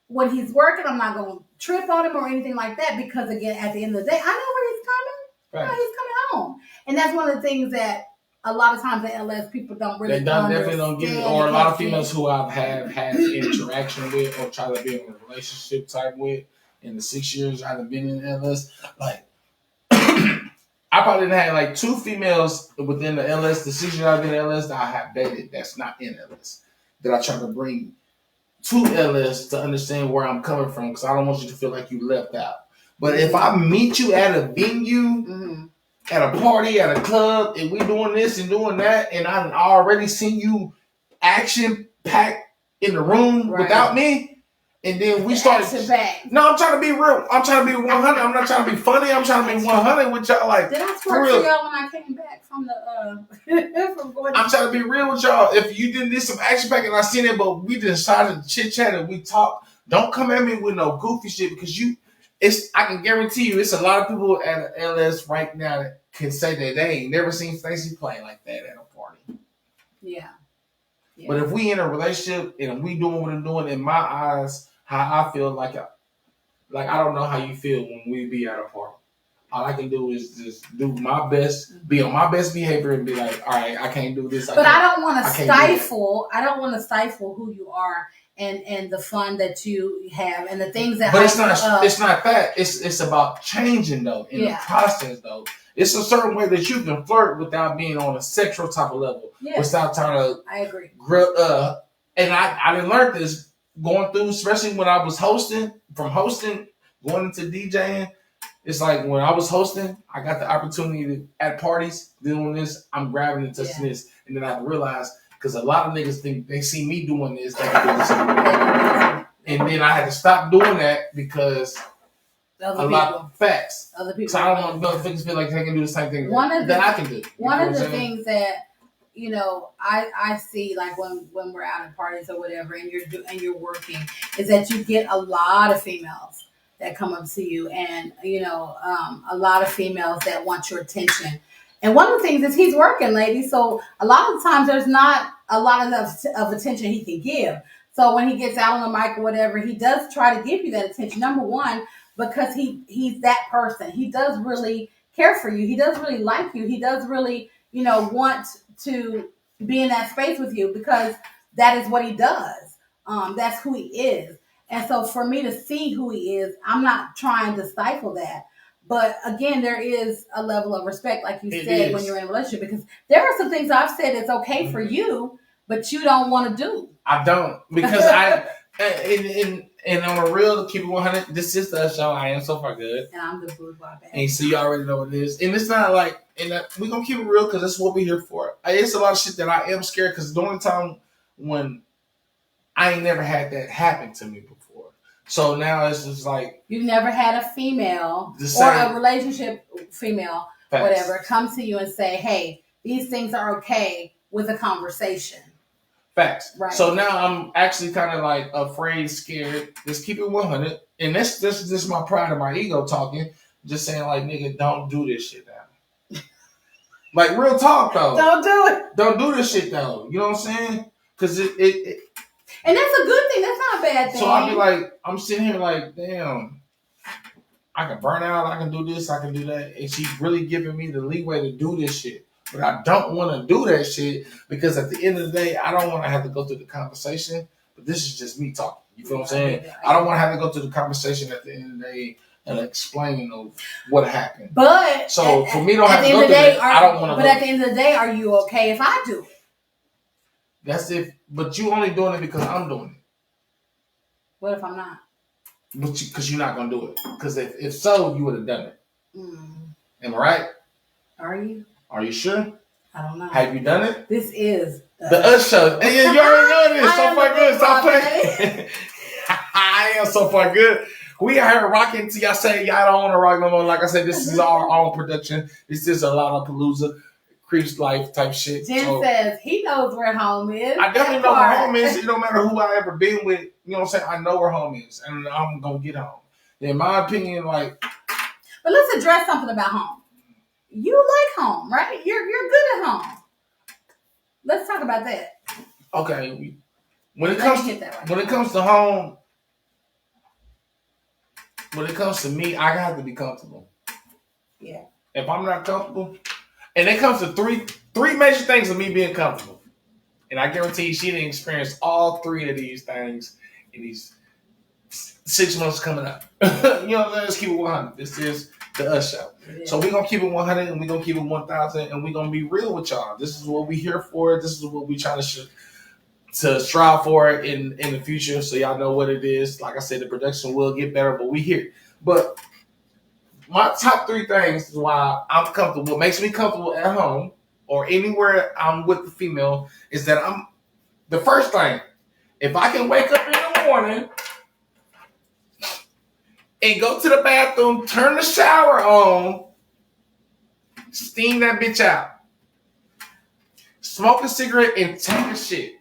When he's working, I'm not going to trip on him or anything like that because, again, at the end of the day, I know where he's coming. Right. He's coming home. And that's one of the things that a lot of times the LS people don't really definitely don't get it. Or a lot of females who I've had interaction with or try to be in a relationship type with in the 6 years I've been in LS, like, I probably had like 2 females within the LS, the 6 years I've been in LS that I have dated that's not in LS, that I try to bring to LS to understand where I'm coming from because I don't want you to feel like you left out. But if I meet you at a venue at a party, at a club, and we doing this and doing that, and I already seen you action packed in the room without me. And then we started. No, I'm trying to be real. I'm trying to be 100. I'm not trying to be funny. I'm trying to be 100 with y'all. Like, did I swear to y'all when I came back from the from going? I'm trying to be real with y'all. If you didn't do some action pack and I seen it, but we decided to chit chat and we talk. Don't come at me with no goofy shit because I can guarantee you, it's a lot of people at LS right now that can say that they ain't never seen Stacey play like that at a party. Yeah. But if we in a relationship and we doing what I'm doing, in my eyes, how I feel like I don't know how you feel when we be at a party. All I can do is just do my best, be on my best behavior, and be like, all right, I can't do this. But I don't want to stifle. I don't want to stifle who you are and the fun that you have and the things that. But it's not that. It's about changing though in the process though. It's a certain way that you can flirt without being on a sexual type of level. Yeah. Without trying to. I agree. And I didn't learn this going through, especially when I was hosting, going into DJing. It's like when I was hosting, I got the opportunity to, at parties, doing this, I'm grabbing and touching this. And then I realized, because a lot of niggas think they see me doing this, they can do the same thing. And then I had to stop doing that because lot of facts. Other people. So I don't want niggas feel like they can do the same thing that I can do. One of the things that, you know, I see like when we're out at parties or whatever, and you're working, is that you get a lot of females that come up to you, and you know, a lot of females that want your attention. And one of the things is he's working, ladies. So a lot of times there's not a lot of attention he can give. So when he gets out on the mic or whatever, he does try to give you that attention. Number one, because he's that person. He does really care for you. He does really like you. He does really, you know, want to be in that space with you because that is what he does. That's who he is. And so for me to see who he is, I'm not trying to stifle that. But again, there is a level of respect, like you said, when you're in a relationship, because there are some things I've said it's okay for you, but you don't want to do. I don't, because and on a real, keep it 100, this is the show. I am so far good. And I'm the bourgeois bad. And so you already know what it is. And it's not like, and we're going to keep it real because that's what we're here for. It's a lot of shit that I am scared because the only time when I ain't never had that happen to me before. So now it's just like. You've never had a female or a relationship female, whatever, come to you and say, hey, these things are okay with a conversation. Facts. Right. So now I'm actually kind of like afraid, scared. Just keep it 100. And this is just my pride and my ego talking. Just saying like, nigga, don't do this shit now. Like real talk though. Don't do it. Don't do this shit though. You know what I'm saying? Because it and that's a good thing. That's not a bad thing. So I'll be like, I'm sitting here like, damn, I can burn out. I can do this. I can do that. And she's really giving me the leeway to do this shit. But I don't want to do that shit because at the end of the day, I don't want to have to go through the conversation. But this is just me talking. You feel what I'm saying? I don't want to have to go through the conversation at the end of the day and explain what happened. But so for me, don't have to go through that. I don't want to. But at the end of the day, are you okay if I do it? That's if. But you only doing it because I'm doing it. What if I'm not? Because you're not gonna do it. Because if so, you would have done it. Am I right? Are you? Are you sure? I don't know. Have you done it? This is the Us Show. Hey, you already know this. So far good. Stop playing. I am so far good. We are here rocking till y'all say y'all don't want to rock no more. Like I said, this is our own production. This is a lot of Palooza, Creeps Life type shit. Jen says he knows where home is. I definitely know where home is. It don't matter who I ever been with. You know what I'm saying? I know where home is. And I'm going to get home. In my opinion, like. But let's address something about home. You like home, right? You're good at home. Let's talk about that. Okay. When it comes to home, when it comes to me, I have to be comfortable. Yeah. If I'm not comfortable, and it comes to three major things of me being comfortable. And I guarantee she didn't experience all three of these things in these 6 months coming up. You know what I'm saying? Let's keep it 100. This is the Us Show. Yeah. So we're going to keep it 100 and we're going to keep it 1,000 and we're going to be real with y'all. This is what we're here for. This is what we trying to strive for in the future so y'all know what it is. Like I said, the production will get better, but we here. But my top 3 things is why I'm comfortable. What makes me comfortable at home or anywhere I'm with the female is that the first thing. If I can wake up in the morning and go to the bathroom, turn the shower on, steam that bitch out, smoke a cigarette, and take a shit.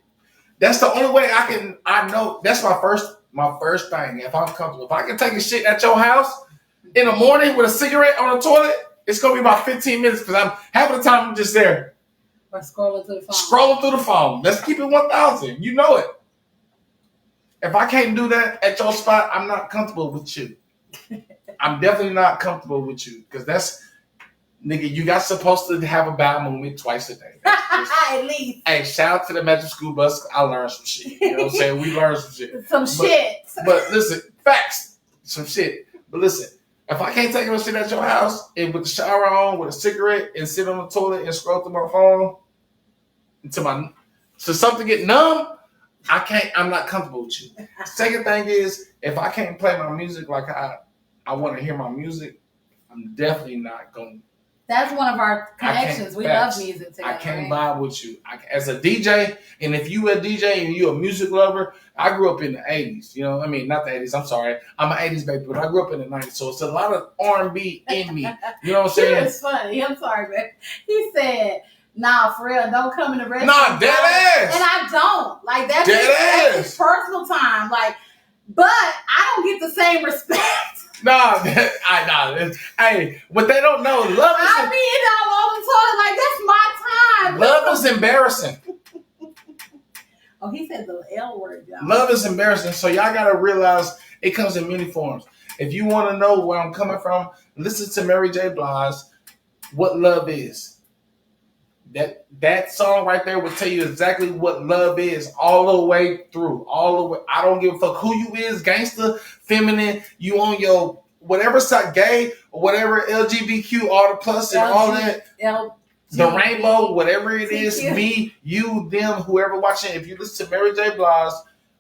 That's the only way I know. That's my first thing. If I'm comfortable, if I can take a shit at your house in the morning with a cigarette on the toilet, it's gonna be about 15 minutes because I'm half of the time I'm just there. Or scrolling through the phone. Scrolling through the phone. Let's keep it 1,000. You know it. If I can't do that at your spot, I'm not comfortable with you. I'm definitely not comfortable with you because that's, nigga, you got supposed to have a bad moment twice a day. At least. Hey, shout out to the Metro School Bus. I learned some shit. You know what I'm saying? We learned some shit. But listen, facts. Some shit. But listen, if I can't take a shit at your house and with the shower on, with a cigarette, and sit on the toilet and scroll through my phone so something get numb, I'm not comfortable with you. Second thing is, if I can't play my music like I want to hear my music, I'm definitely not going. That's one of our connections. We love music together. I can't vibe with you. As a DJ, and if you a DJ and you a music lover, I grew up in the 80s. You know, I mean, not the 80s. I'm sorry. I'm an 80s baby, but I grew up in the 90s. So it's a lot of R&B in me. You know what I'm saying? It's funny. I'm sorry, man. He said, nah, for real, don't come in the restaurant. Nah, dead ass. And I don't. Like, that's his personal time. Like, but I don't get the same respect. Nah, hey, what they don't know, love is... I be all on the toilet like, that's my time. Love is embarrassing. Oh, he said the L word, y'all. Love is embarrassing, so y'all gotta realize it comes in many forms. If you want to know where I'm coming from, listen to Mary J. Blige, What Love Is. That song right there will tell you exactly what love is all the way through. All the way. I don't give a fuck who you is, gangster, feminine, you on your whatever side, gay, or whatever, LGBTQ, all the plus and all that. The rainbow, whatever it is, me, you, them, whoever watching, if you listen to Mary J. Blige,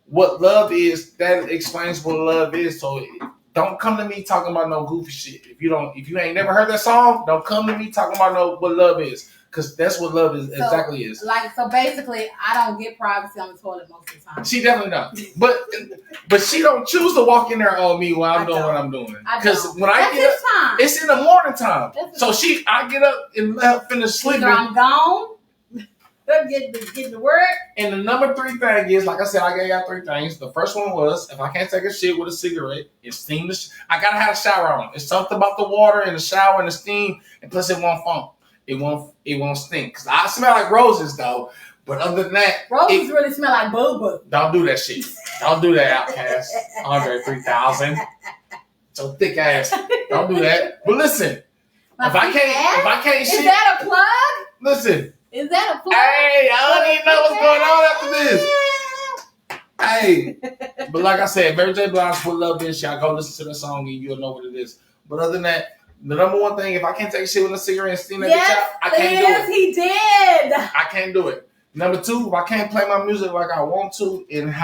What Love Is, that explains what love is. So don't come to me talking about no goofy shit. If you ain't never heard that song, don't come to me talking about what love is. Because that's what love is exactly is. So basically, I don't get privacy on the toilet most of the time. She definitely don't. But she don't choose to walk in there on me while I'm doing what I'm doing. Because when I get up, it's in the morning time. So I get up and let her finish sleeping. Either I'm gone, getting to work. And the number 3 thing is, like I said, I gave y'all 3 things. The first one was, if I can't take a shit with a cigarette, it's steam. I gotta have a shower on. It's something about the water and the shower and the steam, and plus it won't funk. It won't stink. Cause I smell like roses though. But other than that, roses really smell like boo-boo. Don't do that shit. Don't do that, Outcast. Andre 3000. So thick ass. Don't do that. But listen, if I can't is shit. that a plug? Listen. Is that a plug? Hey, I don't even know what's going on after this. Hey. But like I said, Mary J. Blige, What Love Is, y'all go listen to the song and you'll know what it is. But other than that, the number one thing, if I can't take shit with a cigarette and steam that bitch out, I can't do it. Yes, he did. I can't do it. Number 2, if I can't play my music like I want to and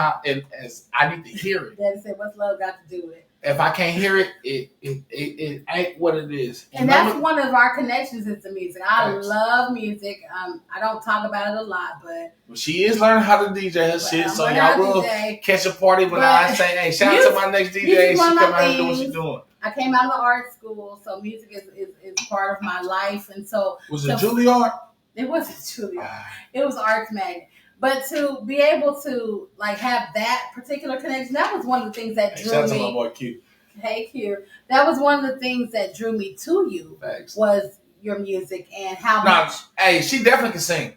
as I need to hear it. Daddy said, what's love got to do with it? If I can't hear it, it ain't what it is. And that's one of our connections is the music. I love music. I don't talk about it a lot, but she is learning how to DJ her shit. So y'all will catch a party when I say, hey, shout out to my next DJ. She come out and do what she's doing. I came out of the art school, so music is part of my life. And so was it Juilliard? It wasn't Juilliard. It was Arts Magnet. But to be able to like have that particular connection, that was one of the things that drew me. Shout out to my boy Q. Hey Q. That was one of the things that drew me to you. Thanks. Was your music and how much. Hey, she definitely can sing.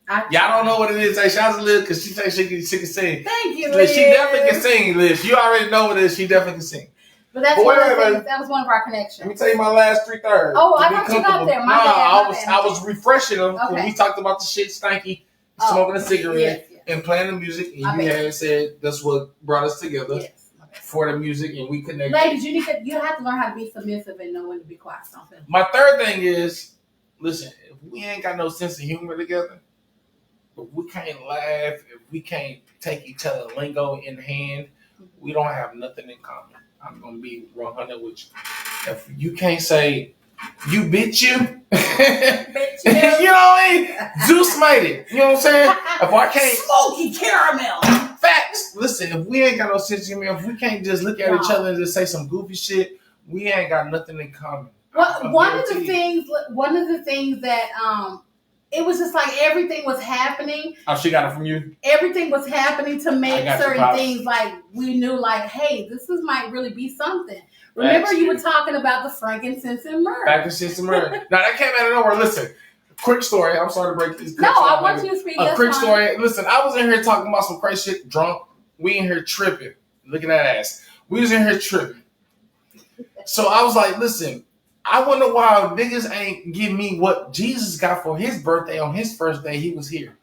Y'all don't know what it is. Hey, shout out to Liz because she thinks she can sing. Thank you, Liz. She definitely can sing, Liz. You already know what it is. She definitely can sing. But that's that was one of our connections. Let me tell you my last 3 thirds. Oh, I thought you got there. I was refreshing them when we talked about the shit stanky, smoking a cigarette, and playing the music. And you had said that's what brought us together for the music, and we connected. Ladies, you have to learn how to be submissive and know when to be quiet. Something. My third thing is, listen, if we ain't got no sense of humor together, if we can't laugh, if we can't take each other lingo in hand, we don't have nothing in common. I'm going to be 100 with you. if you can't say you bitch you, Bitch you. you know what I mean? Zeus made it. You know what I'm saying? If I can't smoky caramel. facts. Listen, if we ain't got no sense of humor, if we can't just look at each other and just say some goofy shit, we ain't got nothing in common. Well, one of the things that it was just like everything was happening. Oh, she got it from you? Everything was happening to make certain you, things like we knew like, hey, this might really be something. Remember you were talking about the frankincense and myrrh. Frankincense and myrrh. Now that came out of nowhere. Listen, quick story. I'm sorry to break this. No, I want you to speak. A quick story. Listen, I was in here talking about some crazy shit, drunk. We in here tripping. Look at that ass. We was in here tripping. So I was like, listen, I wonder why niggas ain't give me what Jesus got for his birthday on his first day he was here.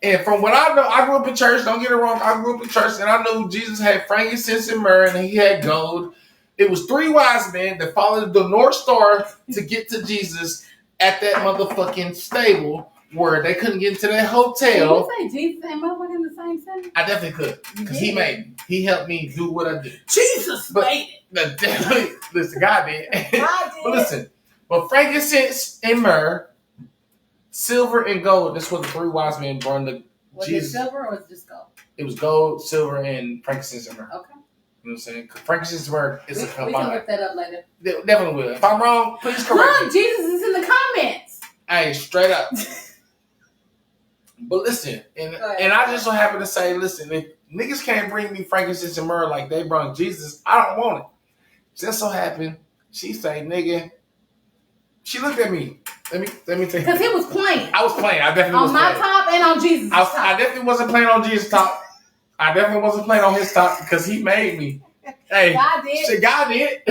And from what I know, I grew up in church. Don't get it wrong. I grew up in church, and I knew Jesus had frankincense and myrrh, and he had gold. It was 3 wise men that followed the North Star to get to Jesus at that motherfucking stable where they couldn't get into that hotel. Can you say Jesus and motherfucker in the same sentence? I definitely could, because he made me. He helped me do what I did. Jesus made it. Listen, God did. God did. But listen, but frankincense and myrrh, silver and gold. That's what the 3 wise men brought the Was Jesus. it silver or was it just gold? It was gold, silver, and frankincense and myrrh. Okay. You know what I'm saying? Frankincense and myrrh is a combined. We can look that up later. Definitely will. If I'm wrong, please correct me. Look, Jesus is in the comments. Hey, straight up. But listen, and I just so happen to say, listen, if niggas can't bring me frankincense and myrrh like they brought Jesus, I don't want it. Just so happened, she say, nigga, she looked at me. Let me tell you. Because he was playing. I was playing. I definitely was playing. On my top and on Jesus' top. I definitely wasn't playing on Jesus' top. I definitely wasn't playing on his top because he made me. Hey, God did. God did.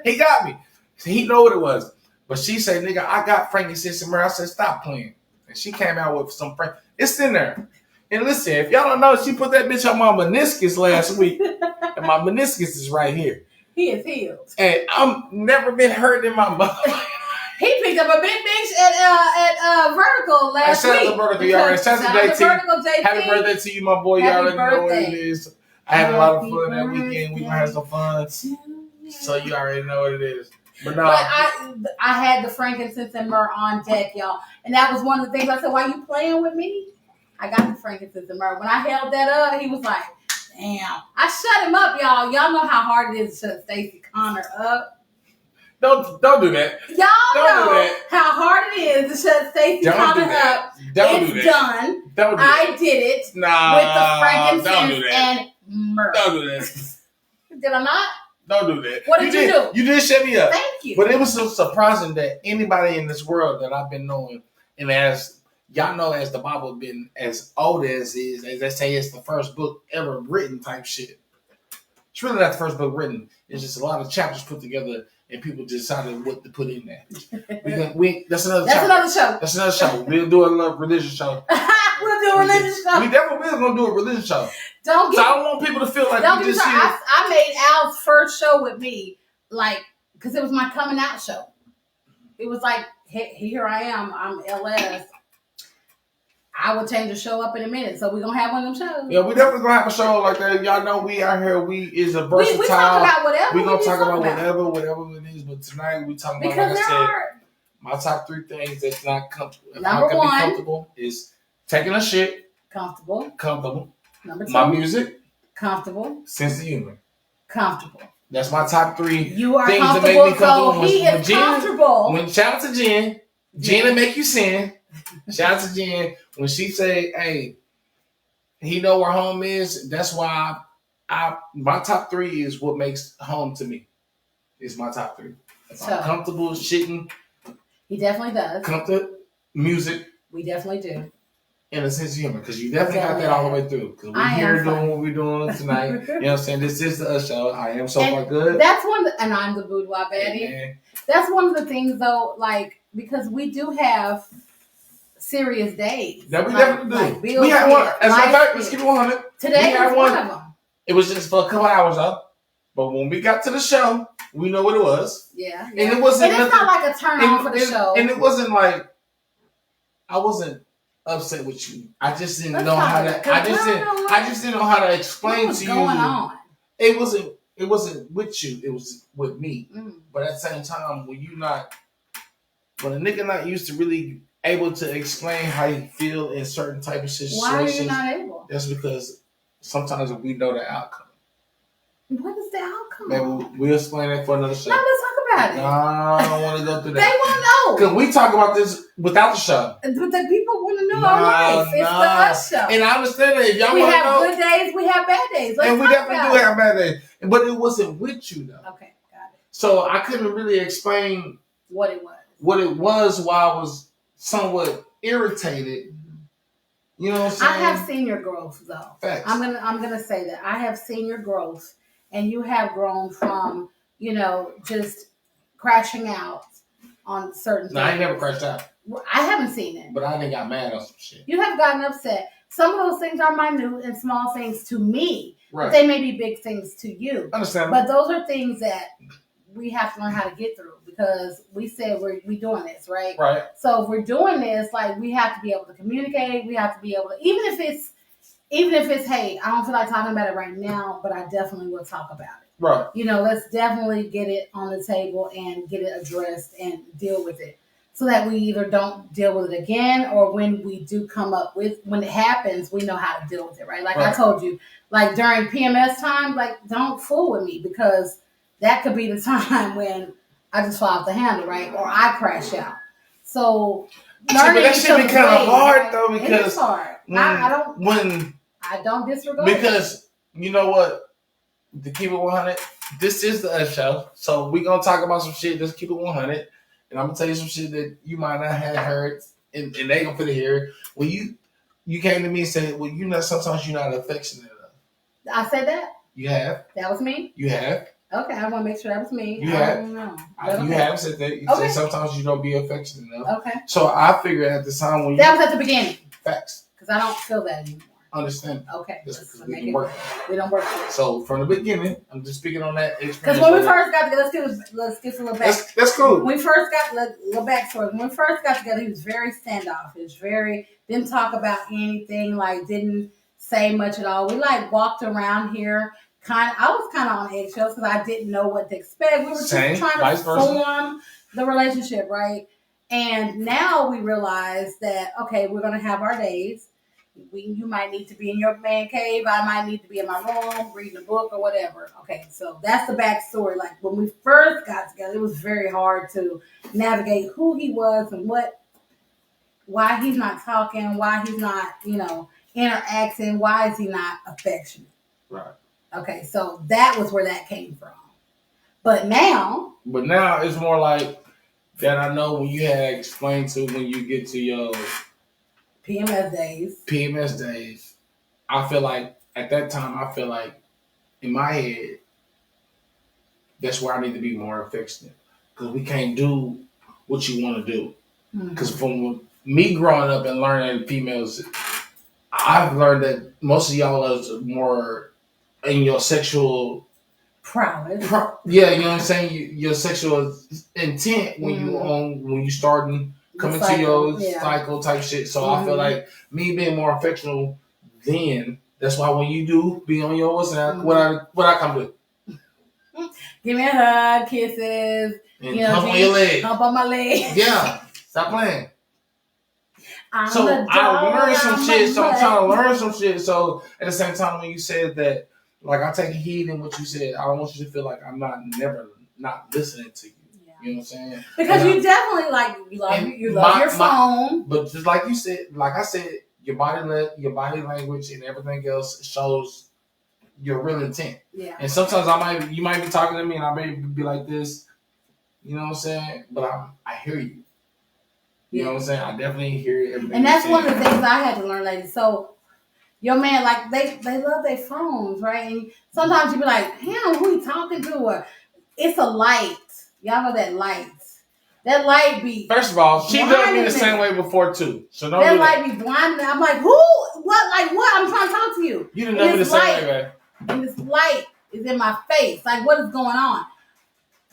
He got me. So he know what it was. But she said, nigga, I got frankincense and myrrh. I said, stop playing. And she came out with some frank. It's in there. And listen, if y'all don't know, she put that bitch on my meniscus last week. And my meniscus is right here. He is healed. And I'm never been hurt in my mouth. He picked up a big bitch at Vertical last week. Shout out to Vertical, y'all already. Shout out to JT. Happy birthday to you, my boy. Y'all already know what it is. I had a lot of fun that weekend. We gonna have some fun. So you already know what it is. But no. But I had the frankincense and myrrh on deck, y'all. And that was one of the things I said, why you playing with me? I got the frankincense and myrrh. When I held that up, he was like, damn. I shut him up, y'all. Y'all know how hard it is to shut Stacey Connor up. Don't do that. Y'all know how hard it is to shut Stacey Connor up. It's done. Don't do that. I did it with the frankincense and myrrh. Don't do that. Did I not? Don't do that. What did you do? You did shut me up. Thank you. But it was so surprising that anybody in this world that I've been knowing, and as y'all know, as the Bible been as old as is, as they say, it's the first book ever written type shit. It's really not the first book written. It's just a lot of chapters put together, and people decided what to put in there. That's another show. That's another show. We'll do a religious show. We'll do a religious show. We definitely will gonna do a religious show. I don't want people to feel like we just here. I made Al's first show with me, like, because it was my coming out show. It was like, here I am. I'm LS. I will change the show up in a minute. So we're going to have one of them shows. Yeah, we definitely going to have a show like that. Y'all know we out here. We is a versatile. We talk about whatever. We're going to talk about whatever it is. But tonight we talking about, like I said, my top 3 things that's not comfortable. Number 1. Be comfortable is taking a shit. Comfortable. Number 2. My music. Comfortable. Sense of humor. Comfortable. That's my top 3 you are things comfortable, that make me comfortable. So he is comfortable. Shout out to Jen. Jen will make you sin. Shout out to Jen. When she say, hey, he know where home is, that's why my top 3 is what makes home to me. It's my top 3. If I'm comfortable shitting. He definitely does. Comfort, music. We definitely do. And a sense of humor, because you definitely got that all the way through. Because we're here doing what we're doing tonight. You know what I'm saying? This is the Us Show. I am so far good. That's and I'm the boudoir baddie. That's one of the things, though, like, because we do have serious days. That we definitely do. We had one. As a matter of fact, let's keep it 100. Today was one of them. It was just for a couple hours, though. But when we got to the show, we know what it was. Yeah. And it wasn't. And it's not like a turn on for the show. And it wasn't like I wasn't upset with you. I just didn't know how to. I just didn't know how to explain to you. What's going on? It it wasn't with you. It was with me. Mm. But at the same time, when a nigga not used to really able to explain how you feel in certain type of situations, why are you not able? That's because sometimes we know the outcome. What is the outcome? Maybe we'll explain that for another show. No, let's talk about it. No, I don't want to go through that. They want to know. Because we talk about this without the show. But the people want to know our life. It's the us show. And I understand that. If y'all we want to know. have good days, we have bad days. And we definitely do have bad days. But it wasn't with you, though. Okay, got it. So I couldn't really explain what it was. What it was why I was somewhat irritated. You know what I'm saying? I have seen your growth, though. Facts. I'm gonna say that. I have seen your growth. And you have grown from, just crashing out on certain things. No, I ain't never crashed out. I haven't seen it. But I done got mad on some shit. You have gotten upset. Some of those things are minute and small things to me. Right. But they may be big things to you. Understand. But those are things that we have to learn how to get through because we said we're doing this, right? Right. So if we're doing this, like we have to be able to communicate. We have to be able to, even if it's, hey, I don't feel like talking about it right now, but I definitely will talk about it. Right. Let's definitely get it on the table and get it addressed and deal with it so that we either don't deal with it again or when we do come up with, when it happens, we know how to deal with it, right? Like I told you, like during PMS time, like don't fool with me because that could be the time when I just fall off the handle, right? Or I crash out. So learning that should be kind of hard though because it is hard. I don't disregard because you know what, to keep it 100, this is the Us Show, so we gonna talk about some shit. Just keep it 100, and I'm gonna tell you some shit that you might not have heard, and they gonna put it here. When you came to me and said, "Well, sometimes you're not affectionate enough." I said that. You have. That was me. You have. Okay, I want to make sure that was me. You I have. don't know. You have said that. You said sometimes you don't be affectionate enough. Okay. So I figured at the time when that was at the beginning. Facts. Because I don't feel that anymore. Understand. Okay. That's because we don't work. We don't work. So from the beginning, I'm just speaking on that experience. Because when we first got together, let's get a little back. That's cool. When we first got a little backstory. When we first got together, he was very standoffish. Didn't talk about anything. Like didn't say much at all. We like walked around here. I was kind of on eggshells because I didn't know what to expect. We were just trying to form the relationship, right? And now we realize that, okay, we're going to have our days. You might need to be in your man cave. I might need to be in my room, reading a book or whatever. Okay, so that's the backstory. Like when we first got together, it was very hard to navigate who he was and why he's not talking, why he's not, interacting, why is he not affectionate. Right. Okay, so that was where that came from. But now it's more like that. I know when you had explained to when you get to your PMS days, I feel like at that time, in my head, that's where I need to be more affectionate because we can't do what you want to do. Because from me growing up and learning females, I've learned that most of y'all are more in your sexual prowess. You know what I'm saying? Your sexual intent when you starting coming to your cycle type shit. So I feel like me being more affectionate then, that's why when you do be on yours, what I come do? Give me a hug, kisses, and hump on your leg. Hump on my leg. Yeah. Stop playing. I learned some shit, so I'm trying to learn some shit. So at the same time when you said that, like I take heed in what you said, I don't want you to feel like I'm never not listening to you. Yeah. You know what I'm saying? Because you definitely you love your phone. But just like you said, like I said, your body language and everything else shows your real intent. Yeah. And sometimes you might be talking to me and I may be like this, you know what I'm saying? But I hear you. You know what I'm saying? I definitely hear everything. And that's one of the things I had to learn, ladies. So your man, like they love their phones, right? And sometimes you be like, damn, who he talking to? Or it's a light. Y'all know that light. That light be. First of all, she done me the same way before too. So don't that do light be blinding. I'm like, who? What? Like what? I'm trying to talk to you. You done me the same way, man. And this light is in my face. Like what is going on?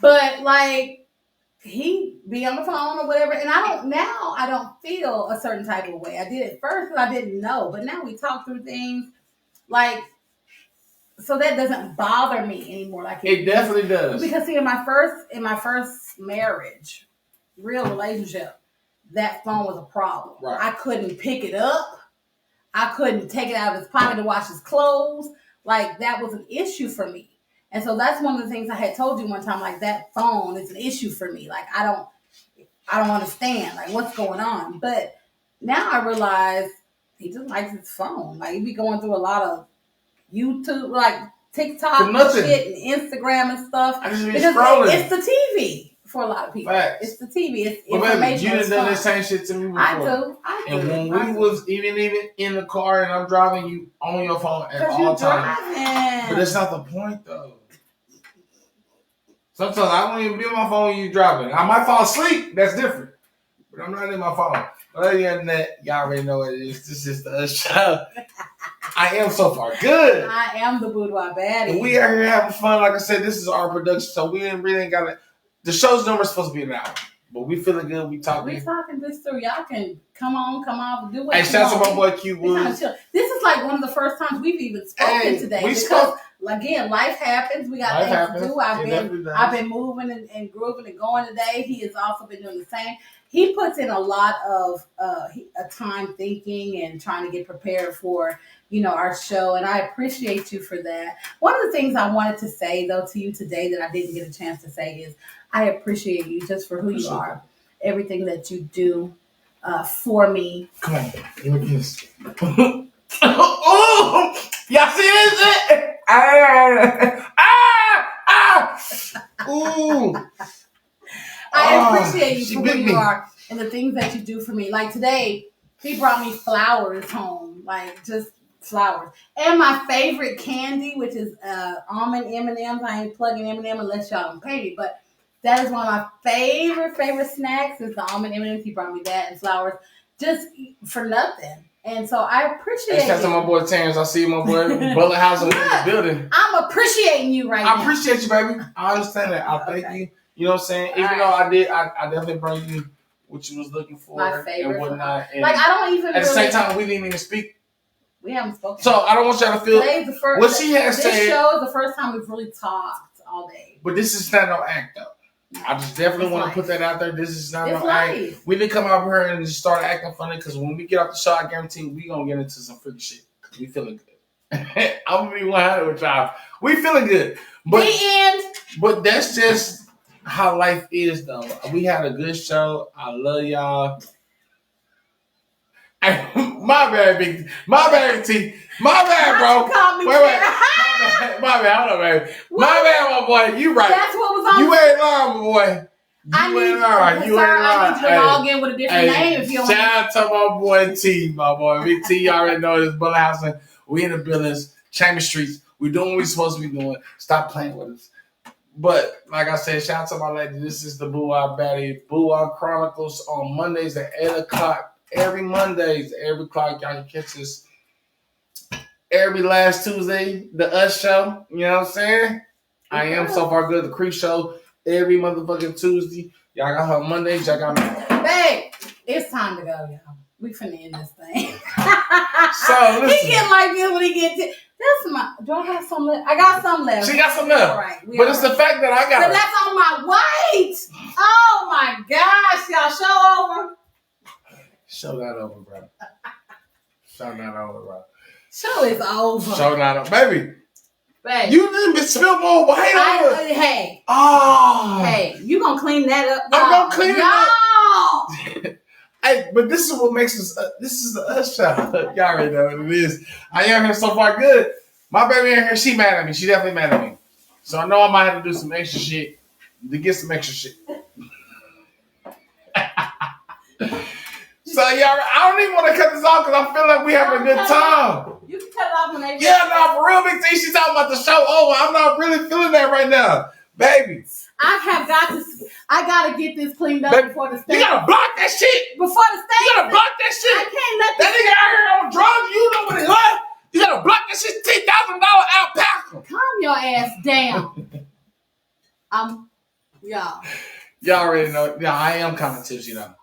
But like. He be on the phone or whatever, and I don't feel a certain type of way. I did it first because I didn't know, but now we talk through things like so that doesn't bother me anymore. Like it definitely does. Because see, in my first marriage, real relationship, that phone was a problem. Right. I couldn't pick it up. I couldn't take it out of his pocket to wash his clothes. Like, that was an issue for me. And so that's one of the things I had told you one time, like, that phone is an issue for me. Like, I don't understand, like, what's going on. But now I realize he just likes his phone. Like, he be going through a lot of YouTube, like TikTok and shit and Instagram and stuff. I just be because scrolling. It's the TV for a lot of people. Facts. It's the TV. It's but information. Baby, you done done the same shit to me before. I do. And when we was even in the car and I'm driving, you on your phone at all times. But that's not the point, though. Sometimes I don't even be on my phone when you driving. I might fall asleep. That's different. But I'm not in my phone. But other than that, y'all already know what it is. This is the show. I am so far good. I am the boudoir baddie. And we are here having fun. Like I said, this is our production, so we really ain't got to. The show's number is supposed to be an hour, but we feeling good. We talking. We talking this through. Y'all can come off, do what you want. Hey, shout out to my boy Q Woods. This is like one of the first times we've even spoken today. Because again, life happens. We got things to do. I've been moving and grooving and going today. He has also been doing the same. He puts in a lot of time thinking and trying to get prepared for, our show. And I appreciate you for that. One of the things I wanted to say, though, to you today that I didn't get a chance to say is I appreciate you just for who you are, everything that you do for me. Come on, give me this. Oh, y'all see this? Ooh. I appreciate you for who you are and the things that you do for me. Like today, he brought me flowers home, like just flowers. And my favorite candy, which is almond M&Ms. I ain't plugging M&M unless y'all don't pay me, but that is one of my favorite snacks is the almond M&Ms. He brought me that and flowers just for nothing. And so I appreciate it. Shout out to my boy Terrence. I see my boy Butler House in the building. I'm appreciating you right now. I appreciate you, baby. I understand that. I thank you. You know what I'm saying? Even though I definitely bring you what you was looking for my favorite and whatnot. And like I don't even at the same time we didn't even speak. We haven't spoken. So I don't want y'all to feel the first, what she has said. This show is the first time we've really talked all day. But this is not no act though. I just definitely want to put that out there. This is not no act. We didn't come out here and just start acting funny because when we get off the show, I guarantee we gonna get into some freaky shit. We feeling good. I'm gonna be 100 with y'all. We feeling good. But the end. But that's just how life is, though. We had a good show. I love y'all. My bad, T. My bad, bro. Wait. My bad. Hold on, baby. My bad, my boy. You right. That's what was on. You ain't lying, my boy. I need you to log in with a different name if you want. Shout out to my boy T, my boy. Big T, you already know this. Butler House. We in the buildings, Chamber Streets. We doing what we supposed to be doing. Stop playing with us. But like I said, shout out to my lady. This is the Boo-Wah Baddie Boo-Wah Chronicles on Mondays at 8 o'clock. Every Mondays, every clock, y'all can catch us. Every last Tuesday, the Us Show. You know what I'm saying? I am so far good. The Creep Show every motherfucking Tuesday. Y'all got her Mondays. Y'all got me. Babe, it's time to go, y'all. We finna end this thing. So listen. He get like this when he get to. That's my. Do I have some left? I got some left. She got some left. All right. But it's the fact that I got. But that's on my white. Oh my gosh, y'all! Show over. Show not over, bro. Show not over, bro. Show is over. Show not over, baby. Babe. You didn't spill more white over. Hey. Oh. Hey, you gonna clean that up? I'm gonna clean it up. Hey, but this is what makes us. This is the Us Show. Y'all already know what it is. I am here so far good. My baby in here, she mad at me. She definitely mad at me. So I know I might have to do some extra shit to get some extra shit. So y'all, I don't even want to cut this off because I feel like we having a good time. You can cut it off when they. Yeah, no, for real, Big T. She's talking about the show over. I'm not really feeling that right now, baby. I gotta get this cleaned up before the stage. You gotta block that shit. Before the stage. You gotta block that shit. I can't let that nigga out here on drugs. You know what it was. You gotta block that shit. $10,000 alpaca. Calm your ass down. Y'all. Y'all already know. Yeah, I am kind of tipsy though.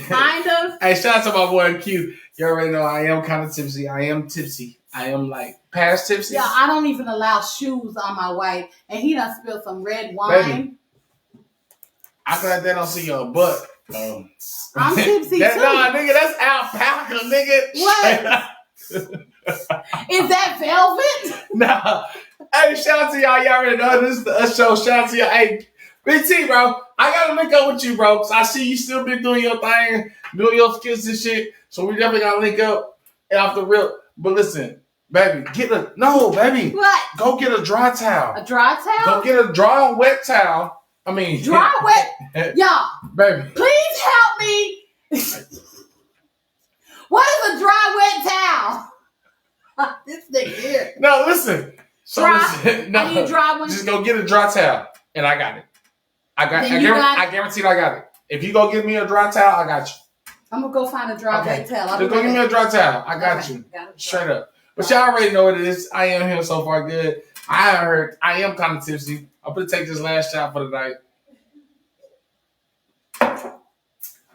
Kind of. Hey, shout out to my boy Q. You already know I am kind of tipsy. I am tipsy. I am like past tipsy. Yeah, I don't even allow shoes on my wife, and he done spilled some red wine. Baby, I glad they don't see your butt. I'm tipsy too. Nah, nigga, that's alpaca, nigga. What? Is that velvet? Nah. Hey, shout out to y'all. Y'all already know this is the Us Show. Shout out to y'all. Hey, Big T, bro. I gotta link up with you, bro. Cause I see you still been doing your thing, doing your skits and shit. So we definitely gotta link up and off the real. But listen, baby, baby. What? Go get a dry towel. A dry towel? Go get a dry and wet towel. I mean, dry wet. Y'all, baby, please help me. What is a dry wet towel? This nigga here. No, listen. So dry. Listen, no, I need dry one. Just go get a dry towel, and I got it. I guarantee I got it. If you go get me a dry towel, I got you. I'm gonna go find a dry wet towel. Just go get me a dry towel. I got you. Straight up. But y'all already know what it is. I am here so far good. I am kind of tipsy. I'm gonna take this last shot for the night.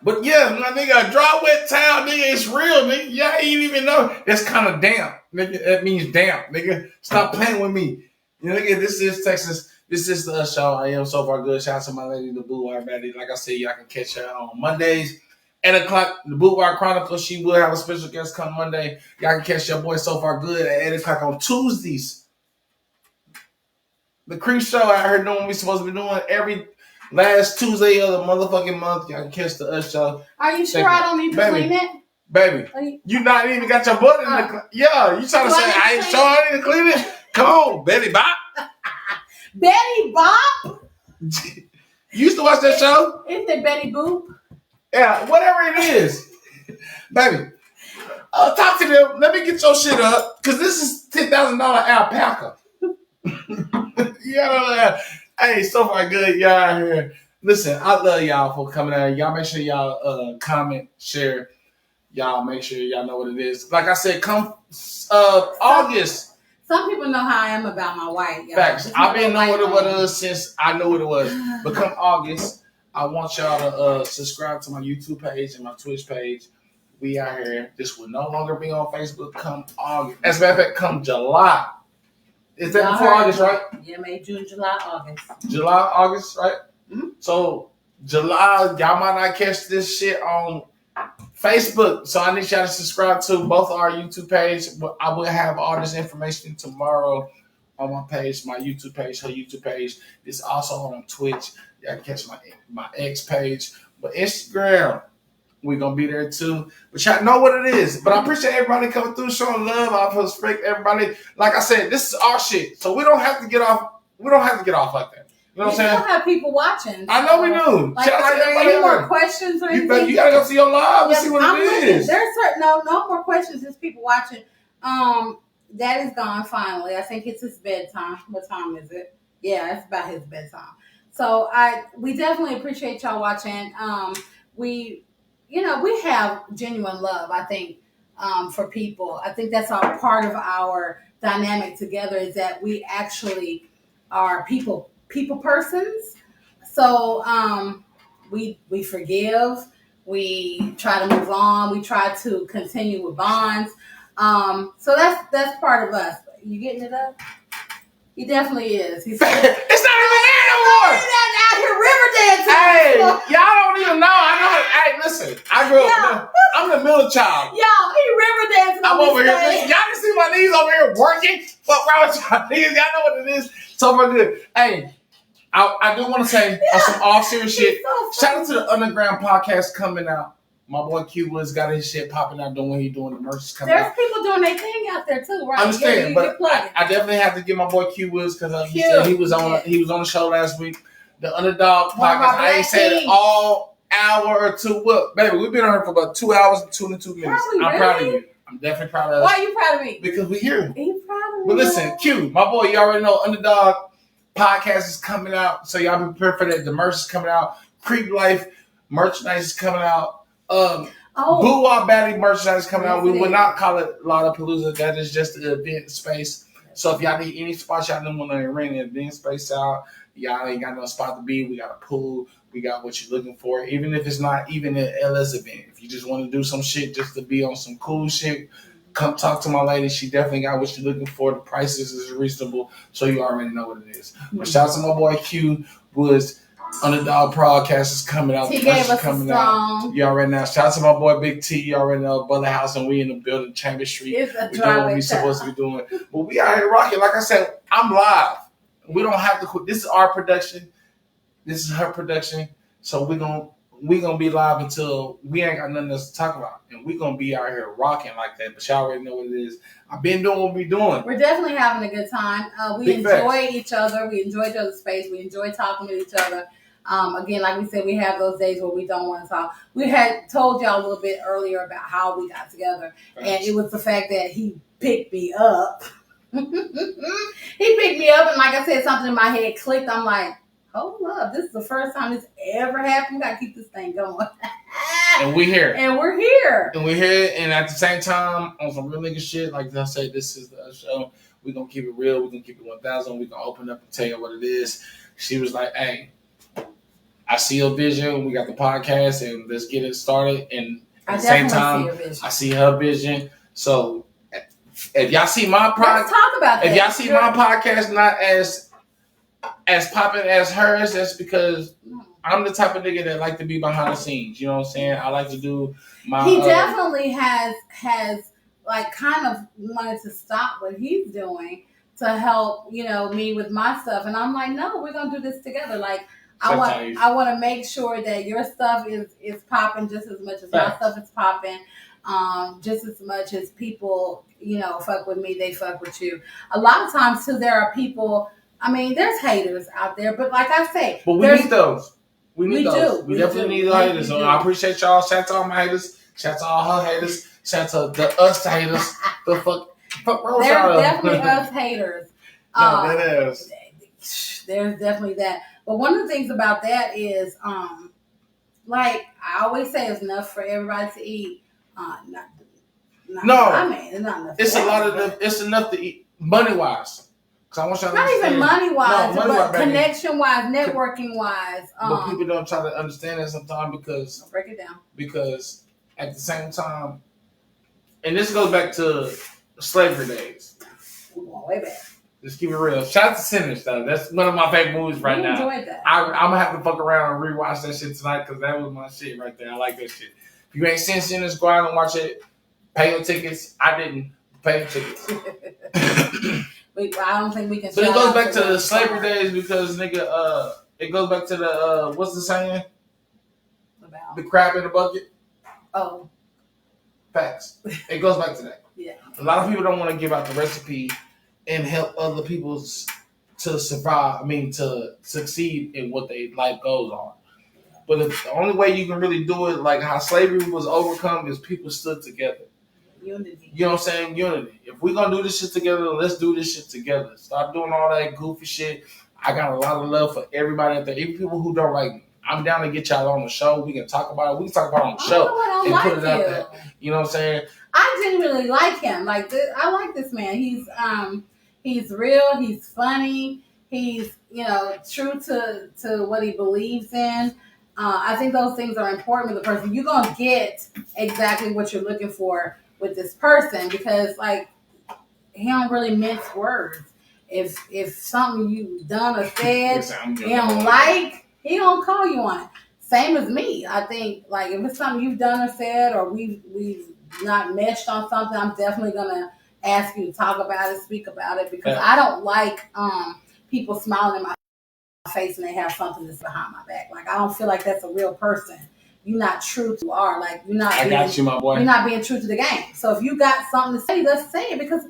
But yeah, my nigga, a dry wet towel, nigga, it's real, nigga. Y'all ain't even know. That's kind of damp, nigga. That means damp, nigga. Stop playing with me. You know, nigga, this is Texas. This is the Us Show. I am so far good. Shout out to my lady, the Boudoir Baddie. Like I said, y'all can catch her on Mondays. 8 o'clock, the Boudoir Chronicles. She will have a special guest come Monday. Y'all can catch your boy So Far Good at 8 o'clock on Tuesdays. The Creep Show out here doing what we supposed to be doing every last Tuesday of the motherfucking month. Y'all can catch the Us Show. Are you sure I don't need to clean it? Baby, you not even got your butt in the... Yeah, you trying to say I ain't sure I need to clean it? Come on, Betty Bop. Betty Bop? You used to watch that show? Isn't it Betty Boop? Yeah, whatever it is. Baby, talk to them. Let me get your shit up. Because this is $10,000 alpaca. Yeah, hey, So Far Good, y'all out here. Listen, I love y'all for coming out. Y'all make sure y'all comment, share. Y'all make sure y'all know what it is. Like I said, come August. Some people know how I am about my white. Y'all. Facts. I've been knowing what it was since I knew what it was. But come August, I want y'all to subscribe to my YouTube page and my Twitch page. We out here. This will no longer be on Facebook come August. As a matter of fact, come July. Is that before August, right? Yeah, May, June, July, August. July, August, right? Mm-hmm. So July, y'all might not catch this shit on Facebook. So I need y'all to subscribe to both our YouTube page. I will have all this information tomorrow on my page, my YouTube page, her YouTube page. It's also on Twitch. Y'all can catch my X page. But Instagram, we're going to be there too. But y'all know what it is. But I appreciate everybody coming through, showing love. I respect everybody. Like I said, this is our shit. So we don't have to get off. We don't have to get off like that. You know what I'm saying? We still have people watching. I know we do. Like, are there any more questions or anything? You gotta go see your live and see what it is. There's no more questions. There's people watching. Dad is gone finally. I think it's his bedtime. What time is it? Yeah, it's about his bedtime. So we definitely appreciate y'all watching. We have genuine love, I think, for people. I think that's our part of our dynamic together is that we actually are people persons. So we forgive, we try to move on, we try to continue with bonds. So that's part of us. You getting it up? He definitely is. He's it's not even there no more. He's out here river dancing. Hey, y'all don't even know. I know. Hey, listen. I grew up. I'm the middle child. Y'all, he river dancing. I'm over here. Y'all can see my knees over here working. What wrong with y'all niggas? Y'all know what it is. So far good. Hey, I do want to say on some all serious shit. So shout out to the Underground podcast coming out. My boy Q was got his shit popping out doing what he doing. The merch is coming out. There's people doing their thing out there too, right? I understand, but I definitely have to give my boy Q Woods because he said he was on the show last week. The Underdog podcast. I ain't said it all hour or two. What, baby? We've been on here for about 2 hours and 22 minutes. I'm proud of you. I'm definitely proud of us. Why are you proud of me? Because we here. He's proud of me. But listen, Q, my boy, you already know Underdog podcast is coming out, so y'all be prepared for that. The merch is coming out. Creep Life merchandise is coming out. Boudoir Baddie merchandise is coming out. We will not call it Lollapalooza. That is just the event space. So if y'all need any spots, y'all don't want to rent the event space out. Y'all ain't got no spot to be. We got a pool. We got what you're looking for. Even if it's not even an LS event. If you just want to do some shit just to be on some cool shit, Come talk to my lady. She definitely got what she's looking for. The prices is reasonable, so you already know what it is. But shout out to my boy Q Woods. Underdog Podcast is coming out. He gave us a song. You already know. Shout out to my boy Big T. You already know. Brother House, and we in the building, Chambers Street. We're doing what we supposed to be doing. But we out here rocking. Like I said, I'm live. We don't have to quit. This is our production. This is her production. So we gonna be live until we ain't got nothing else to talk about, and we gonna be out here rocking like that. But y'all already know what it is. I've been doing what we doing. We're definitely having a good time. We enjoy each other. We enjoy each other's space. We enjoy talking with each other. Again, like we said, we have those days where we don't want to talk. We had told y'all a little bit earlier about how we got together, and it was the fact that he picked me up. He picked me up, and like I said, something in my head clicked. I'm like, hold up, this is the first time this ever happened. We gotta keep this thing going. And we're here. And we're here. And at the same time, on some real nigga shit, like I say, this is the show. We're gonna keep it real. We're gonna keep it 1,000. We're gonna open up and tell you what it is. She was like, hey, I see your vision. We got the podcast, and let's get it started. And at the same time, I see her vision. So if y'all see my podcast, let's talk about that. If y'all see my podcast not as popping as hers, that's because I'm the type of nigga that like to be behind the scenes. You know what I'm saying? I like to do my. He definitely has like kind of wanted to stop what he's doing to help, me with my stuff. And I'm like, no, we're gonna do this together. Like I want to make sure that your stuff is popping just as much as my stuff is popping. Just as much as people, fuck with me, they fuck with you. A lot of times too, there are people. I mean, there's haters out there, but like I say, but we need those. We do. We definitely need the haters. So I appreciate y'all. Shout out to all my haters. Shout out to all her haters. Shout out to us haters. The fuck wrong with y'all? There's definitely us haters. No, that is. There's definitely that. But one of the things about that is, like I always say, it's enough for everybody to eat. It's not enough. It's enough to eat money wise. Cause I want y'all to not even money wise, but connection wise, networking wise. But people don't try to understand that sometimes because break it down. Because at the same time, and this goes back to slavery days. We're going way back. Just keep it real. Shout out to Sinners though. That's one of my favorite movies right now. Enjoyed that. I'm gonna have to fuck around and rewatch that shit tonight because that was my shit right there. I like that shit. If you ain't seen Sinners, go out and watch it. Pay your tickets. I didn't pay your tickets. I don't think we can. But it goes back to the slavery days because nigga, it goes back to the what's the saying? About the crab in the bucket. Oh, facts. It goes back to that. Yeah. A lot of people don't want to give out the recipe and help other people to survive. I mean, to succeed in what their life goes on. But the only way you can really do it, like how slavery was overcome, is people stood together. Unity. You know what I'm saying? Unity. If we're going to do this shit together, let's do this shit together. Stop doing all that goofy shit. I got a lot of love for everybody out there, even people who don't like me. I'm down to get y'all on the show. We can talk about it. We can talk about it on the show and put it out there. You know what I'm saying? I genuinely like him. I like this man. He's real. He's funny. He's true to what he believes in. I think those things are important with the person. You're gonna get exactly what you're looking for with this person because he don't really mince words. If something you've done or said he don't like, he don't call you on it. Same as me. I think if it's something you've done or said or we've not meshed on something, I'm definitely gonna ask you to talk about it, speak about it because I don't like people smiling in my face and they have something that's behind my back. I don't feel like that's a real person. You're not true to are. You're not. I got you, my boy. You're not being true to the game. So if you got something to say, let's say it because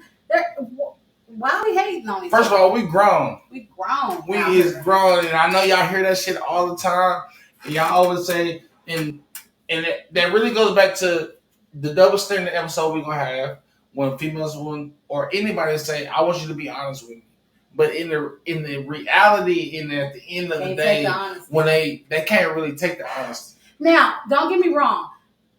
why are we hating on each other? First of all, we grown. We grown. We is grown, and I know y'all hear that shit all the time. And y'all always say, and that really goes back to the double standard episode we're gonna have when females or anybody say, "I want you to be honest with me." But in the reality, at the end of the day, when they can't really take the honesty. Now, don't get me wrong.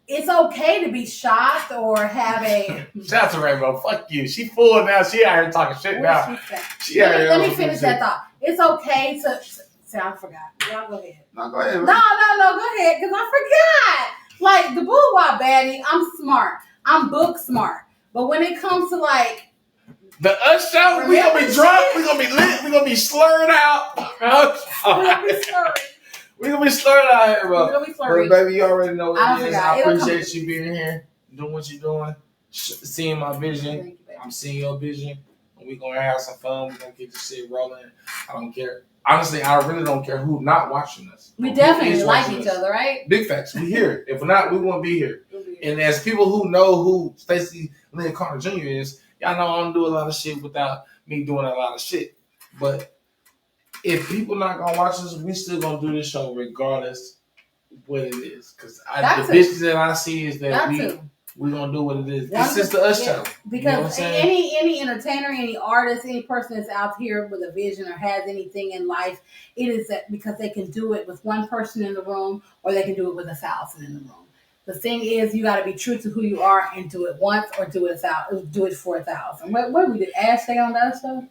It's okay to be shocked or have a. Shout out to Rainbow. Fuck you. She full now. She out here talking shit now. Let me finish that thought. It's okay to. See, I forgot. Y'all go ahead. No, go ahead. No, go ahead, because I forgot. The boo-wop baddie, I'm smart. I'm book smart. But when it comes to like the Us show, we gonna be drunk, we gonna be lit, we gonna be slurred out. We gonna be slurred out here, bro. We're gonna be slurred. But baby, you already know what it is. I It'll appreciate you being here, doing what you're doing, seeing my vision. You, I'm seeing your vision. We gonna have some fun. We gonna get this shit rolling. I don't care. Honestly, I really don't care who's not watching us. We definitely like each other, right? Big facts. We here. If we're not, we won't be here. And as people who know who Stacey Lynn Carter Jr. is, y'all know I don't do a lot of shit without me doing a lot of shit. But if people not gonna watch us, we still gonna do this show regardless what it is. Because the bitches that I see is that we gonna do what it is. This is the Us show. Because you know any entertainer, any artist, any person that's out here with a vision or has anything in life, it is that because they can do it with one person in the room or they can do it with 1,000 in the room. The thing is, you got to be true to who you are and do it once or do it for 1,000. What we did? Ass stay on that stuff?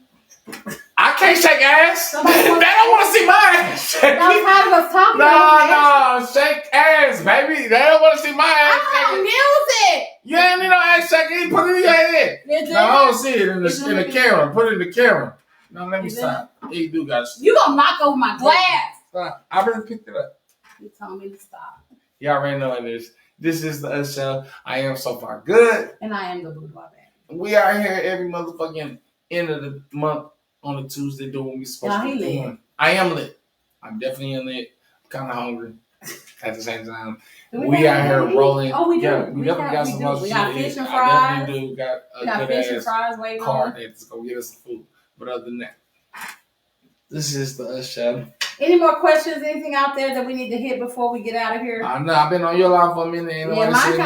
I can't shake ass. They don't want to see my ass. That's how us talking No, shake ass, baby. They don't want to see my ass. Oh, music. You ain't need no ass shaking. Put it in your head. No, I don't see it in the camera. Put it in the camera. No, let me stop. You do got to. You gonna knock over my glass. Stop. I already picked it up. You told me to stop. Y'all already know it is. This is the Us show. I am so far good. And I am the boudoir baby. We are here every motherfucking end of the month on a Tuesday doing what we supposed to be doing. I am lit. I'm definitely lit. I'm kind of hungry at the same time. We out here rolling. Oh, we do. Yeah, we definitely got some other shit. We got fish and fries. I definitely do. Got a good ass car that's going to get us some food. But other than that, this is the Us show. Any more questions? Anything out there that we need to hit before we get out of here? I know. I've been on your live for a minute. Yeah, mine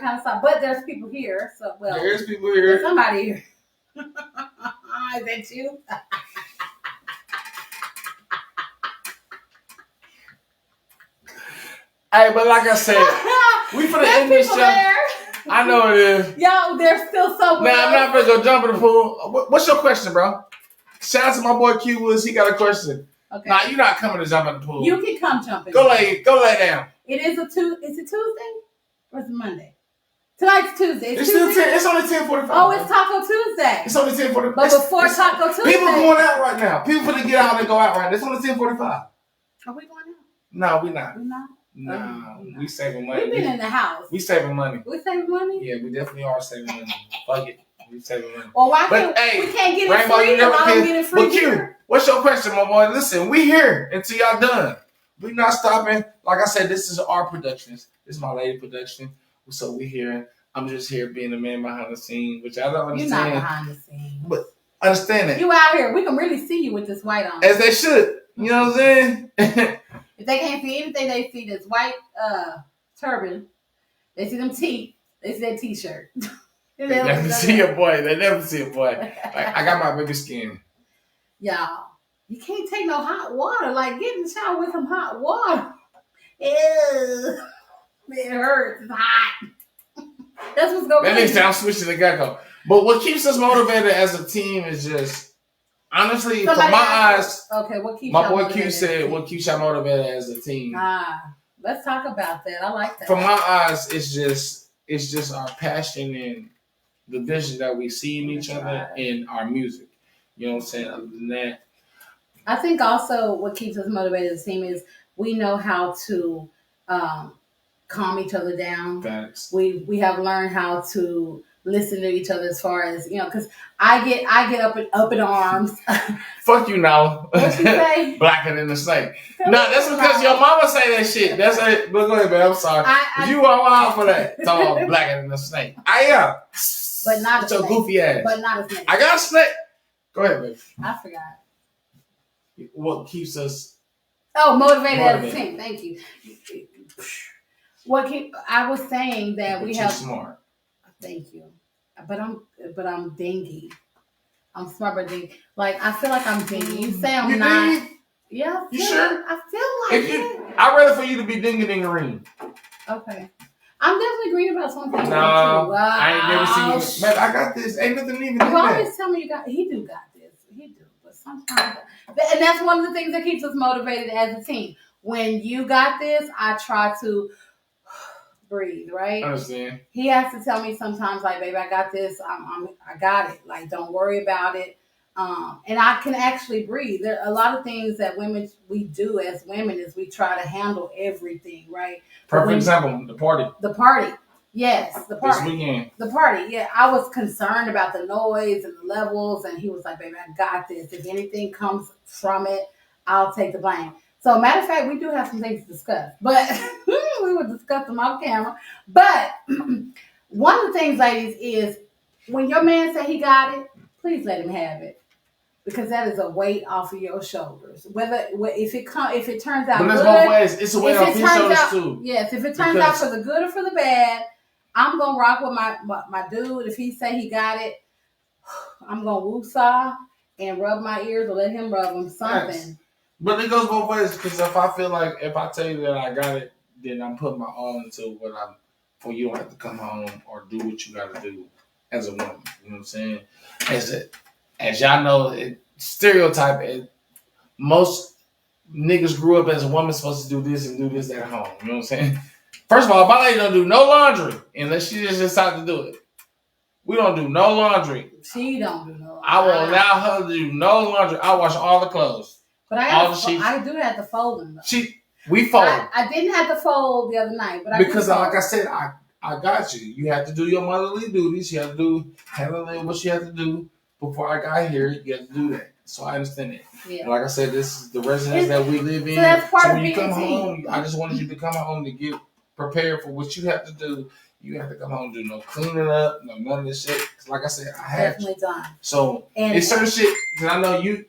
kind of stopped. But there's people here. So, well, there's people here. There's somebody here. Is that you? Hey, but like I said, we finna end this show. There. I know it is. Yo, there's still so. Now I'm not gonna go jump in the pool. What's your question, bro? Shout out to my boy Q Woods. He got a question. Okay. Nah, you're not coming to jump in the pool. You can come jump in. Go lay down. It is Is it Tuesday or is it Monday? Tonight's Tuesday. It's only 10:45. Oh, it's Taco Tuesday. It's only 10:45. But before Taco Tuesday, people going out right now. People finna get out and go out right now. It's only 10:45. Are we going out? No, we're not. We're not. No, we saving money. We've been in the house. We saving money. We saving money? Yeah, we definitely are saving money. Fuck it. We saving money. Well, why can't we can't get it Rainbow, free? I don't get it free. But Q, what's your question, my boy? Listen, we here until y'all done. We not stopping. Like I said, this is our productions. This is my lady production. So we here. I'm just here being the man behind the scene, which I don't understand. You're not behind the scene. But understand that. You out here. We can really see you with this white on. As they should. You know what I'm saying? If they can't see anything, they see this white turban. They see them teeth. They see that t-shirt. They never see a boy. They never see a boy. I got my baby skin. Y'all, you can't take no hot water. Like, get in the shower with some hot water. Ew. It hurts. It's hot. That's what's going on. That makes sound switching the gecko. But what keeps us motivated as a team is just, honestly, from my eyes. Okay, what keeps my boy Q said, what keeps y'all motivated as a team? Let's talk about that. I like that. From my eyes, it's just our passion and the vision that we see in each other in our music. You know what I'm saying? Other than that, I think also what keeps us motivated as a team is we know how to calm each other down. Facts. We have learned how to listen to each other as far as, you know, because I get up in arms. Fuck you now. What you say? Blacker than the snake. No, that's because your mama say that shit. That's it. But go ahead, man. I'm sorry. You are wild for that. Talk blacker than the snake. I am. But not a snake. Goofy ass. But not a snake. I got a snake. Go ahead, baby. I forgot. What keeps us motivated as a team. Thank you. I was saying that we have smart. Thank you. But I'm dingy. I'm smart but dingy. Like, I feel like I'm dingy. You say I'm not. Dingy? Yeah. You sure? I feel like it. I'd rather for you to be dingy-dingy-ring. Okay. I'm definitely green about something. No, I ain't never seen you. Man, I got this. Ain't nothing even. You always tell me he got this. He do. But sometimes. And that's one of the things that keeps us motivated as a team. When you got this, I try to breathe, right? I understand. He has to tell me sometimes, like, baby, I got this. I got it. Like, don't worry about it. And I can actually breathe. There are a lot of things that we do as women is we try to handle everything, right? Perfect example, the party. The party. Yes, the party. This weekend. The party. Yeah, I was concerned about the noise and the levels, and he was like, baby, I got this. If anything comes from it, I'll take the blame. So, matter of fact, we do have some things to discuss, but we will discuss them off camera. But one of the things, ladies, is when your man say he got it, please let him have it, because that is a weight off of your shoulders. If it turns out but good, both ways. It's a weight off his shoulders too. Yes, if it turns out for the good or for the bad, I'm gonna rock with my dude. If he say he got it, I'm gonna woosah and rub my ears or let him rub them. Something. Yes. But it goes both ways, because if I feel like if I tell you that I got it, then I'm putting my all into what for you don't have to come home or do what you got to do as a woman. You know what I'm saying? As y'all know, stereotype. Most niggas grew up as a woman supposed to do this and do this at home. You know what I'm saying? First of all, my lady don't do no laundry unless she just decide to do it. We don't do no laundry. She don't do no laundry. I will allow her to do no laundry. I wash all the clothes. But I do have to fold them though. We fold. I didn't have to fold the other night, but because like I said, I got you. You have to do your motherly duties. You have to handle what you have to do before I got here. You have to do that. So I understand it. Yeah. And like I said, this is the residence that we live in. So that's part so of when you come BT. home, I just wanted you to come home to get prepared for what you have to do. You have to come home and do no cleaning up, no none of this shit. Like I said, I have definitely done. So it's certain shit because I know you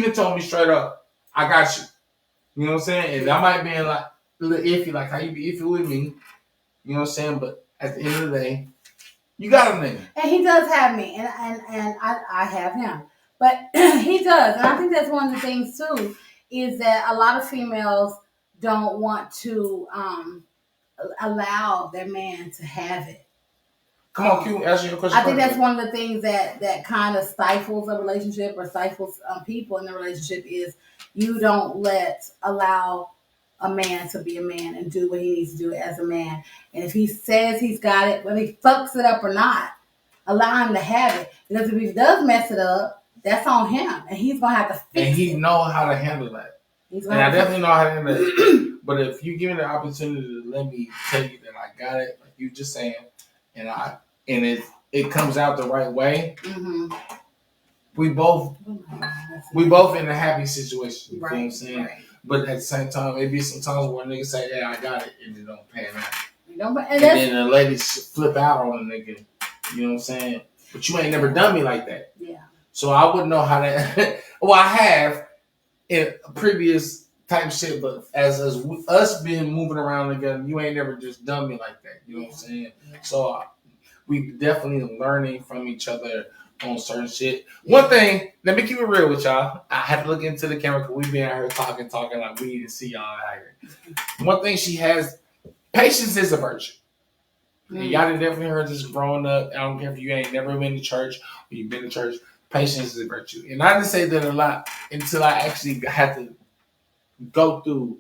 done told me straight up, I got you. You know what I'm saying? And I might be like a little iffy, like how you be iffy with me. You know what I'm saying? But at the end of the day, you got a nigga. And he does have me, and I have him. But he does. And I think that's one of the things, too, is that a lot of females don't want to allow their man to have it. Come on, Q, answer your question. I think that's one of the things that kind of stifles a relationship or stifles people in the relationship is you don't allow a man to be a man and do what he needs to do as a man. And if he says he's got it, whether he fucks it up or not, allow him to have it. Because if he does mess it up, that's on him. And he's going to have to fix it. And he know how to handle that. And I definitely know how to handle it. But if you give me the opportunity to let me tell you that I got it, like you just saying, and it comes out the right way, mm-hmm. we both in a happy situation. You know what I'm saying? Right. But at the same time, maybe sometimes where niggas say, "Yeah, I got it," and it don't pan out. And then the ladies flip out on the nigga. You know what I'm saying? But you ain't never done me like that. Yeah. So I wouldn't know how to. Well, I have in previous type shit, but as us being moving around together, you ain't never just done me like that. You know what I'm saying? Yeah. So we definitely learning from each other on certain shit. Yeah. One thing, let me keep it real with y'all. I had to look into the camera because we been out here talking like we didn't see y'all out here. One thing she has, patience is a virtue. Mm. Y'all done definitely heard this growing up. I don't care if you ain't never been to church or you've been to church. Patience is a virtue. And I didn't say that a lot until I actually had to go through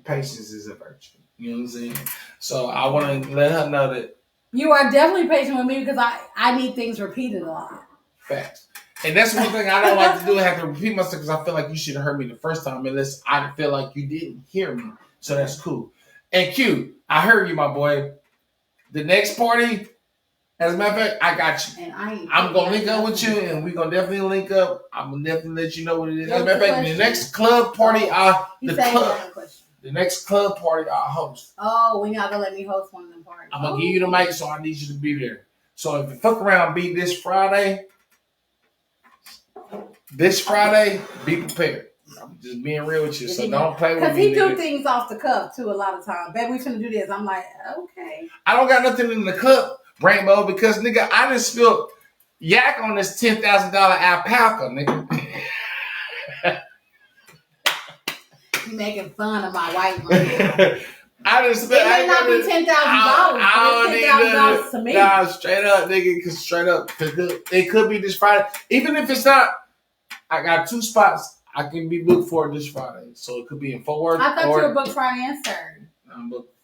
patience is a virtue. You know what I'm saying? So I want to let her know that you are definitely patient with me because I need things repeated a lot. Facts. And that's one thing I don't like to do. I have to repeat myself because I feel like you should have heard me the first time unless I feel like you didn't hear me. So that's cool. And Q, I heard you, my boy. The next party, as a matter of fact, I got you. And I'm going to link up with you and we're going to definitely link up. I'm going to definitely let you know what it is. As a matter of fact, the next club party, the next club party I'll host. Oh, when y'all gonna let me host one of them parties? I'm gonna give you the mic, so I need you to be there. So if you fuck around, be this Friday. Be prepared. I'm just being real with you, so don't play with me. Because he do things off the cuff too a lot of times. Baby, we finna do this. I'm like, okay. I don't got nothing in the cup, Rainbow, because nigga, I just spilled yak on this $10,000 alpaca, nigga. You making fun of my white money. I just spent. It may not be $10,000. I don't need $10,000 to me. Nah, straight up, nigga. Because straight up, it could be this Friday. Even if it's not, I got 2 spots I can be booked for this Friday. So it could be in Fort Worth. I thought you were booked Friday and Saturday. I'm booked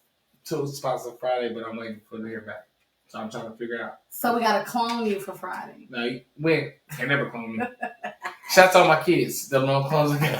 2 spots on Friday, but I'm waiting for them to hear back. So I'm trying to figure out. So we gotta clone you for Friday. No, wait, can't never clone me. Shout out to all my kids. Them no clones again.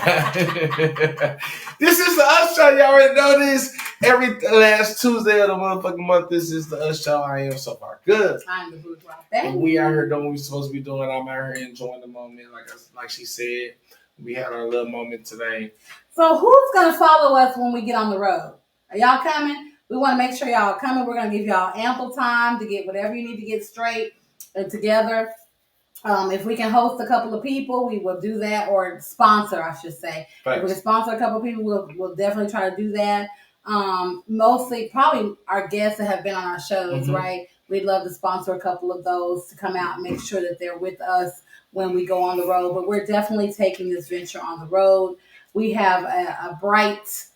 This is the Us Show. Y'all already know this. Every last Tuesday of the motherfucking month, this is the Us Show. I am so far good. I'm the bourgeois. And we out here doing what we're supposed to be doing. I'm out here enjoying the moment. Like she said, we had our little moment today. So who's gonna follow us when we get on the road? Are y'all coming? We want to make sure y'all are coming. We're gonna give y'all ample time to get whatever you need to get straight and together. If we can host a couple of people, we will do that, or sponsor, I should say. Thanks. If we can sponsor a couple of people, we'll definitely try to do that. Mostly, probably our guests that have been on our shows, right? We'd love to sponsor a couple of those to come out and make sure that they're with us when we go on the road. But we're definitely taking this venture on the road. We have a bright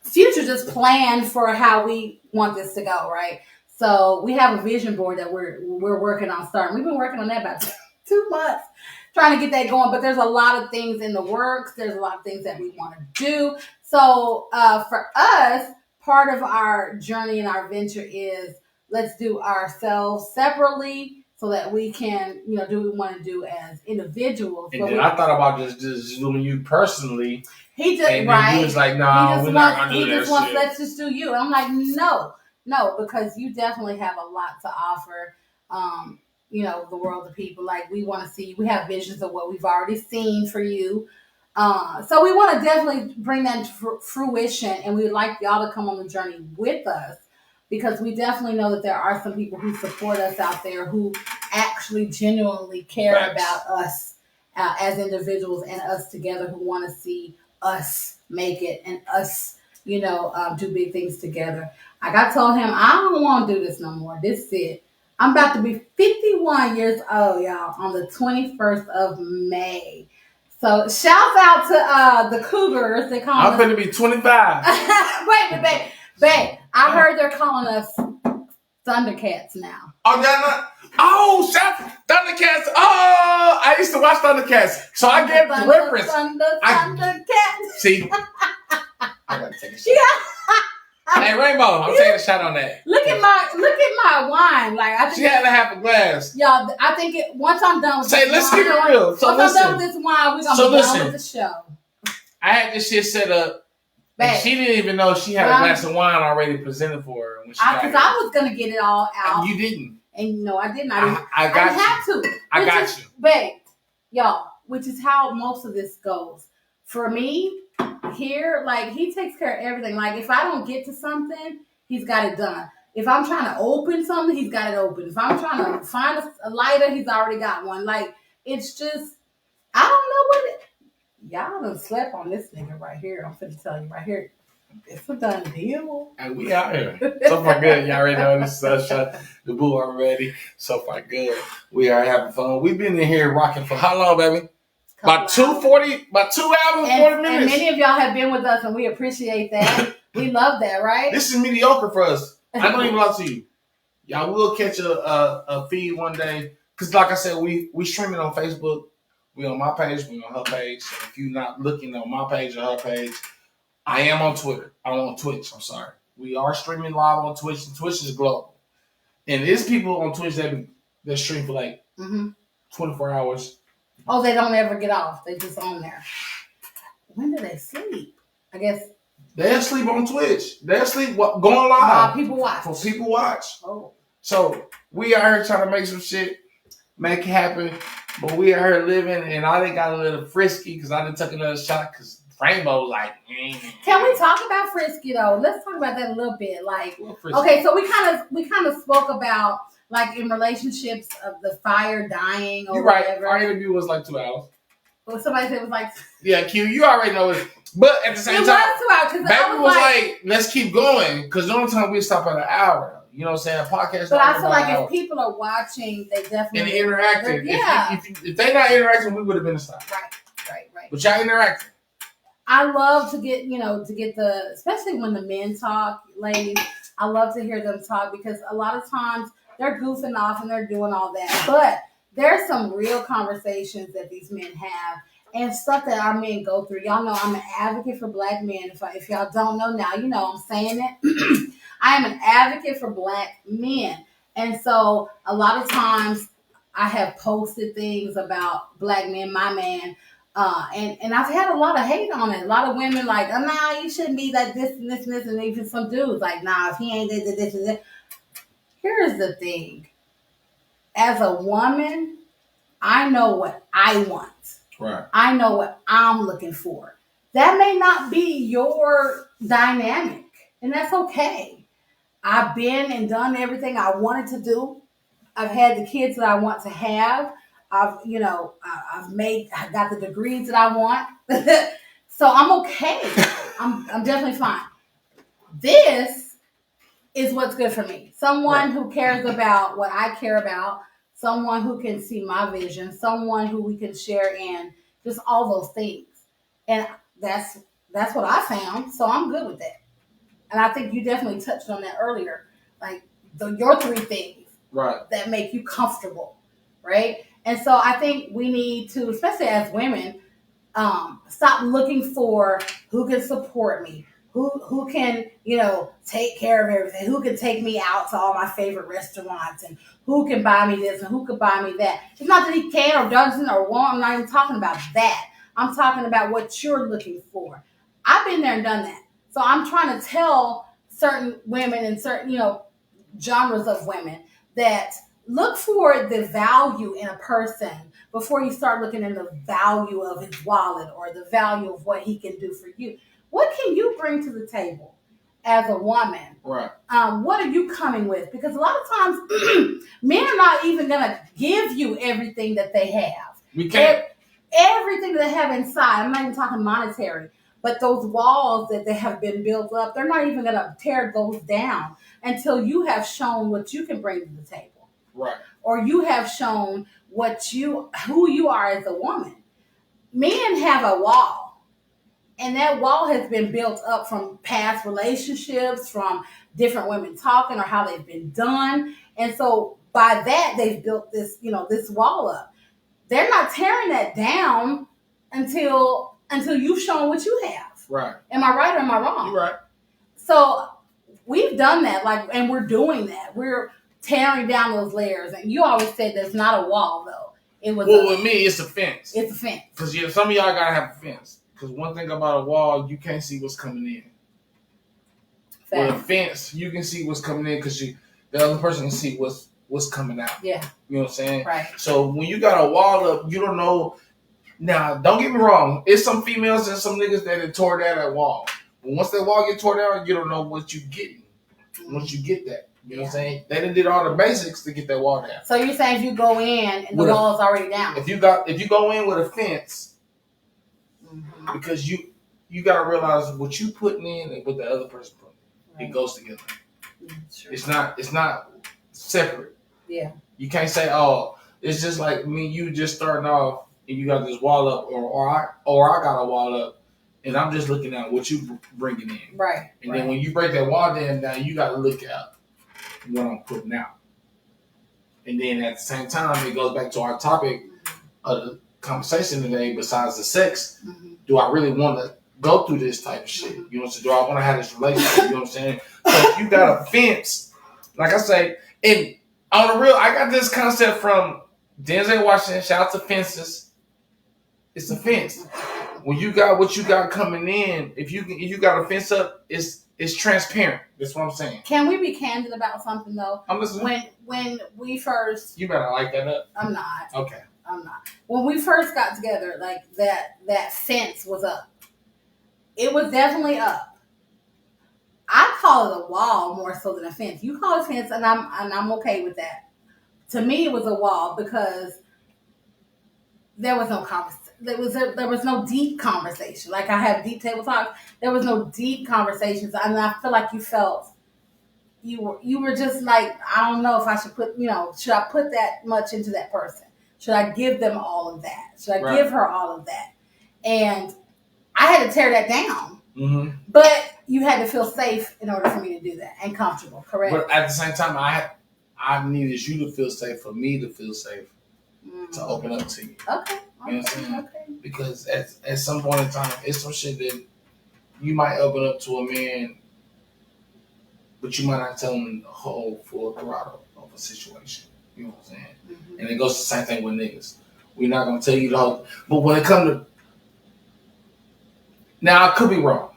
future just planned for how we want this to go, right? So we have a vision board that we're working on starting. We've been working on that about 2 months, trying to get that going. But there's a lot of things in the works. There's a lot of things that we want to do. So for us, part of our journey and our venture is let's do ourselves separately so that we can, do what we want to do as individuals. And then I thought about just doing you personally. He just, and right. He was like, no, we're not going to do that. He just wants, let's just do you. And I'm like, no, because you definitely have a lot to offer, the world of people. Like, we want to see, we have visions of what we've already seen for you. So we want to definitely bring that to fruition, and we would like y'all to come on the journey with us, because we definitely know that there are some people who support us out there who actually genuinely care about us as individuals and us together, who want to see us make it and us, do big things together. Like I told him, I don't want to do this no more. This is it. I'm about to be 51 years old, y'all, on the 21st of May. So shout out to the Cougars. They call I'm going to be 25. Wait, babe. I heard they're calling us Thundercats now. Oh, y'all not? Oh, shout Thundercats. Oh, I used to watch Thundercats. So I get the reference. Thundercats. See? I got to take a shot. Hey, Rainbow, I'm taking a shot on that. Look at my wine. Like, I think she had to have a glass. Y'all, I think once I'm done with this let's wine, keep it real. So once I'm done with this wine, we're gonna be done with the show. I had this shit set up. And she didn't even know she had a glass of wine already presented for her when she got here. Because I was gonna get it all out. You didn't. And no, I didn't. I got you. I got you. Babe, y'all, which is how most of this goes. For me, here, like, he takes care of everything. Like, if I don't get to something, he's got it done. If I'm trying to open something, he's got it open. If I'm trying to find a lighter, he's already got one. Like, it's just, I don't know what it. Y'all done slept on this nigga right here. I'm finna tell you right here. It's a done deal. And we out here. So far good. Y'all already know this is the boo already. So far good. We are having fun. We've been in here rocking for how long, baby? About 2 hours, 40 minutes. And many of y'all have been with us, and we appreciate that. We love that, right? This is mediocre for us. I don't even lie to you. Y'all will catch a feed one day. Because like I said, we stream it on Facebook. We on my page. We on her page. So if you're not looking on my page or her page, I am on Twitter. I'm on Twitch. I'm sorry. We are streaming live on Twitch, and Twitch is global. And there's people on Twitch that stream for like 24 hours. Oh, they don't ever get off. They just on there. When do they sleep? I guess they'll sleep on Twitch. They'll sleep going live. People watch. For people watch. Oh. So we are here trying to make some shit, make it happen. But we are here living, and I done got a little frisky because I done took another shot because Rainbow like. Can we talk about frisky though? Let's talk about that a little bit. Like, okay, so we kind of spoke about, like, in relationships of the fire dying or whatever. Our interview was like 2 hours. Well, somebody said it was like. Yeah, Q, you already know it. But at the same time, it was 2 hours. Baby was like, let's keep going. Because the only time we stop at an hour. You know what I'm saying? Podcast. But I feel like if people are watching, they definitely. And interacting. Yeah. If they not interacting, we would have been stopped. Right. But y'all interacting. I love to get especially when the men talk, ladies, I love to hear them talk, because a lot of times they're goofing off and they're doing all that. But there's some real conversations that these men have. and stuff that our men go through. Y'all know I'm an advocate for black men. If y'all don't know now, you know I'm saying it. I am an advocate for black men. And so a lot of times I have posted things about black men, my man, and I've had a lot of hate on it. A lot of women like, oh, nah, you shouldn't be like this and this and this, and even some dudes like, nah, if he ain't this and this. Here's the thing. As a woman, I know what I want. Right. I know what I'm looking for. That may not be your dynamic, and that's okay. I've been and done everything I wanted to do. I've had the kids that I want to have. I got the degrees that I want. So I'm okay. I'm definitely fine. This is what's good for me. Someone who cares about what I care about, someone who can see my vision, someone who we can share in, just all those things. And that's what I found. So I'm good with that. And I think you definitely touched on that earlier. Like your three things that make you comfortable, right? And so I think we need to, especially as women, stop looking for who can support me, who can, take care of everything, who can take me out to all my favorite restaurants, and who can buy me this and who can buy me that. It's not that he can or doesn't or won't. I'm not even talking about that. I'm talking about what you're looking for. I've been there and done that. So I'm trying to tell certain women and certain, genres of women that look for the value in a person before you start looking at the value of his wallet or the value of what he can do for you. What can you bring to the table as a woman? Right. What are you coming with? Because a lot of times men are not even going to give you everything that they have. We can't. Everything that they have inside. I'm not even talking monetary. But those walls that they have been built up, they're not even going to tear those down until you have shown what you can bring to the table. Right. Or you have shown who you are as a woman. Men have a wall. And that wall has been built up from past relationships, from different women talking or how they've been done. And so by that, they've built this, this wall up. They're not tearing that down until you've shown what you have. Right. Am I right or am I wrong? You're right. So we've done that, and we're doing that. We're tearing down those layers. And you always said there's not a wall, though. With me, it's a fence. It's a fence. Because some of y'all gotta have a fence. Because one thing about a wall, you can't see what's coming in. With a fence, you can see what's coming in because the other person can see what's coming out. Yeah. You know what I'm saying? Right. So when you got a wall up, you don't know. Now, don't get me wrong. It's some females and some niggas that tore down that wall. But once that wall get torn down, you don't know what you're getting. Once you get that. You know what I'm saying? They done did all the basics to get that wall down. So you're saying if you go in and the wall is already down. If you go in with a fence, because you gotta realize what you putting in and what the other person putting in. Right. It goes together. Sure. It's not separate. Yeah. You can't say, oh, it's just like me, you just starting off and you got this wall up, or I got a wall up, and I'm just looking at what you bringing in. Right. And then when you break that wall down, now you got to look at what I'm putting out. And then at the same time, it goes back to our topic of the conversation today. Besides the sex, do I really want to go through this type of shit? You know what I'm saying? Do I want to have this relationship? You know what I'm saying? So if you got a fence, like I say, and on the real, I got this concept from Denzel Washington. Shout out to fences. It's a fence. When you got what you got coming in, if you got a fence up, it's transparent. That's what I'm saying. Can we be candid about something though? I'm listening. When we first, you better like that up. I'm not. Okay. I'm not. When we first got together, like that fence was up. It was definitely up. I call it a wall more so than a fence. You call it a fence, and I'm okay with that. To me, it was a wall because there was no conversation. There was no deep conversation. Like I have deep table talk. There was no deep conversations. I mean, I feel like you felt you were just like, I don't know if I should put, should I put that much into that person? Should I give them all of that? Should I give her all of that? And I had to tear that down. Mm-hmm. But you had to feel safe in order for me to do that and comfortable, correct? But at the same time, I needed you to feel safe for me to feel safe to open up to you. Okay. You know what I'm saying? Okay. because at some point in time, it's some shit that you might open up to a man, but you might not tell him the whole full throttle of a situation. You know what I'm saying? Mm-hmm. And it goes the same thing with niggas. We're not gonna tell you the whole. But when it comes to now, I could be wrong,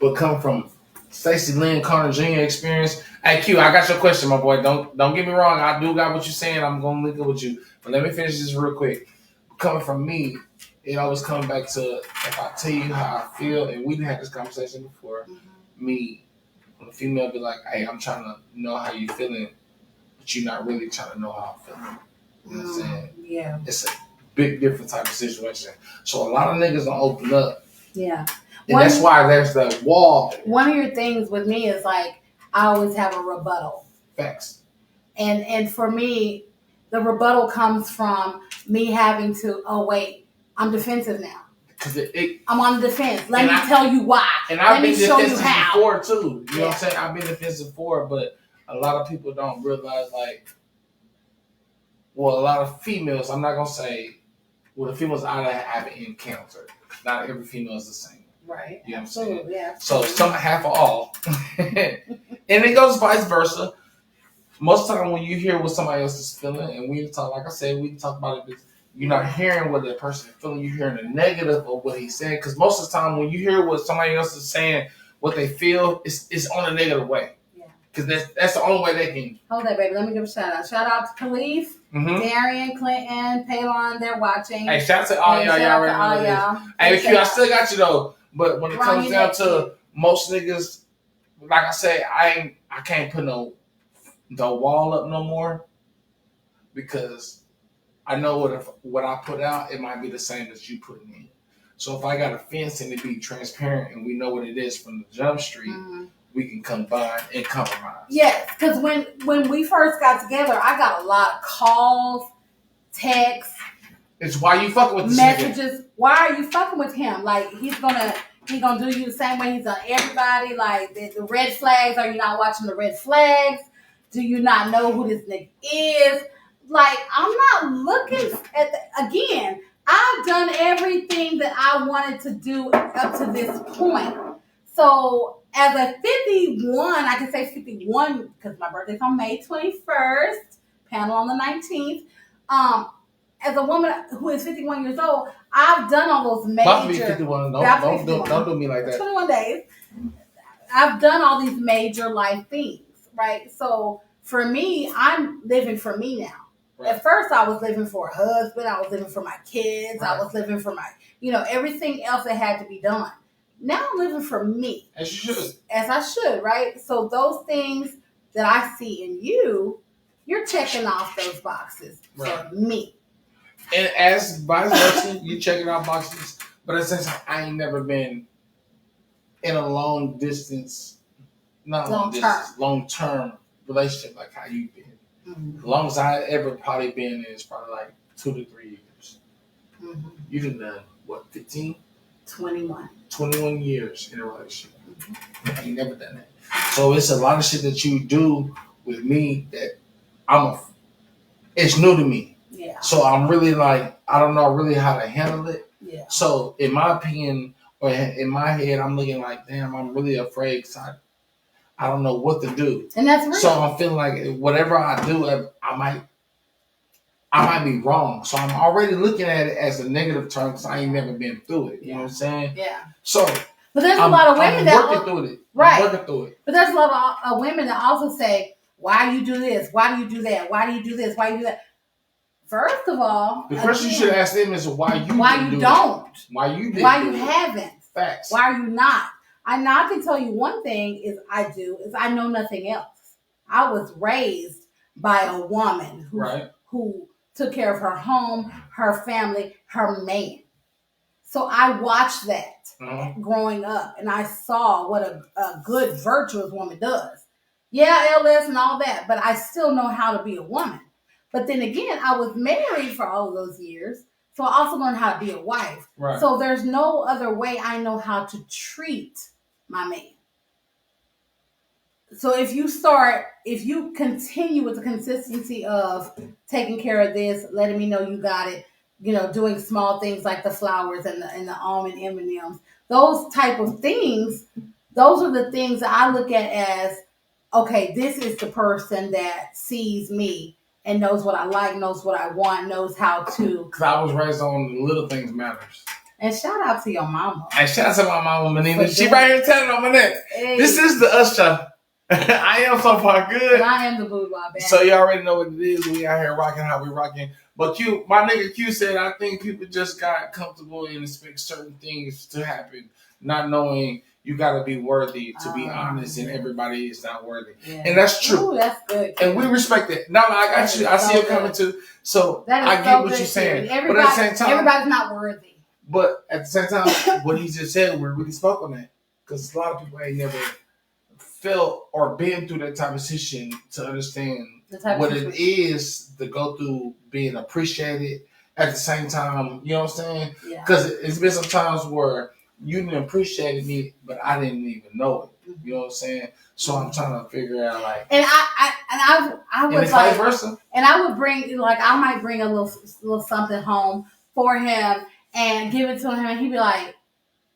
but come from Stacey Lynn Carter Jr. experience. Hey Q, I got your question, my boy. Don't get me wrong. I do got what you're saying. I'm gonna link it with you, but let me finish this real quick. Coming from me, it always comes back to if I tell you how I feel, and we didn't have this conversation before. Mm-hmm. Me, when a female be like, "Hey, I'm trying to know how you feeling," but you're not really trying to know how I'm feeling. You know what I'm saying? Yeah. It's a big different type of situation. So a lot of niggas don't open up. Yeah. And that's why there's that wall. One of your things with me is like I always have a rebuttal. Facts. And for me, the rebuttal comes from me having to, oh wait, I'm defensive now. Because I'm on the defense. Let me tell you why. And I've been defensive before too. You know what I'm saying? I've been defensive before, but a lot of people don't realize like, well, a lot of females, I'm not gonna say, well, the females I haven't encountered. Not every female is the same. Right. You know what I'm saying? Yeah. So some half of all. And it goes vice versa. Most of the time when you hear what somebody else is feeling, and we talk, like I said, we talk about it, you're not hearing what the person is feeling, you're hearing the negative of what he's saying. Because most of the time when you hear what somebody else is saying, what they feel, it's on a negative way. Because that's the only way they can. Hold that, baby. Let me give a shout out. Shout out to Khalif, Darian, Clinton, Palon. They're watching. Hey, shout out to all y'all. Y'all already know this. Hey, Q, I still got you though. But when it comes down to most niggas, like I say, I can't put no wall up no more because I know what I put out, it might be the same as you putting in. So if I got a fence and it be transparent and we know what it is from the jump street. Mm-hmm. We can combine and compromise. Yes, because when we first got together, I got a lot of calls, texts. It's why you fucking with this messages. Nigga. Why are you fucking with him? Like he gonna do you the same way he's done everybody. Like the red flags. Are you not watching the red flags? Do you not know who this nigga is? Like I'm not looking at again. I've done everything that I wanted to do up to this point. So. As a 51, I can say 51 because my birthday's on May 21st, panel on the 19th. As a woman who is 51 years old, I've done all those major. About to be 51. Don't do me like that. 21 days. I've done all these major life things, right? So for me, I'm living for me now. Right. At first, I was living for a husband. I was living for my kids. Right. I was living for my, everything else that had to be done. Now I'm living for me. As you should. As I should, right? So those things that I see in you, you're checking off those boxes for me. And as vice versa, you checking off boxes. But since I ain't never been in a long term relationship like how you've been. Mm-hmm. The longest I ever probably been is probably like 2 to 3 years. Mm-hmm. You've done, what, 15? 21 years in a relationship. Mm-hmm. I ain't never done that. So it's a lot of shit that you do with me that it's new to me. Yeah. So I'm really like, I don't know really how to handle it. Yeah. So in my opinion, or in my head, I'm looking like, damn, I'm really afraid because I don't know what to do. And that's real. So I'm feeling like whatever I do, I might be wrong. So I'm already looking at it as a negative term because I ain't never been through it. You know what I'm saying? Yeah. So, but there's a lot of women that working through it. Right. I'm working through it. But there's a lot of women that also say, "Why do you do this? Why do you do that? Why do you do this? Why do you do that?" First of all, the question you should ask them is why you don't, why you didn't, why you haven't. Facts. Why are you not? I can tell you one thing is I know nothing else. I was raised by a woman who took care of her home, her family, her man. So I watched that growing up, and I saw what a good, virtuous woman does. Yeah, LS and all that, but I still know how to be a woman. But then again, I was married for all of those years, so I also learned how to be a wife. Right. So there's no other way I know how to treat my man. So if you continue with the consistency of taking care of this, letting me know you got it, doing small things like the flowers and the almond M&Ms. Those type of things, those are the things that I look at as, okay, this is the person that sees me and knows what I like, knows what I want, knows how to. Because I was raised on little things matters. And shout out to your mama. And shout out to my mama, Menina. She right here telling on my neck. Hey. This is the Us Show. I am so far good. And I am the boudoir band. So you already know what it is. We out here rocking how we rocking. But Q, my nigga Q said, I think people just got comfortable and expect certain things to happen, not knowing you got to be worthy to be honest, and everybody is not worthy. Yeah. And that's true. Ooh, that's good. And we respect it. No, I got you. I see you coming too. So I get what you're saying. But at the same time, everybody's not worthy. But at the same time, what he just said, we really spoke on that. Because a lot of people ain't never felt or been through that type of situation to understand what it is to go through being appreciated at the same time. You know what I'm saying? Because it's been some times where you didn't appreciate me, but I didn't even know it. You know what I'm saying? So I'm trying to figure out and I would and vice versa. And I would bring I might bring a little something home for him and give it to him, and he'd be like,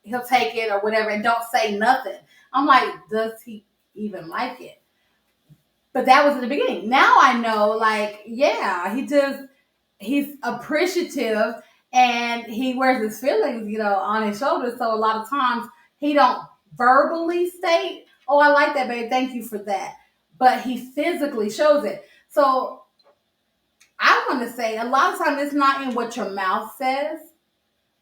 he'll take it or whatever, and don't say nothing. I'm like, does he even like it? But that was in the beginning. Now I know, he's appreciative, and he wears his feelings, on his shoulders. So a lot of times he don't verbally state, "Oh, I like that, babe. Thank you for that," but he physically shows it. So I want to say, a lot of times it's not in what your mouth says,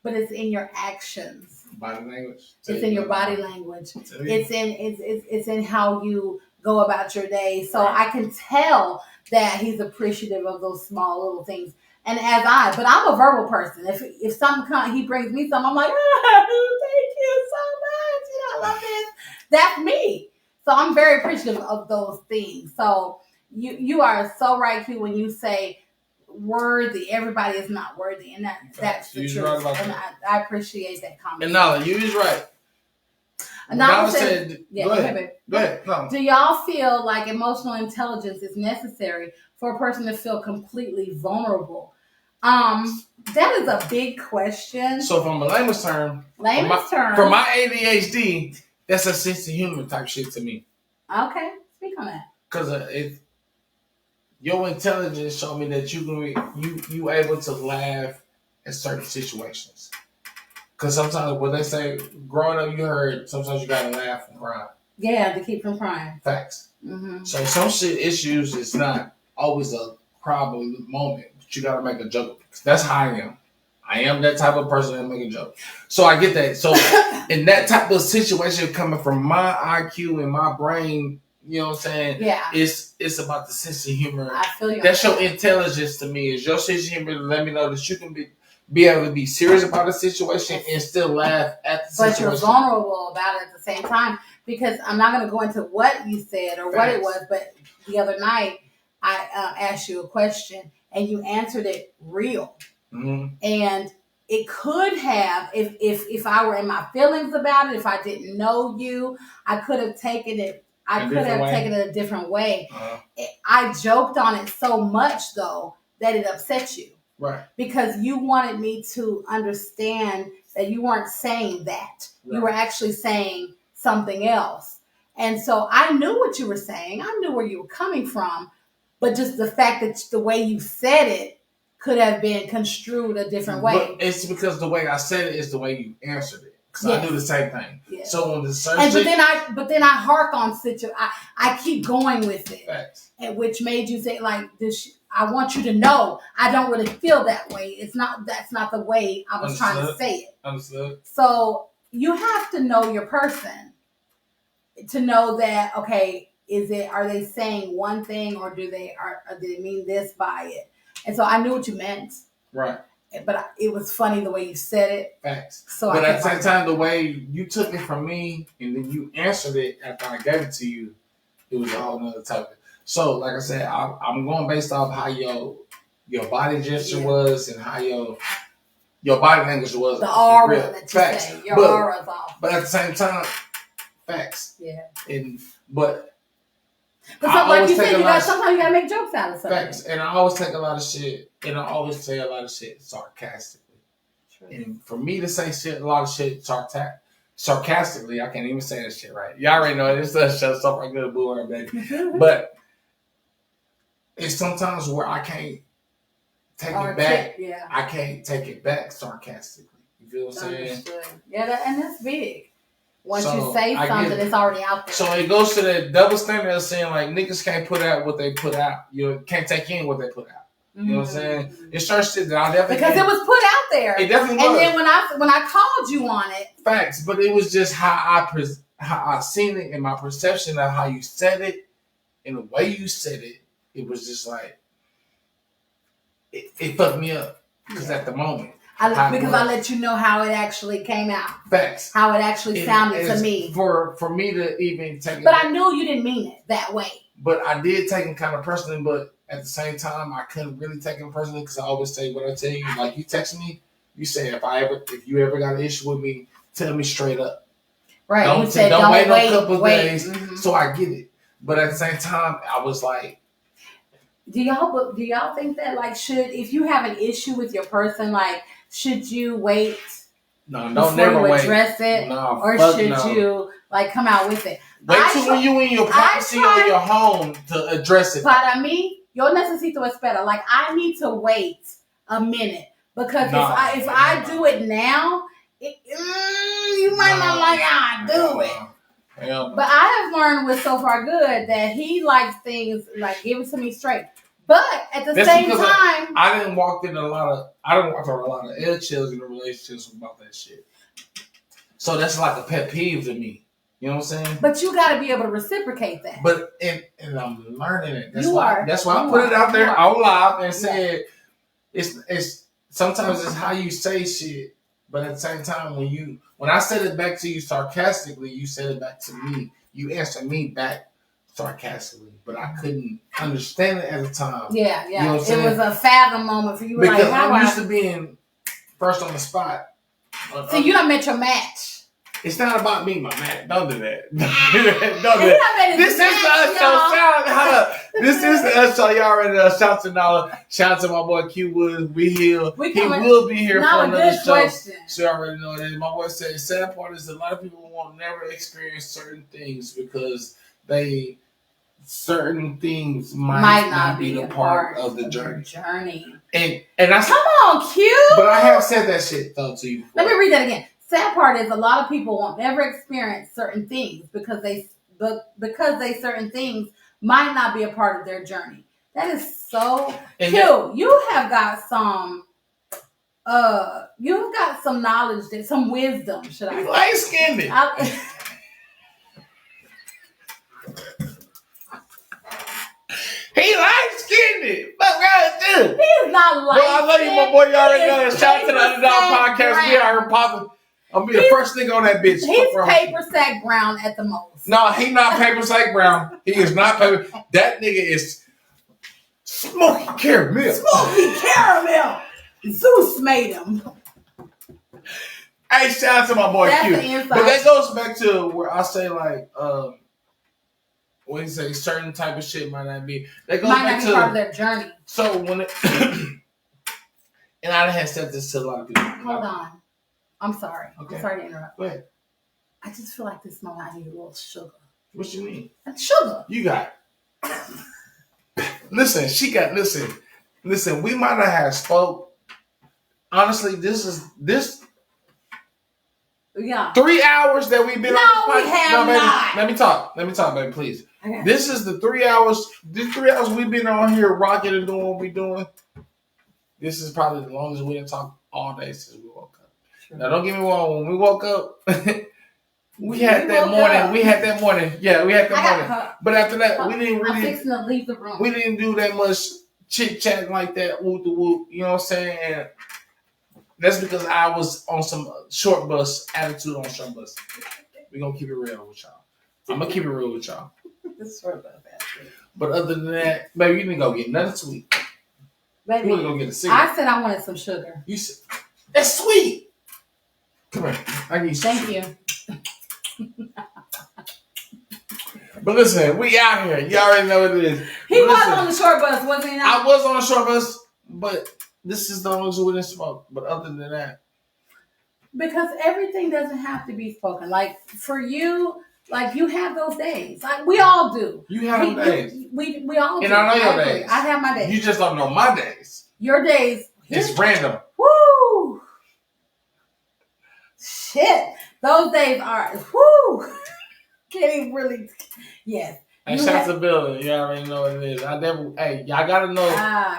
but it's in your actions. Body language. It's in your body language. It's in how you go about your day. So I can tell that he's appreciative of those small little things. And but I'm a verbal person. If something comes, he brings me something, I'm like, thank you so much. I love this. That's me. So I'm very appreciative of those things. So you are so right, Q, when you say worthy. Everybody is not worthy, and that's the truth. Right, and I appreciate that comment. And Nala, you is right. Nala said, go ahead. Go ahead. No. Do y'all feel like emotional intelligence is necessary for a person to feel completely vulnerable? That is a big question. So from a layman's term, for my ADHD, that's a sense of humor type shit to me. Okay, speak on that. Because your intelligence showed me that you able to laugh in certain situations. Because sometimes when they say growing up, you heard sometimes you gotta laugh and cry. Yeah, to keep from crying. Facts. Mm-hmm. So some shit issues is not always a problem moment, but you gotta make a joke. That's how I am. I am that type of person that make a joke. So I get that. So in that type of situation coming from my IQ and my brain, you know what I'm saying? Yeah. It's about the sense of humor. I feel you. That's your intelligence to me. Is your sense of humor to let me know that you can be able to be serious about a situation and still laugh at the situation. But you're vulnerable about it at the same time. Because I'm not going to go into what you said or what it was, but the other night I asked you a question and you answered it real. Mm-hmm. And it could have, if I were in my feelings about it, if I didn't know you, I could have taken it. Taken it a different way. Uh-huh. I joked on it so much though that it upset you. Right. Because you wanted me to understand that you weren't saying that. Right. You were actually saying something else. And so I knew what you were saying. I knew where you were coming from. But just the fact that the way you said it could have been construed a different way. But it's because the way I said it is the way you answered it. Because I do the same thing. Yes. So when the search but then I hark on I keep going with it. Facts. And which made you say like this. I want you to know I don't really feel that way. That's not the way I was trying to say it. Understood. So you have to know your person to know that, okay, are they saying one thing or do they mean this by it? And so I knew what you meant. Right. But it was funny the way you said it. Facts. But at the same time, the way you took it from me and then you answered it after I gave it to you, it was a whole nother topic. So, like I said, I'm going based off how your body gesture was and how your body language was. The aura that you say. Your aura's off. But at the same time, facts. Yeah. But But so, like you said, sometimes you gotta make jokes out of something. Facts. And I always take a lot of shit, and I always say a lot of shit sarcastically. True. And for me to say a lot of shit sarcastically, I can't even say that shit right. Y'all already know this stuff like good boo baby. But it's sometimes where I can't take it back. Yeah. I can't take it back sarcastically. You feel what I'm saying? Yeah, and that's big. Once you say something, it's already out there. So it goes to that double standard of saying like niggas can't put out what they put out. You can't take in what they put out. You know what I'm saying? It's certain shit that I definitely because it was put out there. It definitely was. And then when I called you on it, facts. But it was just how I seen it and my perception of how you said it and the way you said it. It was just like it fucked me up because at the moment. I let you know how it actually came out. Facts. How it actually sounded to me. For me to even take it. But I knew you didn't mean it that way. But I did take it kind of personally, but at the same time, I couldn't really take it personally because I always say what I tell you. Like you text me, you say if you ever got an issue with me, tell me straight up. Right. Don't wait a couple of days. Mm-hmm. So I get it. But at the same time, I was like, do y'all think that like if you have an issue with your person, like should you wait? No, don't never wait. Address it, or should you like come out with it? Wait till when you in your privacy or your home to address it. Para mí, yo necesito esperar. Like I need to wait a minute because if I do it now, you might not like how I do it. Yeah. But I have learned with So Far Good that he likes things like give it to me straight. But at the same time, I didn't walk through a lot of eggshells in the relationships about that shit. So that's like a pet peeve to me. You know what I'm saying? But you got to be able to reciprocate that. But and I'm learning it. That's why I put it out there out loud and said it's sometimes it's how you say shit. But at the same time, when I said it back to you sarcastically, you said it back to me. You answered me back sarcastically, but I couldn't understand it at the time. Yeah. You know what I'm saying? It was a fathom moment for you. Because I'm used to being first on the spot. So you done met your match. It's not about me, my man. Don't do that. Don't do that. This is the us show. Y'all already know. Shout out to my boy Q Woods. He will be here for another show. So you already know that. My boy said the sad part is a lot of people won't never experience certain things because certain things might not be the part of the journey. And I come on, Q. But I have said that shit though to you before. Let me read that again. Sad part is a lot of people won't never experience certain things because certain things might not be a part of their journey. That is so cute. You have got some knowledge, some wisdom, should I say. Light skinned. He light-skinned. What we do? He is not light-skinned. Well, I love you, my boy. You already know. Shout out to the Underdog Podcast. We are here popping. I'm be the first nigga on that bitch. He's paper sack brown at the most. No, he not paper sack brown. He is not paper. That nigga is smoky caramel. Smoky caramel. Zeus made him. Hey, shout out to my boy Q. But that goes back to where I say like, when you say certain type of shit might not be, that goes back to part of their journey. So when it, and I have said this to a lot of people. Hold on. I'm sorry. Okay. I'm sorry to interrupt. Go ahead. I just feel like this moment I need a little sugar. What you mean? Sugar. You got it. Listen, we might not have spoke. Honestly, this. Yeah. 3 hours that we've been on this podcast. We have not. Let me talk, baby, please. Okay. This is the 3 hours. These 3 hours we've been on here rocking and doing what we're doing. This is probably the longest we didn't talk all day since we woke up. Now, don't get me wrong. When we woke up, we had that morning. Yeah, we had that morning. But after that, we didn't really. I'm fixing to leave the room. We didn't do that much chit chat like that. Whoop the whoop. You know what I'm saying? And that's because I was on some short bus attitude on short bus. We're gonna keep it real with y'all. I'm gonna keep it real with y'all. But other than that, baby, you didn't go get nothing sweet. Baby, you want to go get a cigarette. I said I wanted some sugar. You said that's sweet. Come here. I need some Thank sugar. you. But listen, we out here. You already know what it is. He was on the short bus, wasn't he? I was on the short bus, but this is the only who didn't smoke. But other than that, because everything doesn't have to be spoken. Like for you, like you have those days. Like we all do. You have days. We all do. And I know your days. I have my days. You just don't know my days. Your days. It's random. Woo! Shit. Those days are woo. Can't even really. Yes. Hey, shout out to Billy. You already know what it is. Hey, y'all gotta know.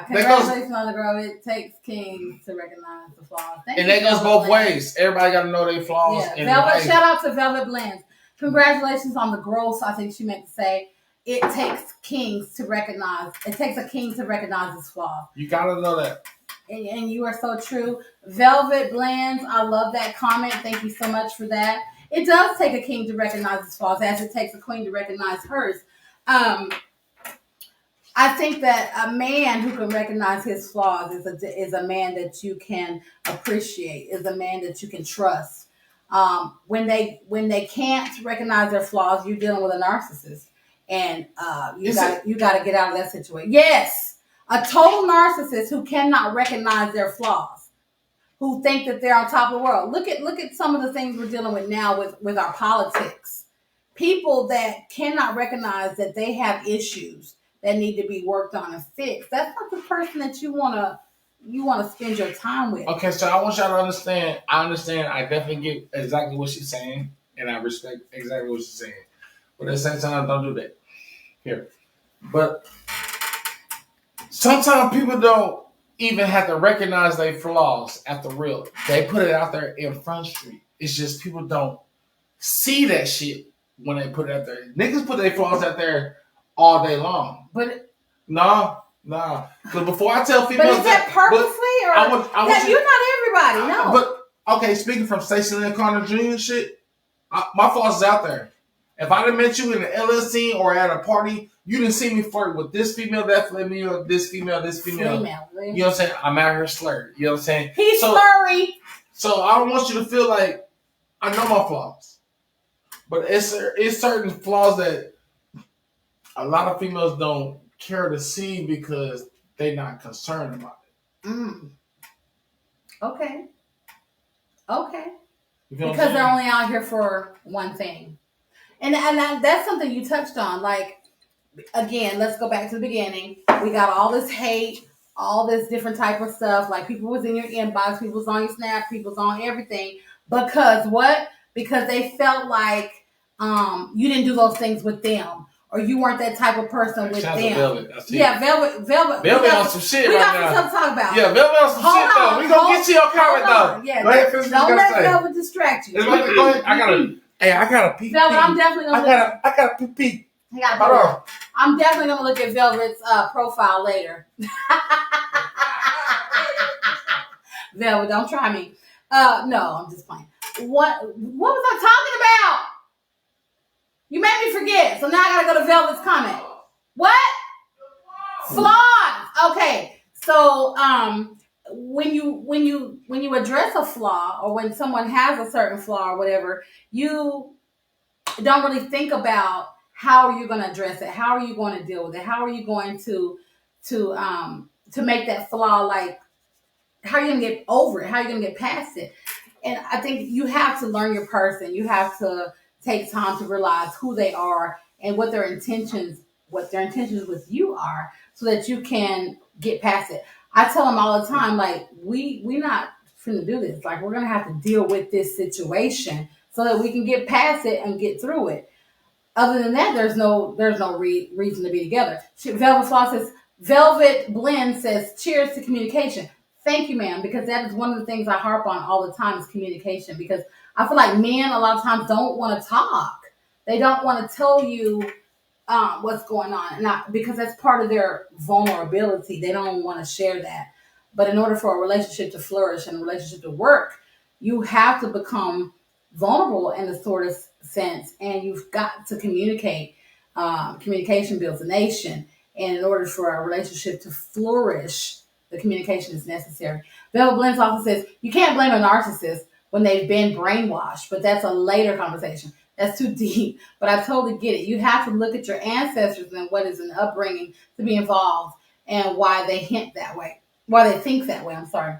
Congratulations on the girl. It takes kings to recognize the flaws. And that goes both ways. Everybody gotta know their flaws. Yeah. Shout out to Velvet Blends. Congratulations on the growth. I think she meant to say it takes kings to recognize. It takes a king to recognize his flaws. You gotta know that. And you are so true. Velvet Blends. I love that comment. Thank you so much for that. It does take a king to recognize his flaws, as it takes a queen to recognize hers. I think that a man who can recognize his flaws is a man that you can appreciate, is a man that you can trust. When they can't recognize their flaws, you're dealing with a narcissist, and you got to get out of that situation. Yes, a total narcissist who cannot recognize their flaws, who think that they're on top of the world. Look at some of the things we're dealing with now with our politics. People that cannot recognize that they have issues that need to be worked on and fixed. That's not the person that you wanna spend your time with. Okay, so I want y'all to understand. I understand. I definitely get exactly what she's saying, and I respect exactly what she's saying. But at the same time, don't do that here. But sometimes people don't even have to recognize their flaws at the real. They put it out there in Front Street. It's just people don't see that shit when they put it out there. Niggas put their flaws out there all day long. But no. Because before I tell females, but is that purposely or I want you're not everybody? No. But okay, speaking from Stacey Lynn Connor Jr. shit, my flaws is out there. If I done met you in the LSC or at a party, you didn't see me flirt with this female, that female, this female, this female. You know what I'm saying? I'm out here slurred. You know what I'm saying? He's slurry. So I don't want you to feel like I know my flaws. But it's certain flaws that a lot of females don't care to see because they're not concerned about it. Okay. Because they're only out here for one thing. And that's something you touched on. Like, again, let's go back to the beginning. We got all this hate, all this different type of stuff. Like, people was in your inbox, people was on your Snap, people was on everything. Because what? Because they felt like you didn't do those things with them, or you weren't that type of person with them. Velvet. Velvet on some shit right now. We got some stuff to talk about. Yeah, Velvet on some shit though. We gonna get to your comment though. Yeah, go ahead, don't let Velvet distract you. Go ahead. I gotta pee. Velvet, I'm definitely gonna. I gotta pee. Hold on. I'm definitely gonna look at Velvet's profile later. Velvet, don't try me. No, I'm just playing. What was I talking about? You made me forget. So now I gotta go to Velvet's comment. What? Flaws. Okay. So when you address a flaw, or when someone has a certain flaw or whatever, you don't really think about how are you going to address it, how are you going to deal with it, how are you going to make that flaw, like, how are you going to get over it, how are you going to get past it. And I think you have to learn your person. You have to take time to realize who they are and what their intentions with you are, so that you can get past it. I tell them all the time, like, we're not finna do this. Like, we're gonna have to deal with this situation so that we can get past it and get through it. Other than that, there's no reason to be together. Velvet Floss says, Velvet Blend says, cheers to communication. Thank you, ma'am, because that is one of the things I harp on all the time is communication. Because I feel like men a lot of times don't want to talk. They don't want to tell you what's going on, because that's part of their vulnerability. They don't want to share that. But in order for a relationship to flourish and a relationship to work, you have to become vulnerable in the sort of sense, and you've got to communicate. Communication builds a nation, and in order for a relationship to flourish, the communication is necessary. Velvet Blends also says, you can't blame a narcissist when they've been brainwashed, but that's a later conversation. That's too deep. But I totally get it. You have to look at your ancestors and what is an upbringing to be involved and why they hint that way. Why they think that way. I'm sorry.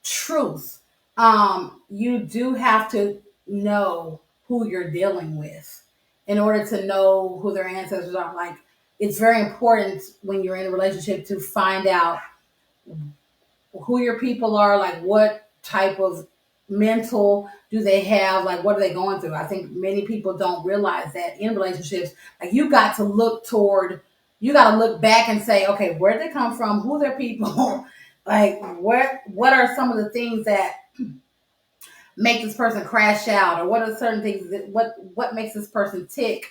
Truth. You do have to know who you're dealing with in order to know who their ancestors are. Like, it's very important when you're in a relationship to find out who your people are, like what type of mental do they have, like what are they going through. I think many people don't realize that in relationships, like you got to look back and say, okay, where did they come from, who are their people, like what are some of the things that make this person crash out, or what are certain things that what makes this person tick.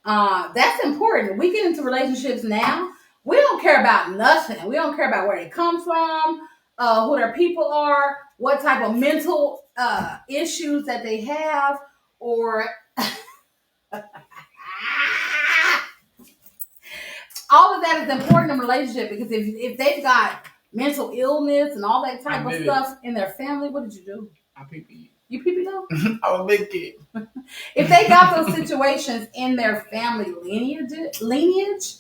That's important. We get into relationships now, we don't care about nothing. We don't care about where they come from, who their people are, what type of mental issues that they have, or all of that is important in a relationship, because if they've got mental illness and all that type of stuff in their family, what did you do? I pee-pee. You pee-pee though? I'm a big kid. If they got those situations in their family lineage,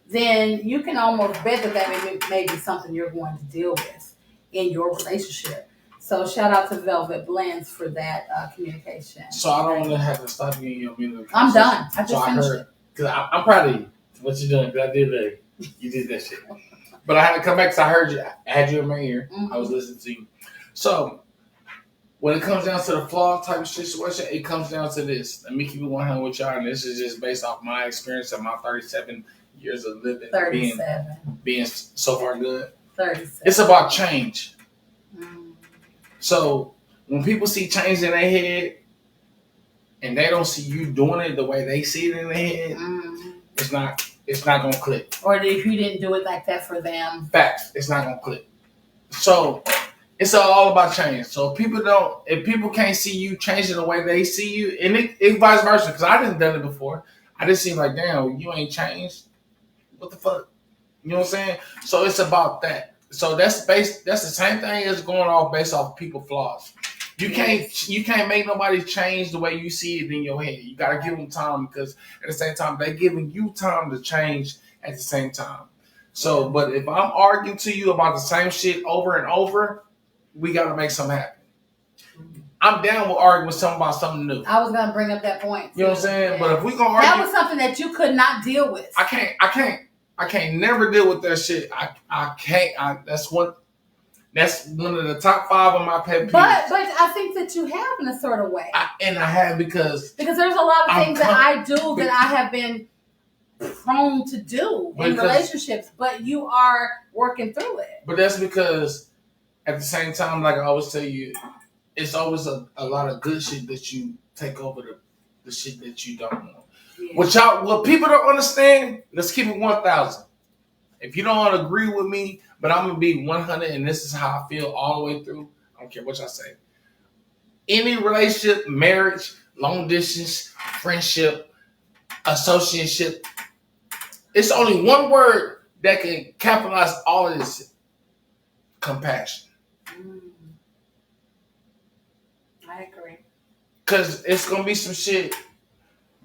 then you can almost bet that may be something you're going to deal with in your relationship. So shout out to Velvet Blends for that communication. So I don't want to have to stop you in your middle. I'm done. I just finished it. Because I'm proud of you. What you doing? Because I did that. You did that shit. But I had to come back because I heard you. I had you in my ear. Mm-hmm. I was listening to you. So when it comes down to the flaw type of situation, it comes down to this. Let me keep it 100 with y'all. And this is just based off my experience and my 37 years of living. 37. Being so far good. 37. It's about change. So when people see change in their head and they don't see you doing it the way they see it in their head, it's not gonna click. Or if you didn't do it like that for them. Facts. It's not gonna click. So it's all about change. So if people can't see you changing the way they see you, and it vice versa, because I didn't done it before. I just seem like, damn, you ain't changed. What the fuck? You know what I'm saying? So it's about that. So that's the same thing as going off based off people flaws. You can't make nobody change the way you see it in your head. You gotta give them time, because at the same time they're giving you time to change at the same time. So, but if I'm arguing to you about the same shit over and over, we gotta make something happen. I'm down with arguing with someone about something new. I was gonna bring up that point. You know what I'm saying? Yeah. But if we gonna argue, that was something that you could not deal with. I can't never deal with that shit. I can't. That's one of the top 5 of my pet peeves. But I think that you have in a sort of way. I have because there's a lot of things that I do that I have been prone to do in relationships, but you are working through it. But that's because at the same time, like I always tell you, it's always a lot of good shit that you take over the shit that you don't want. Yeah. What people don't understand, let's keep it 1,000. If you don't agree with me, but I'm gonna be 100, and this is how I feel all the way through. I don't care what y'all say. Any relationship, marriage, long distance, friendship, associateship, it's only one word that can capitalize all of this: compassion. I agree. Because it's gonna be some shit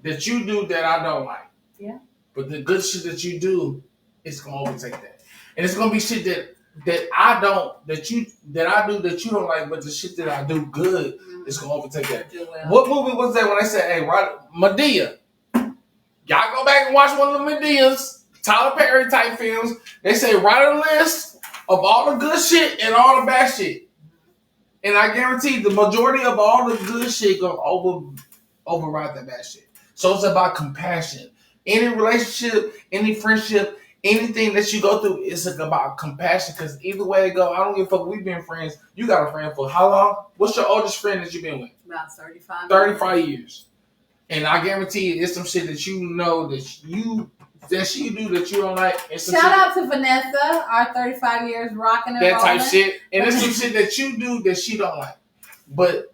that you do that I don't like. Yeah. But the good shit that you do, it's gonna overtake that. And it's gonna be shit that I do that you don't like, but the shit that I do good is gonna overtake that. Well. What movie was that when they said, hey, Medea? Y'all go back and watch one of the Medeas, Tyler Perry type films. They say write a list of all the good shit and all the bad shit. And I guarantee the majority of all the good shit gonna override that bad shit. So it's about compassion. Any relationship, any friendship, anything that you go through, it's about compassion. Because either way it go, I don't give a fuck. We've been friends. You got a friend for how long? What's your oldest friend that you've been with? About 35. 35 years. And I guarantee you, it's some shit that you know that she do that you don't like. Shout out to Vanessa, our 35 years rocking and that rolling. type shit. And it's some shit that you do that she don't like. But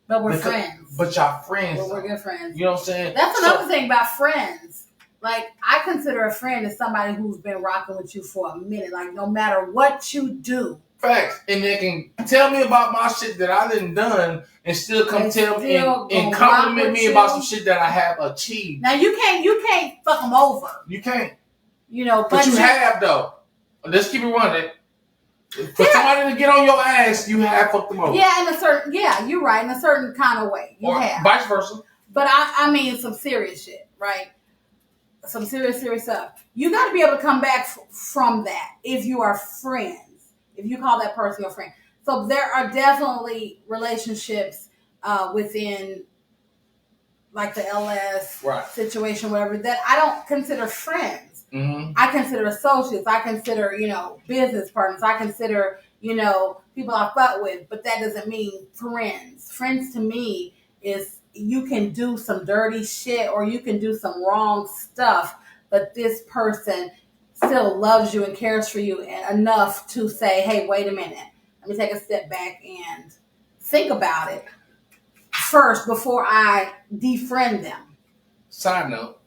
we're friends. But y'all friends. Well, we're good friends. You know what I'm saying? That's another thing about friends. Like, I consider a friend as somebody who's been rocking with you for a minute. Like, no matter what you do. Facts. And they can tell me about my shit that I didn't done and still come tell me and compliment me about some shit that I have achieved. Now, you can't fuck them over. You can't. You know, but you have, though. Let's keep it running. For somebody to get on your ass, you have fucked them over. Yeah, you're right. In a certain kind of way. You have. Vice versa. But I mean some serious shit, right? Some serious stuff. You got to be able to come back from that if you are friends. If you call that person your friend. So there are definitely relationships within like the LS situation, whatever, that I don't consider friends. Mm-hmm. I consider associates. I consider, business partners. I consider, people I fuck with. But that doesn't mean friends. Friends to me is you can do some dirty shit or you can do some wrong stuff, but this person still loves you and cares for you enough to say, hey, wait a minute. Let me take a step back and think about it first before I defriend them. Side note,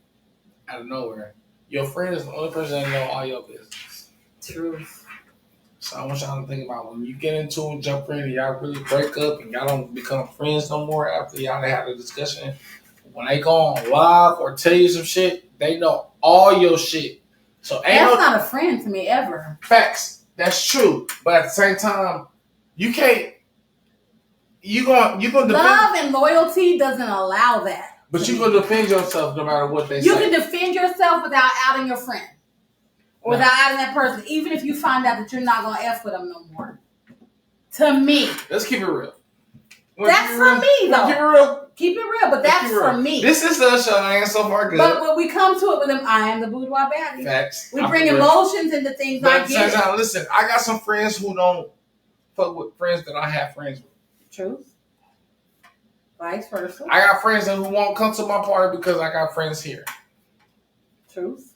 out of nowhere, your friend is the only person that know all your business. Truth. So I want y'all to think about when you get into a jump in and y'all really break up and y'all don't become friends no more after y'all had a discussion. When they go on live or tell you some shit, they know all your shit. So that's not a friend to me ever. Facts. That's true. But at the same time, you can't. You gonna defend. Love and loyalty doesn't allow that. But you're gonna defend yourself no matter what they say. You can defend yourself without outing your friend. Or without outing that person, even if you find out that you're not gonna F with them no more. To me. Let's keep it real. That's for me, though. Keep it real. Keep it real, but that's for me. This is the show. I ain't so far good. But when we come to it with them, I am the boudoir baddie. Facts. We bring emotions into things. But sometimes, listen, I got some friends who don't fuck with friends that I have friends with. Truth. Vice versa. I got friends who won't come to my party because I got friends here. Truth.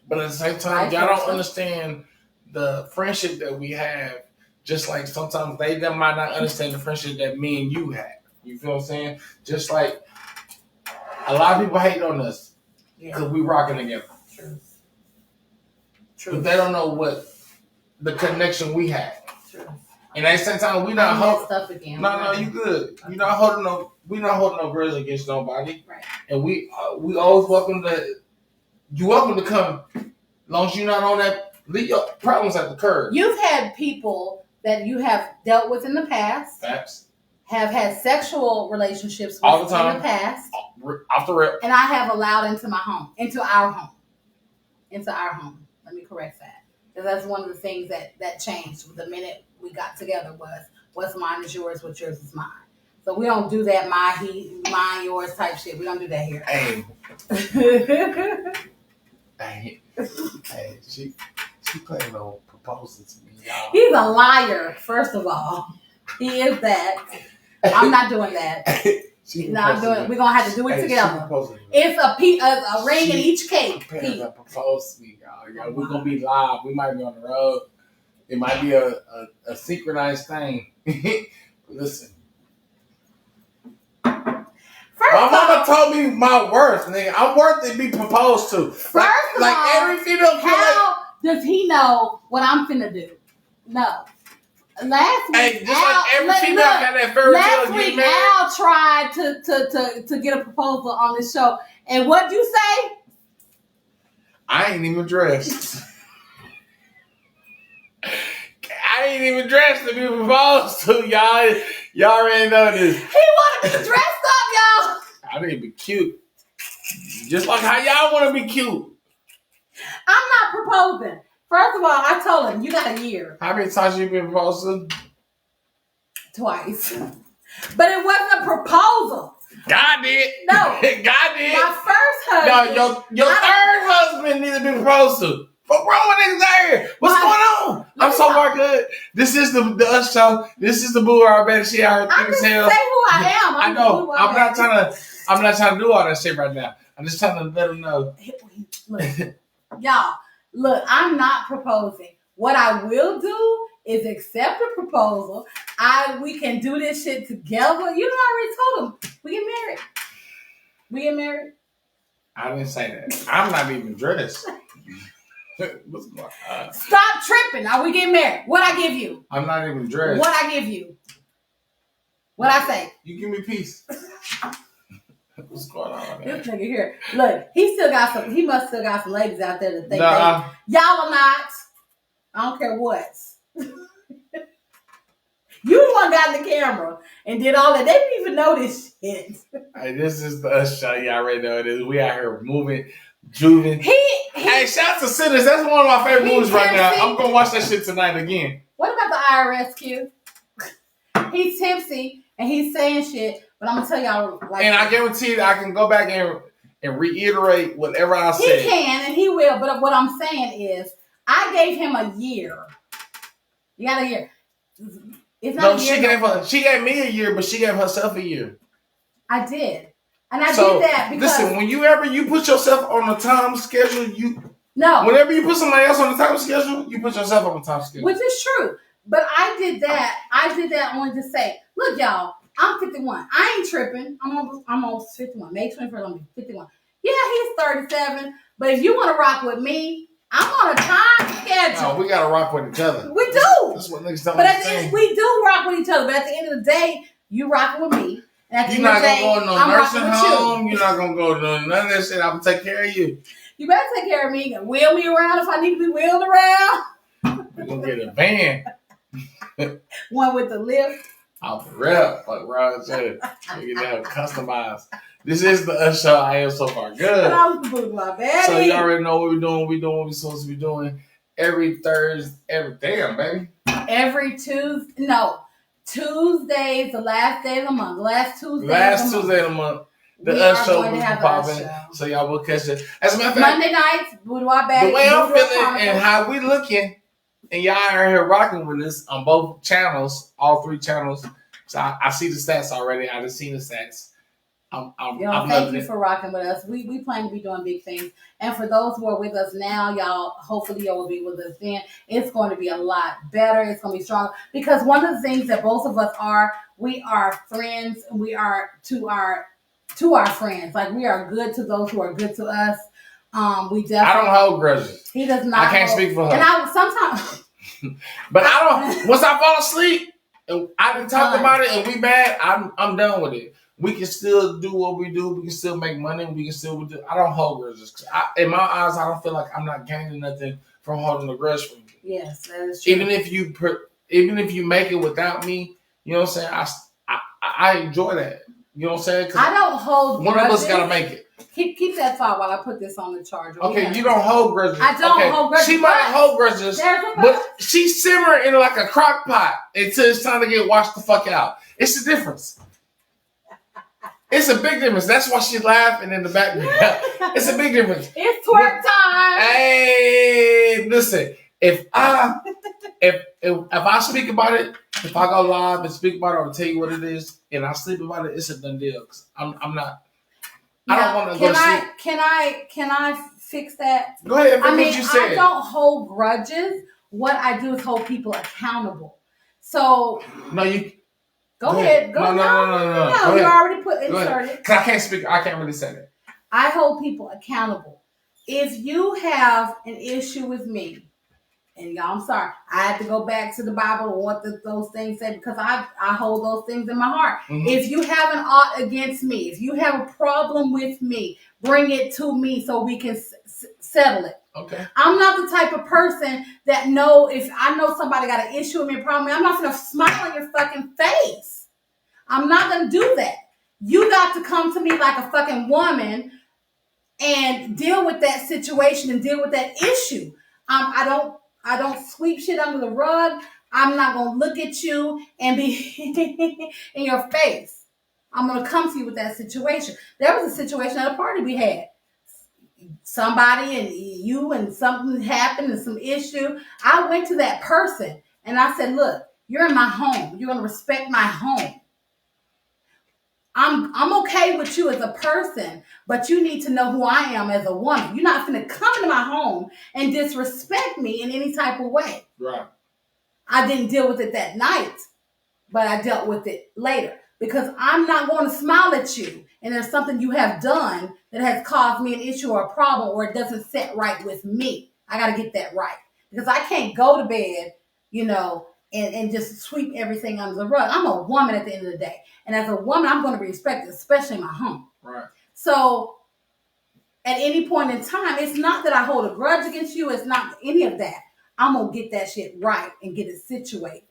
But at the same time, y'all don't understand the friendship that we have. Just like sometimes they might not understand the friendship that me and you have. You feel what I'm saying? Just like a lot of people hate on us because we rocking together. Truth. But they don't know what the connection we have. Truth. And at the same time, we not holding stuff again. No, you good. Okay. You're not holding no. We not holding no grudge against nobody. Right. And we always welcome to. You welcome to come, as long as you're not on that. Leave your problems at the curb. You've had people that you have dealt with in the past. Facts. Have had sexual relationships with all the time in the past. Off the rip. And I have allowed into our home. Let me correct that. Because that's one of the things that changed the minute we got together was what's mine is yours, what's yours is mine. So we don't do that mine, yours type shit. We don't do that here. Hey, she planning on proposing to me, y'all. He's a liar, first of all. He is that. I'm not doing that. Not doing it. We're gonna have to do it together. It's a ring in each cake. She planning to propose to me, y'all. We're gonna be live. We might be on the road. It might be a synchronized thing. Listen. My mama told me my worth, nigga. I'm worth to be proposed to. First of all, every female. How does he know what I'm finna do? No. Last week, just like every female got that fairy tale. Last week, Al tried to get a proposal on this show, and what'd you say? I ain't even dressed. I ain't even dressed to be proposed to, y'all. Y'all already know this. He wanted to be dressed up, y'all. I need to be cute. Just like how y'all want to be cute. I'm not proposing. First of all, I told him, you got a year. How many times you been proposed to? Twice. But it wasn't a proposal. God did. No. God did. My first husband. No, your third husband needs to be proposed to. What's wrong with niggas out here? What's going on? I'm so far good. This is the us show. This is the boo our better shit out here. I'm just saying who I am. I know. I'm not trying to do all that shit right now. I'm just trying to let them know. Look, y'all, look, I'm not proposing. What I will do is accept a proposal. We can do this shit together. You know, I already told them. We get married. I didn't say that. I'm not even dressed. What's going on? Stop tripping. Are we getting married? What I give you? I'm not even dressed. What I give you? What I say? You give me peace. What's going on? This nigga here. Look, he must still got some ladies out there that think Nah. y'all are not. I don't care what. You one got in the camera and did all that. They didn't even know this shit. Hey, this is the Us Show. Y'all already know it is. We out here moving, juving. Hey, shout out to Sinners. That's one of my favorite movies right now. I'm going to watch that shit tonight again. What about the IRS, Q? He's tipsy and he's saying shit, but I'm going to tell y'all. And I guarantee that I can go back and reiterate whatever I said. He can and he will, but what I'm saying is I gave him a year. You got a year. It's not a year. She gave me a year, but she gave herself a year. I did. And I did that because... Listen, whenever you put yourself on a time schedule, whenever you put somebody else on the time schedule, you put yourself on the time schedule. Which is true. But I did that only to say, look, y'all, I'm 51. I ain't tripping. I'm almost 51. May 21st, I'm going to be 51. Yeah, he's 37. But if you want to rock with me, I'm on a time schedule. No, we got to rock with each other. We do. That's what niggas don't understand. We do rock with each other. But at the end of the day, you rocking with me. And at the You're end of the day, not going to go to no nursing home. You're not going to go to none of that shit. I'm going to take care of you. You better take care of me and wheel me around if I need to be wheeled around. We're going to get a van. One with the lift. Off the rep, like Ron said. We get that customized. This is the Us Show. I am so far good. So you already know what we're doing. We're doing what we're supposed to be doing every Thursday. Tuesday's the last day of the month. Last Tuesday of the month. The Us Show will be popping. So y'all will catch it. As a matter of fact, Monday nights, Boudoir Bag. The way I'm feeling and how we looking, and y'all are here rocking with us on both channels, all 3 channels. So I see the stats already. I just seen the stats. Thank you for rocking with us. We plan to be doing big things. And for those who are with us now, y'all, hopefully y'all will be with us then. It's going to be a lot better. It's going to be stronger. Because one of the things that both of us are, we are friends. We are to our friends. Like, we are good to those who are good to us. We definitely. I don't hold grudges. He does not. I can't speak for her. And I sometimes. But I don't. Once I fall asleep and I done talked about it and we mad, I'm done with it. We can still do what we do. We can still make money. We can still do. I don't hold grudges. In my eyes, I don't feel like I'm not gaining nothing from holding a grudge from you. Yes, that is true. Even if you make it without me, you know what I'm saying. I enjoy that. You know what I'm saying? I don't hold grudges. One of us gotta make it. Keep that thought while I put this on the charger. Okay, you don't hold grudges. I don't hold grudges. She might hold grudges, but she simmer in like a crock pot until it's time to get washed the fuck out. It's the difference. It's a big difference. That's why she's laughing in the background. It's a big difference. It's twerk time. Hey, listen. If I speak about it, if I go live and speak about it or tell you what it is, and I sleep about it, it's a done deal. Cause I'm not. I don't want to go to sleep. Can I fix that? Go ahead. What you said. I don't hold grudges. What I do is hold people accountable. So no, you. Go ahead. Go no. You already put inserted. Cause I can't speak. I can't really say that. I hold people accountable. If you have an issue with me, and y'all, I'm sorry, I had to go back to the Bible and what those things say because I hold those things in my heart. Mm-hmm. If you have an ought against me, if you have a problem with me, bring it to me so we can settle it. Okay. I'm not the type of person that if I know somebody got an issue with me, a problem, I'm not going to smile on your fucking face. I'm not going to do that. You got to come to me like a fucking woman and deal with that situation and deal with that issue. I don't sweep shit under the rug. I'm not going to look at you and be in your face. I'm going to come to you with that situation. There was a situation at a party we had. Somebody and you and something happened and some issue. I went to that person and I said, look, you're in my home. You're going to respect my home. I'm okay with you as a person, but you need to know who I am as a woman. You're not going to come into my home and disrespect me in any type of way. Right. I didn't deal with it that night, but I dealt with it later. because I'm not going to smile at you. And there's something you have done that has caused me an issue or a problem, or it doesn't sit right with me. I got to get that right because I can't go to bed, and just sweep everything under the rug. I'm a woman at the end of the day. And as a woman, I'm going to be respected, especially in my home. Right. So at any point in time, it's not that I hold a grudge against you. It's not any of that. I'm going to get that shit right and get it situated.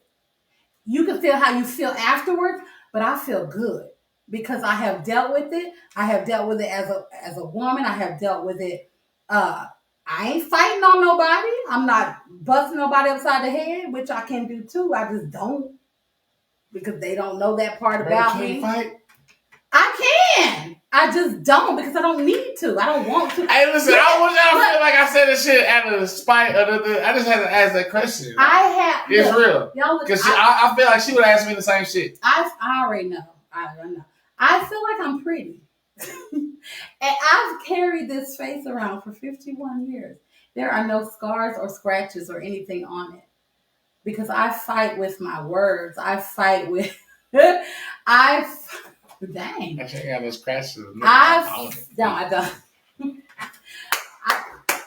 You can feel how you feel afterwards, but I feel good because I have dealt with it. I have dealt with it as a woman. I have dealt with it. I ain't fighting on nobody. I'm not busting nobody upside the head, which I can do too. I just don't because they don't know that part about me. Fight? I can. I just don't because I don't need to. I don't want to. Hey, listen, I want y'all to feel like I said this shit out of spite. I just had to ask that question. It's real. Because I feel like she would ask me the same shit. I already know. I feel like I'm pretty. And I've carried this face around for 51 years. There are no scars or scratches or anything on it. Because I fight with my words. I fight with... Dang. I think I got no scratches. No, I don't.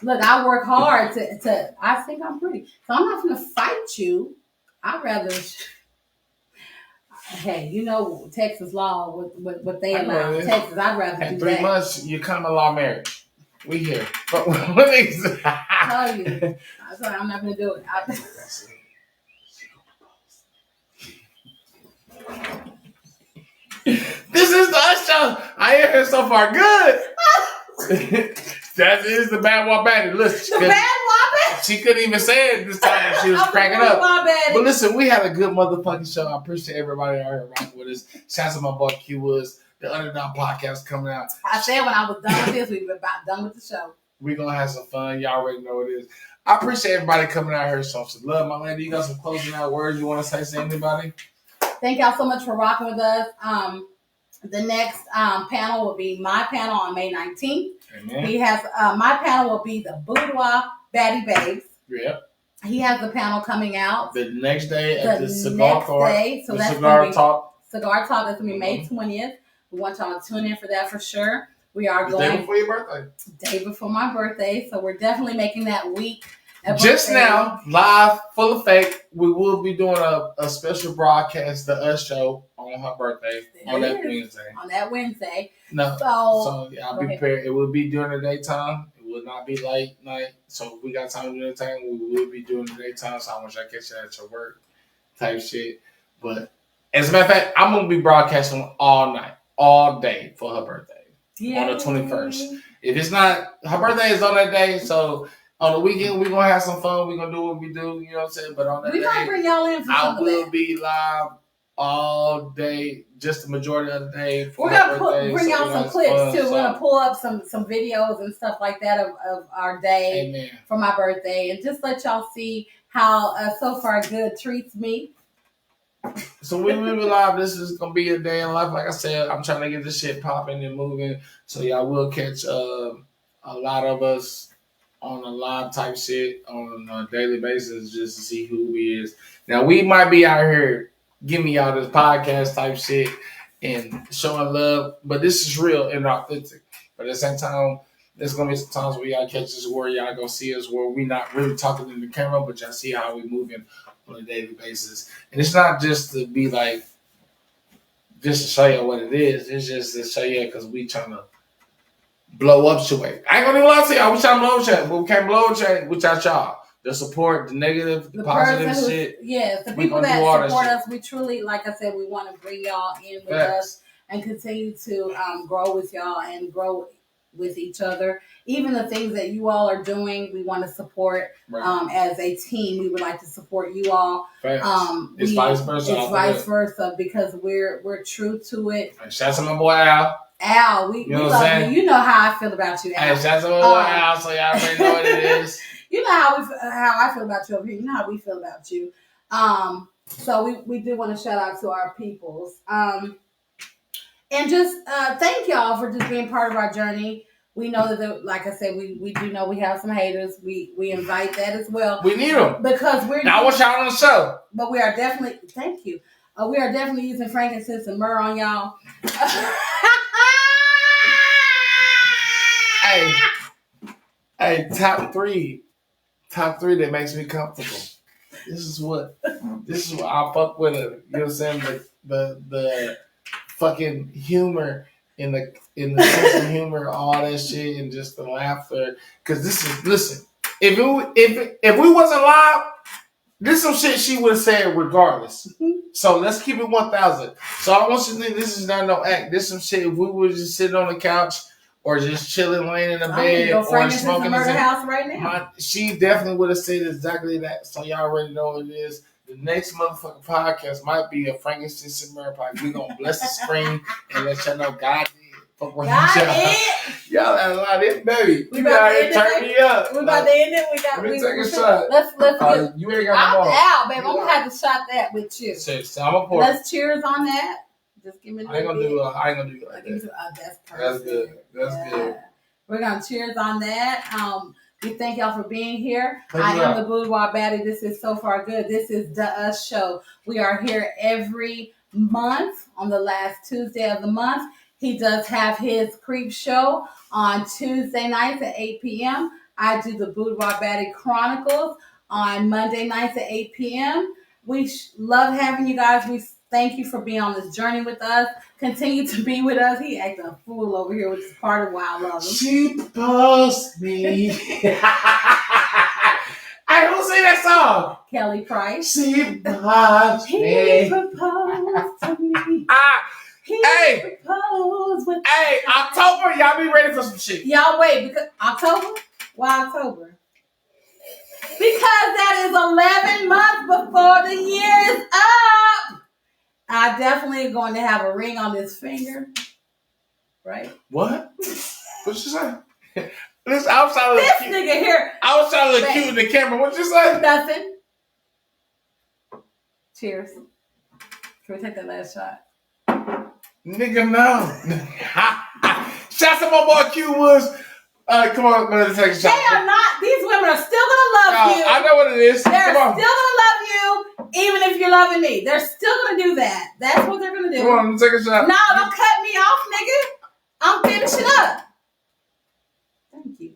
Look, I work hard to. I think I'm pretty, so I'm not going to fight you. I'd rather. Hey, Texas law, what they allow in Texas. I'd rather do that. 3 months, you come a law marriage. We here, but what is? I tell you, I'm not going to do it. This is the Us Show. I hear her so far good. That is the bad Wabadi. Listen, the bad Wabadi. She couldn't even say it this time. She was cracking up. But listen, we had a good motherfucking show. I appreciate everybody out here rocking with us. Shout out to my boy Q Woods, the Underdog podcast coming out. I said when I was done with this, we were about done with the show. We're gonna have some fun. Y'all already know what it is. I appreciate everybody coming out here. So some love, my lady. You got some closing out words you want to say to anybody? Thank y'all so much for rocking with us. The next panel will be my panel on May 19th. Amen. He has my panel will be the Boudoir Baddie Babes. Yep. He has the panel coming out the next day at the Cigar Talk. So the that's Cigar Talk. Cigar Talk. That's gonna be May 20th. We want y'all to tune in for that for sure. We are going day before your birthday. Day before my birthday, so we're definitely making that week. Just now, live, full of fake, we will be doing a special broadcast, the Us Show, on her birthday on that Wednesday. On that Wednesday. No. So y'all be prepared. It will be during the daytime. It will not be late night. So if we got time during the daytime, we will be doing the daytime. So I want y'all to catch that at your work type shit. But as a matter of fact, I'm going to be broadcasting all night, all day for her birthday. Yay. On the 21st. If it's not, her birthday is on that day, so on the weekend, we're going to have some fun. We're going to do what we do, you know what I'm saying? But on that day, we're going to bring y'all in for I will be live all day, just the majority of the day. We're going to bring y'all some clips, too. We're going to pull up some videos and stuff like that of our day. Amen. For my birthday. And just let y'all see how So Far Good treats me. So we will be live. This is going to be a day in life. Like I said, I'm trying to get this shit popping and moving. So y'all will catch a lot of us on a live type shit on a daily basis just to see who we is. Now, we might be out here giving y'all this podcast type shit and showing love, but this is real and authentic. But at the same time, there's going to be some times where y'all catch us where y'all going to see us where we not really talking in the camera, but y'all see how we moving on a daily basis. And it's not just to be like, just to show you what it is. It's just to show you because we trying to blow up to it. I ain't gonna even lie to y'all. We trying to blow up to it, but we can't blow up to it without y'all. The support, the negative, the positive shit. Yes, the people that support us, we truly, like I said, we want to bring y'all in with us and continue to grow with y'all and grow with each other. Even the things that you all are doing, we want to support. Right. As a team, we would like to support you all. It's vice versa. It's vice versa because we're true to it. And shout out to my boy Al. Al, we love you. You know how I feel about you, Al. Hey, shout out to my boy Al, so y'all already know what it is. You know how I feel about you over here. You know how we feel about you. So we do want to shout out to our peoples. And just thank y'all for just being part of our journey. We know that, like I said, we do know we have some haters. We invite that as well. We need them because we're. Now I want y'all on the show. But we are definitely. Thank you. We are definitely using frankincense and myrrh on y'all. Hey, top three that makes me comfortable. This is what I fuck with her. You know what I'm saying? The fucking humor in the sense of humor, all that shit, and just the laughter. Cause listen. If we wasn't live, this is some shit she would have said regardless. So let's keep it 1,000. So I want you to think this is not no act. This is some shit. If we were just sitting on the couch or just chilling, laying in the bed, or smoking murder house right now. She definitely would have said exactly that. So y'all already know what it is. The next motherfucking podcast might be a frankincense and myrrh podcast. We gonna bless the screen and let y'all know God did. Fuck with y'all had a lot of it, baby. We about to turn me up. We about to end it. Let me take a shot. Let's get. You ain't got no more. I'm out, babe. I'm gonna have to shot that with you. So I'm gonna pour. Let's cheers on that. Just give me. I ain't gonna do it like that. That's perfect. That's good. That's good. We're gonna cheers on that. We thank y'all for being here. I am the Boudoir Baddie. This is So Far Good. This is DaUs Show. We are here every month on the last Tuesday of the month. He does have his creep show on Tuesday nights at 8 p.m. I do the Boudoir Baddie Chronicles on Monday nights at 8 p.m. We love having you guys. We thank you for being on this journey with us. Continue to be with us. He acting a fool over here, which is part of why I love him. She posed me. Hey, who sing that song? Kelly Price. She posed me. He proposed to me. Hey, October, y'all be ready for some shit. Y'all wait, because October? Why October? Because that is 11 months before the year is up. I definitely am going to have a ring on this finger. Right? What? What you say? Listen, I was trying to this nigga here. I was trying to look cute in the camera. What you say? Nothing. Cheers. Can we take that last shot? Nigga, no. Shout to my boy Q Woods. Come on, let's take a shot. They are not. These women are still gonna love you. I know what it is. They're still gonna love you, even if you're loving me. They're still gonna do that. That's what they're gonna do. Come on, let's take a shot. No, don't cut me off, nigga. I'm finishing up. Thank you.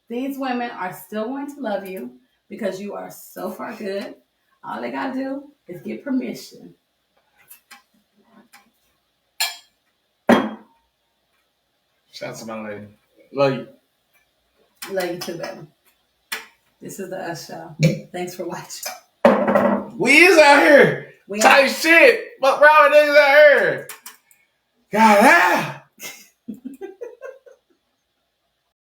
These women are still going to love you because you are so far good. All they gotta do is get permission. Shout out to my lady. Love you. Love you too, baby. This is DaUs Show. Thanks for watching. We is out here. Tight shit. Fuck around with niggas out here. God,